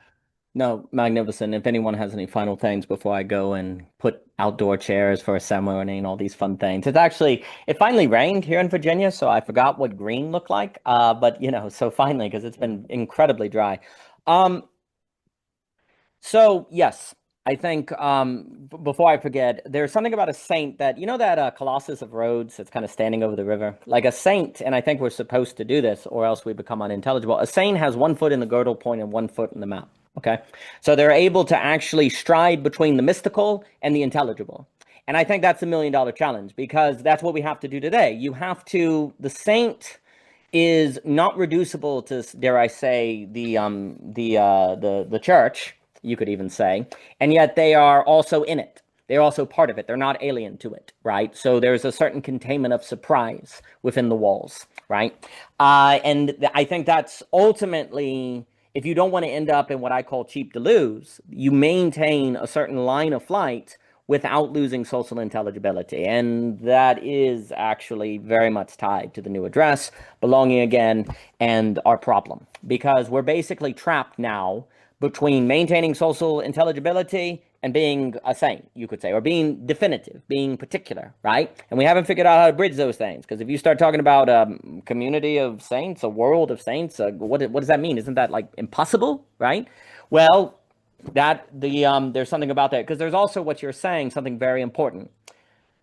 No, magnificent. If anyone has any final things before I go and put outdoor chairs for a ceremony and all these fun things. It finally rained here in Virginia, so I forgot what green looked like. But, so finally, because it's been incredibly dry. So, yes, I think before I forget, there's something about a saint that, that Colossus of Rhodes that's kind of standing over the river? Like a saint, and I think we're supposed to do this or else we become unintelligible. A saint has 1 foot in the girdle point and 1 foot in the mouth. Okay, so they're able to actually stride between the mystical and the intelligible. And I think that's $1 million challenge, because that's what we have to do today. The saint is not reducible to, dare I say, the church, you could even say, and yet they are also in it. They're also part of it. They're not alien to it, right? So there's a certain containment of surprise within the walls, right? And I think that's ultimately, if you don't want to end up in what I call cheap to lose, you maintain a certain line of flight without losing social intelligibility. And that is actually very much tied to the new address, belonging again, and our problem. Because we're basically trapped now between maintaining social intelligibility and being a saint, you could say, or being definitive, being particular, right? And we haven't figured out how to bridge those things. Because if you start talking about a community of saints, a world of saints, what does that mean? Isn't that like impossible, right? Well, there's something about that, because there's also what you're saying, something very important.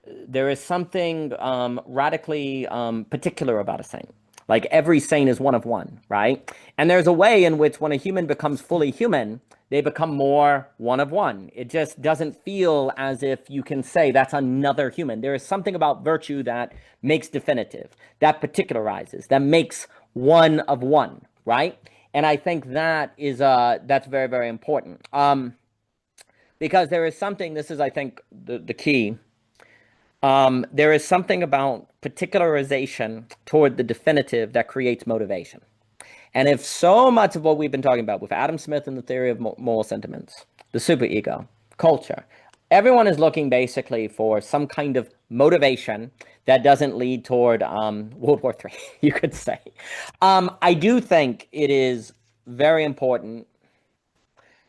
There is something radically particular about a saint. Like every saint is one of one, right? And there's a way in which when a human becomes fully human, they become more one of one. It just doesn't feel as if you can say that's another human. There is something about virtue that makes definitive, that particularizes, that makes one of one, right? And I think that is that's very, very important. Because there is something, this is, I think, the key. There is something about particularization toward the definitive that creates motivation. And if so much of what we've been talking about with Adam Smith and the theory of moral sentiments, the superego, culture, everyone is looking basically for some kind of motivation that doesn't lead toward World War III, you could say. I do think it is very important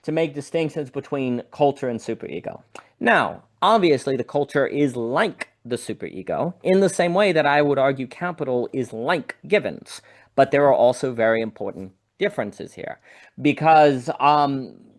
to make distinctions between culture and superego. Now, obviously, the culture is like the superego in the same way that I would argue capital is like givens. But there are also very important differences here. Because,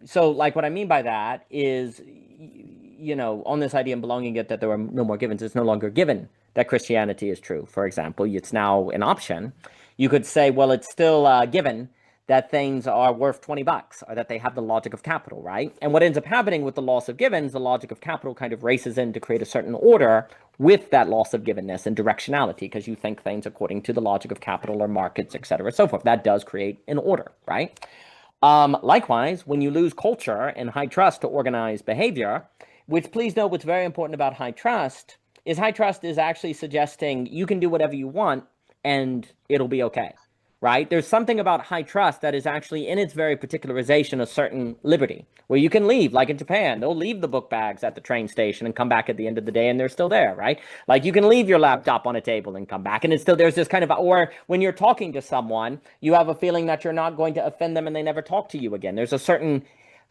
so like what I mean by that is, you know, on this idea of belonging it that there are no more givens, it's no longer given that Christianity is true. For example, it's now an option. You could say, well, it's still given that things are worth $20 or that they have the logic of capital, right? And what ends up happening with the loss of givens, the logic of capital kind of races in to create a certain order with that loss of givenness and directionality, because you think things according to the logic of capital or markets, et cetera, so forth. That does create an order, right? Likewise, when you lose culture and high trust to organize behavior, which please note what's very important about high trust is actually suggesting you can do whatever you want and it'll be okay. Right? There's something about high trust that is actually in its very particularization a certain liberty, where you can leave, like in Japan, they'll leave the book bags at the train station and come back at the end of the day and they're still there, right? Like you can leave your laptop on a table and come back and it's still, there's this kind of, or when you're talking to someone, you have a feeling that you're not going to offend them and they never talk to you again. There's a certain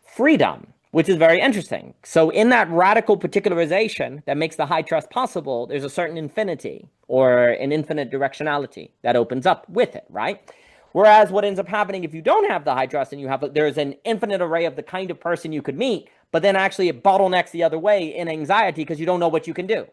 freedom, which is very interesting. So in that radical particularization that makes the high trust possible, there's a certain infinity or an infinite directionality that opens up with it, right? Whereas what ends up happening if you don't have the high trust and you have, there's an infinite array of the kind of person you could meet, but then actually it bottlenecks the other way in anxiety because you don't know what you can do.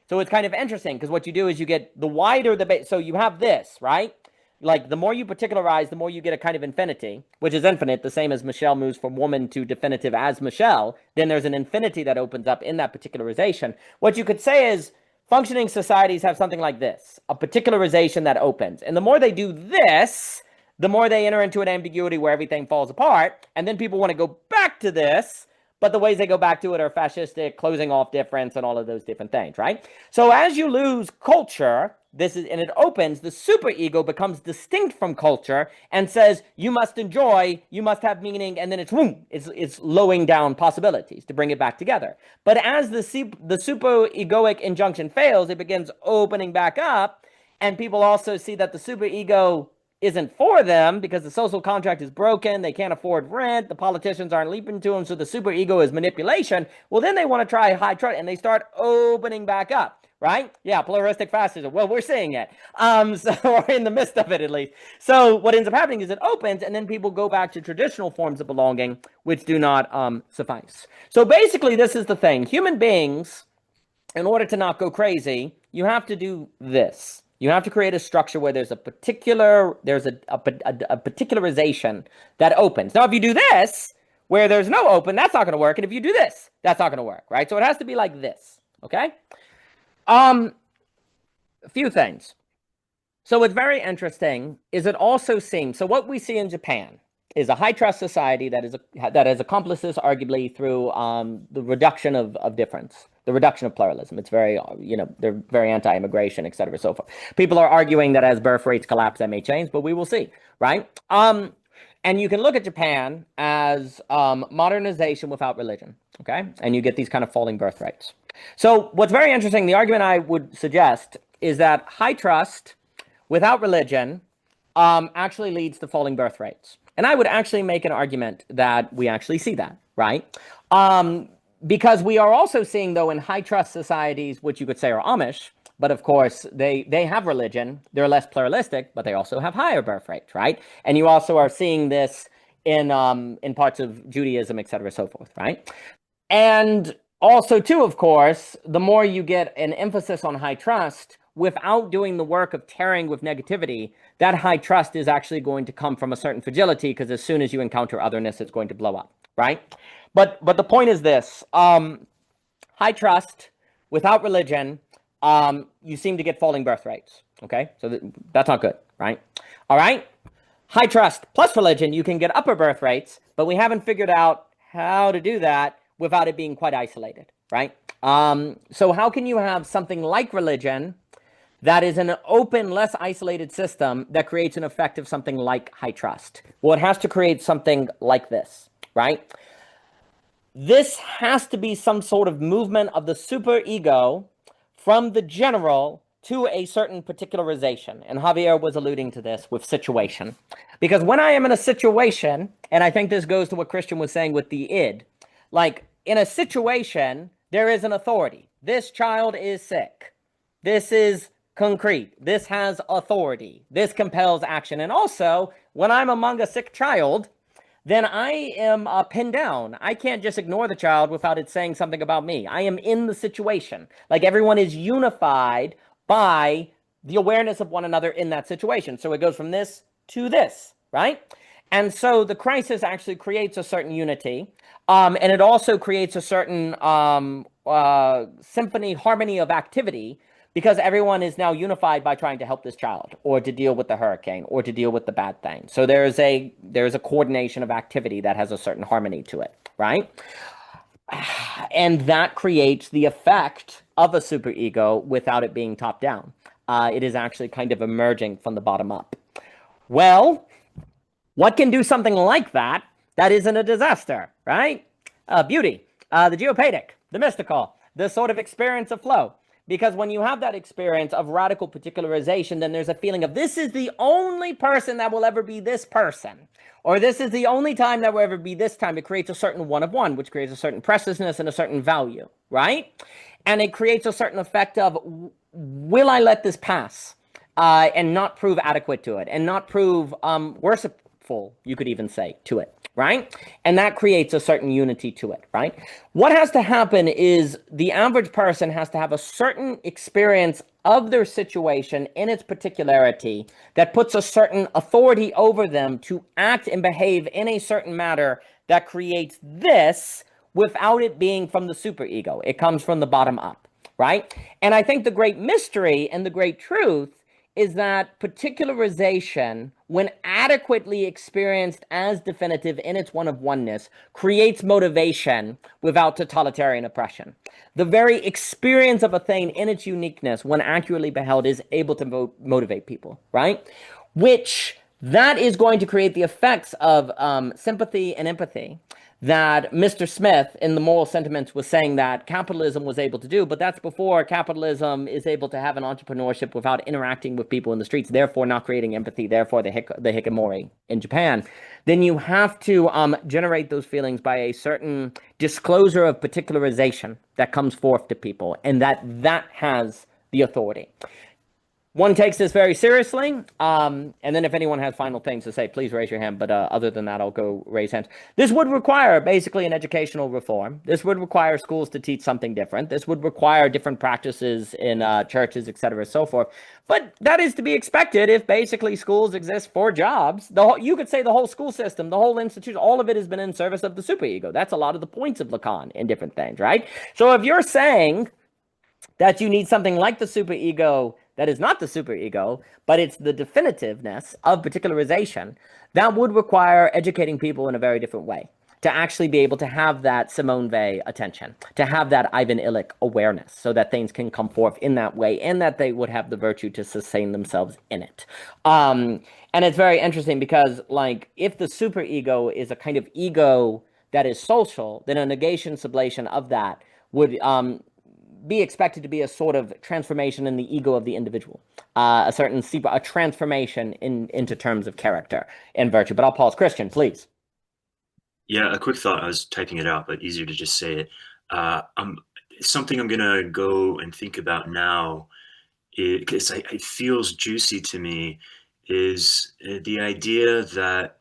So it's kind of interesting because what you do is you get the wider the base. So you have this, right? Like the more you particularize, the more you get a kind of infinity, which is infinite, the same as Michelle moves from woman to definitive as Michelle. Then there's an infinity that opens up in that particularization. What you could say is functioning societies have something like this, a particularization that opens. And the more they do this, the more they enter into an ambiguity where everything falls apart. And then people want to go back to this, but the ways they go back to it are fascistic, closing off difference, and all of those different things, right? So as you lose culture, and it opens, the superego becomes distinct from culture and says, you must enjoy, you must have meaning, and then it's lowering down possibilities to bring it back together. But as the superegoic injunction fails, it begins opening back up, and people also see that the superego isn't for them because the social contract is broken, they can't afford rent, the politicians aren't leaping to them, so the superego is manipulation. Well, then they want to try high trust, and they start opening back up. Right? Yeah, pluralistic fascism. Well, we're seeing it. So we're in the midst of it, at least. So what ends up happening is it opens, and then people go back to traditional forms of belonging, which do not suffice. So basically, this is the thing. Human beings, in order to not go crazy, you have to do this. You have to create a structure where there's a particularization that opens. Now, if you do this, where there's no open, that's not going to work. And if you do this, that's not going to work, right? So it has to be like this, okay? A few things. So what's very interesting is it also seems, so what we see in Japan is a high trust society that has accomplished this arguably through the reduction of difference, the reduction of pluralism. It's very, they're very anti-immigration, et cetera, so forth. People are arguing that as birth rates collapse, that may change, but we will see, right? And you can look at Japan as modernization without religion, okay? And you get these kind of falling birth rates. So what's very interesting, the argument I would suggest is that high trust without religion actually leads to falling birth rates. And I would actually make an argument that we actually see that, right? Because we are also seeing, though, in high trust societies, which you could say are Amish, but of course, they have religion. They're less pluralistic, but they also have higher birth rates, right? And you also are seeing this in parts of Judaism, et cetera, so forth, right? And also, too, of course, the more you get an emphasis on high trust, without doing the work of tearing with negativity, that high trust is actually going to come from a certain fragility, because as soon as you encounter otherness, it's going to blow up, right? But the point is this, high trust without religion, you seem to get falling birth rates, okay? So that's not good, right? All right? High trust plus religion, you can get upper birth rates, but we haven't figured out how to do that without it being quite isolated, right? So how can you have something like religion that is an open, less isolated system that creates an effect of something like high trust? Well, it has to create something like this, right? This has to be some sort of movement of the superego from the general to a certain particularization. And Javier was alluding to this with situation. Because when I am in a situation, and I think this goes to what Christian was saying with the id, like in a situation, there is an authority. This child is sick. This is concrete. This has authority. This compels action. And also, when I'm among a sick child, then I am pinned down. I can't just ignore the child without it saying something about me. I am in the situation. Like everyone is unified by the awareness of one another in that situation. So it goes from this to this, right? And so the crisis actually creates a certain unity. And it also creates a certain symphony, harmony of activity, because everyone is now unified by trying to help this child, or to deal with the hurricane, or to deal with the bad thing. So there's a coordination of activity that has a certain harmony to it, right? And that creates the effect of a superego without it being top down. It is actually kind of emerging from the bottom up. Well, what can do something like that that isn't a disaster, right? Beauty, the geopathic, the mystical, the sort of experience of flow. Because when you have that experience of radical particularization, then there's a feeling of this is the only person that will ever be this person, or this is the only time that will ever be this time. It creates a certain one of one, which creates a certain preciousness and a certain value, right? And it creates a certain effect of, will I let this pass and not prove adequate to it, and not prove worshipful, you could even say, to it, right? And that creates a certain unity to it, right? What has to happen is the average person has to have a certain experience of their situation in its particularity that puts a certain authority over them to act and behave in a certain manner that creates this without it being from the superego. It comes from the bottom up, right? And I think the great mystery and the great truth is that particularization, when adequately experienced as definitive in its one of oneness, creates motivation without totalitarian oppression. The very experience of a thing in its uniqueness, when accurately beheld, is able to motivate people, right? Which that is going to create the effects of sympathy and empathy that Mr. Smith in the Moral Sentiments was saying that capitalism was able to do, but that's before capitalism is able to have an entrepreneurship without interacting with people in the streets, therefore not creating empathy, therefore the hikikomori in Japan. Then you have to generate those feelings by a certain disclosure of particularization that comes forth to people, and that has the authority. One takes this very seriously, and then if anyone has final things to say, please raise your hand, but other than that, I'll go raise hands. This would require basically an educational reform. This would require schools to teach something different. This would require different practices in churches, et cetera, so forth. But that is to be expected if basically schools exist for jobs. You could say the whole school system, the whole institution, all of it has been in service of the superego. That's a lot of the points of Lacan in different things, right? So if you're saying that you need something like the superego that is not the superego, but it's the definitiveness of particularization, that would require educating people in a very different way to actually be able to have that Simone Weil attention, to have that Ivan Illich awareness, so that things can come forth in that way, and that they would have the virtue to sustain themselves in it. And it's very interesting because, like, if the superego is a kind of ego that is social, then a negation sublation of that would be expected to be a sort of transformation in the ego of the individual, a transformation into terms of character and virtue. But I'll pause. Christian, please. Yeah, a quick thought. I was typing it out, but easier to just say it. Something I'm gonna go and think about now, because it feels juicy to me, is the idea that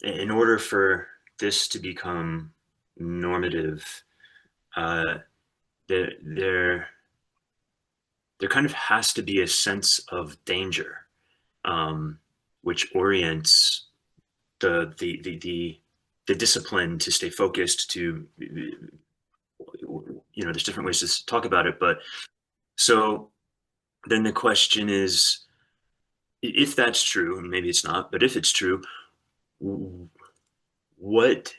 in order for this to become normative, there kind of has to be a sense of danger, which orients the discipline to stay focused, to, there's different ways to talk about it. But so then the question is, if that's true, and maybe it's not, but if it's true, what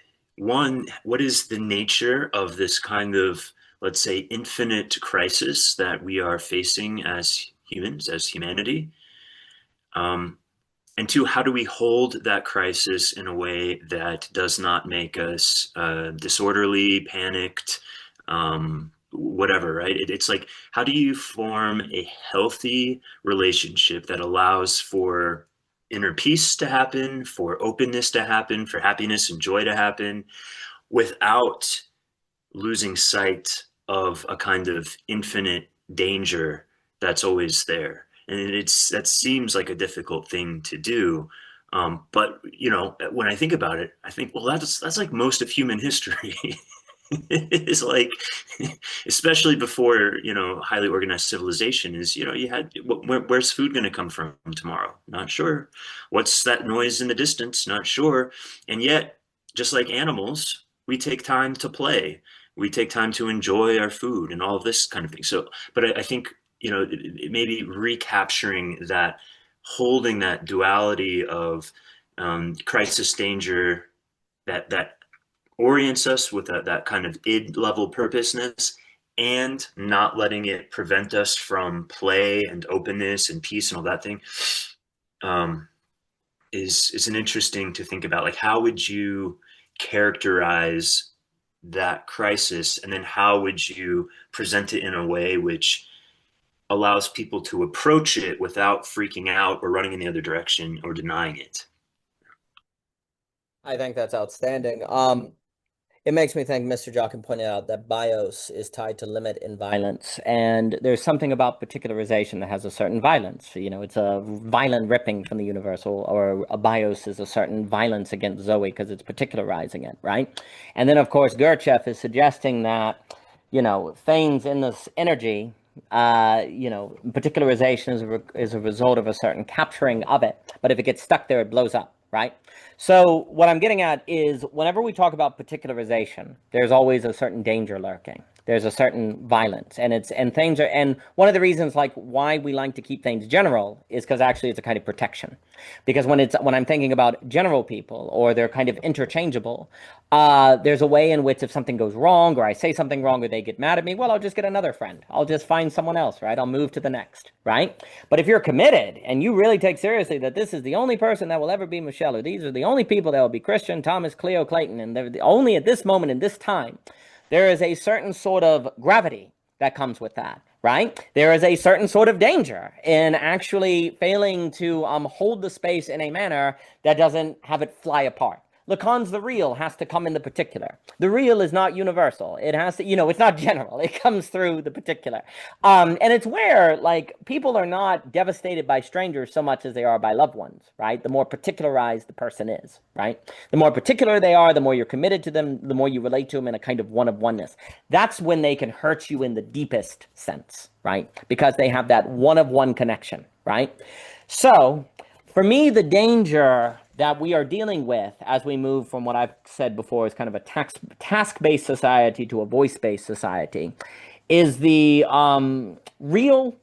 is the nature of this kind of, let's say, infinite crisis that we are facing as humans, as humanity? And two, how do we hold that crisis in a way that does not make us disorderly, panicked, whatever, right? It's like, how do you form a healthy relationship that allows for inner peace to happen, for openness to happen, for happiness and joy to happen, without losing sight of a kind of infinite danger that's always there? And that seems like a difficult thing to do. But when I think about it, I think, well, that's like most of human history. It's like, especially before, highly organized civilization, is, you had, where's food going to come from tomorrow? Not sure. What's that noise in the distance? Not sure. And yet, just like animals, we take time to play. We take time to enjoy our food and all of this kind of thing. So, but I think, maybe recapturing that, holding that duality of crisis, danger, that orients us with that kind of id level purposeness, and not letting it prevent us from play and openness and peace and all that thing, is an interesting to think about. Like, how would you characterize that crisis, and then how would you present it in a way which allows people to approach it without freaking out or running in the other direction or denying it? I think that's outstanding. It makes me think Mr. Jockin pointed out that bios is tied to limit in violence. And there's something about particularization that has a certain violence. It's a violent ripping from the universal, or a bios is a certain violence against Zoe because it's particularizing it, right? And then, of course, Gurdjieff is suggesting that, things in this energy, particularization is a result of a certain capturing of it. But if it gets stuck there, it blows up, right? So what I'm getting at is, whenever we talk about particularization, there's always a certain danger lurking. There's a certain violence, and one of the reasons, like, why we like to keep things general is because actually it's a kind of protection. Because when I'm thinking about general people, or they're kind of interchangeable, there's a way in which if something goes wrong, or I say something wrong, or they get mad at me, well, I'll just get another friend. I'll just find someone else, right? I'll move to the next, right? But if you're committed and you really take seriously that this is the only person that will ever be Michelle, or these are the only people that will be Christian, Thomas, Cleo, Clayton, and they're only at this moment in this time, there is a certain sort of gravity that comes with that, right? There is a certain sort of danger in actually failing to hold the space in a manner that doesn't have it fly apart. Lacan's the real has to come in the particular. The real is not universal. It has to, it's not general. It comes through the particular. And it's where, like, people are not devastated by strangers so much as they are by loved ones, right? The more particularized the person is, right? The more particular they are, the more you're committed to them, the more you relate to them in a kind of one-of-oneness. That's when they can hurt you in the deepest sense, right? Because they have that one-of-one connection, right? So, for me, the danger that we are dealing with as we move from what I've said before is kind of a task-based society to a voice-based society is the real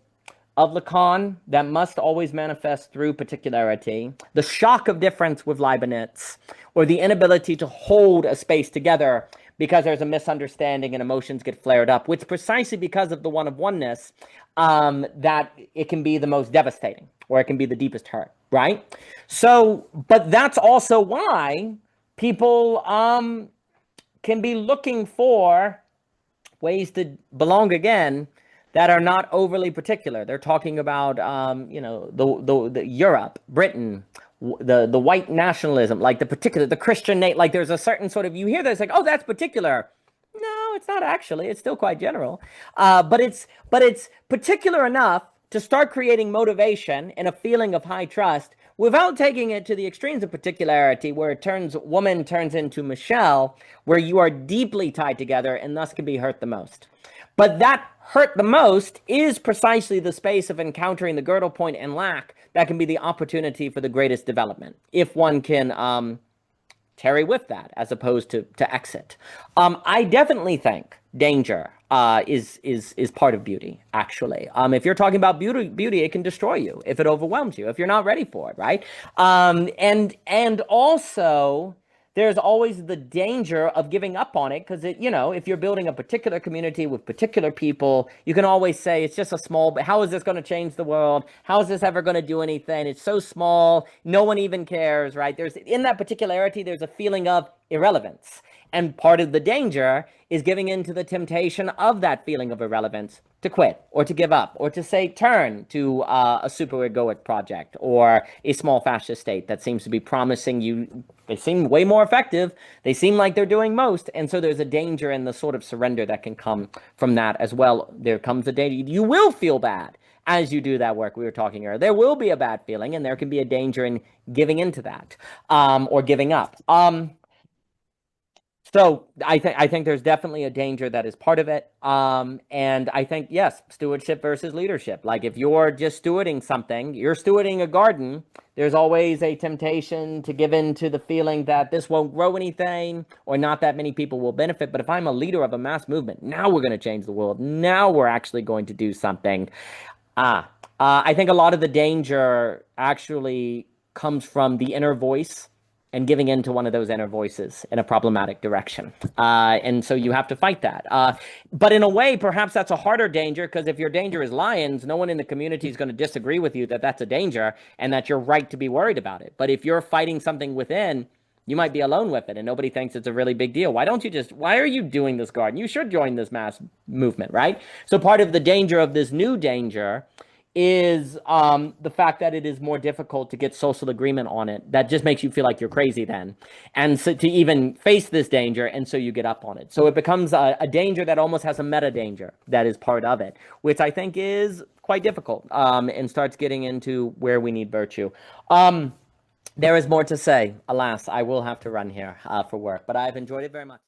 of Lacan that must always manifest through particularity, the shock of difference with Leibniz, or the inability to hold a space together because there's a misunderstanding and emotions get flared up, which precisely because of the one of oneness, that it can be the most devastating, or it can be the deepest hurt, right? So, but that's also why people can be looking for ways to belong again that are not overly particular. They're talking about, the Europe, Britain, the white nationalism, like the Christian, like there's a certain sort of, you hear this like, oh, that's particular. No, it's not actually. It's still quite general. But it's particular enough to start creating motivation and a feeling of high trust without taking it to the extremes of particularity, where woman turns into Michelle, where you are deeply tied together and thus can be hurt the most. But that hurt the most is precisely the space of encountering the girdle point and lack that can be the opportunity for the greatest development, if one can tarry with that as opposed to exit. I definitely think danger is part of beauty, actually. If you're talking about beauty, it can destroy you if it overwhelms you, if you're not ready for it, right? And also, there's always the danger of giving up on it, because if you're building a particular community with particular people, you can always say it's just a small bit. How is this going to change the world? How is this ever going to do anything? It's so small, no one even cares, right? In that particularity, there's a feeling of irrelevance. And part of the danger is giving into the temptation of that feeling of irrelevance to quit, or to give up, or to say turn to a superegoic project or a small fascist state that seems to be promising you. They seem way more effective. They seem like they're doing most. And so there's a danger in the sort of surrender that can come from that as well. There comes a danger. You will feel bad as you do that work we were talking earlier. There will be a bad feeling, and there can be a danger in giving into that, or giving up. So I think there's definitely a danger that is part of it. And I think, yes, stewardship versus leadership. Like if you're just stewarding something, you're stewarding a garden, there's always a temptation to give in to the feeling that this won't grow anything, or not that many people will benefit. But if I'm a leader of a mass movement, now we're going to change the world. Now we're actually going to do something. I think a lot of the danger actually comes from the inner voice and giving in to one of those inner voices in a problematic direction. And so you have to fight that. But in a way, perhaps that's a harder danger, because if your danger is lions, no one in the community is going to disagree with you that that's a danger and that you're right to be worried about it. But if you're fighting something within, you might be alone with it and nobody thinks it's a really big deal. Why are you doing this garden? You should join this mass movement, right? So part of the danger of this new danger is the fact that it is more difficult to get social agreement on it. That just makes you feel like you're crazy then. And so to even face this danger, and so you get up on it. So it becomes a danger that almost has a meta danger that is part of it, which I think is quite difficult, and starts getting into where we need virtue. There is more to say. Alas, I will have to run here for work, but I've enjoyed it very much.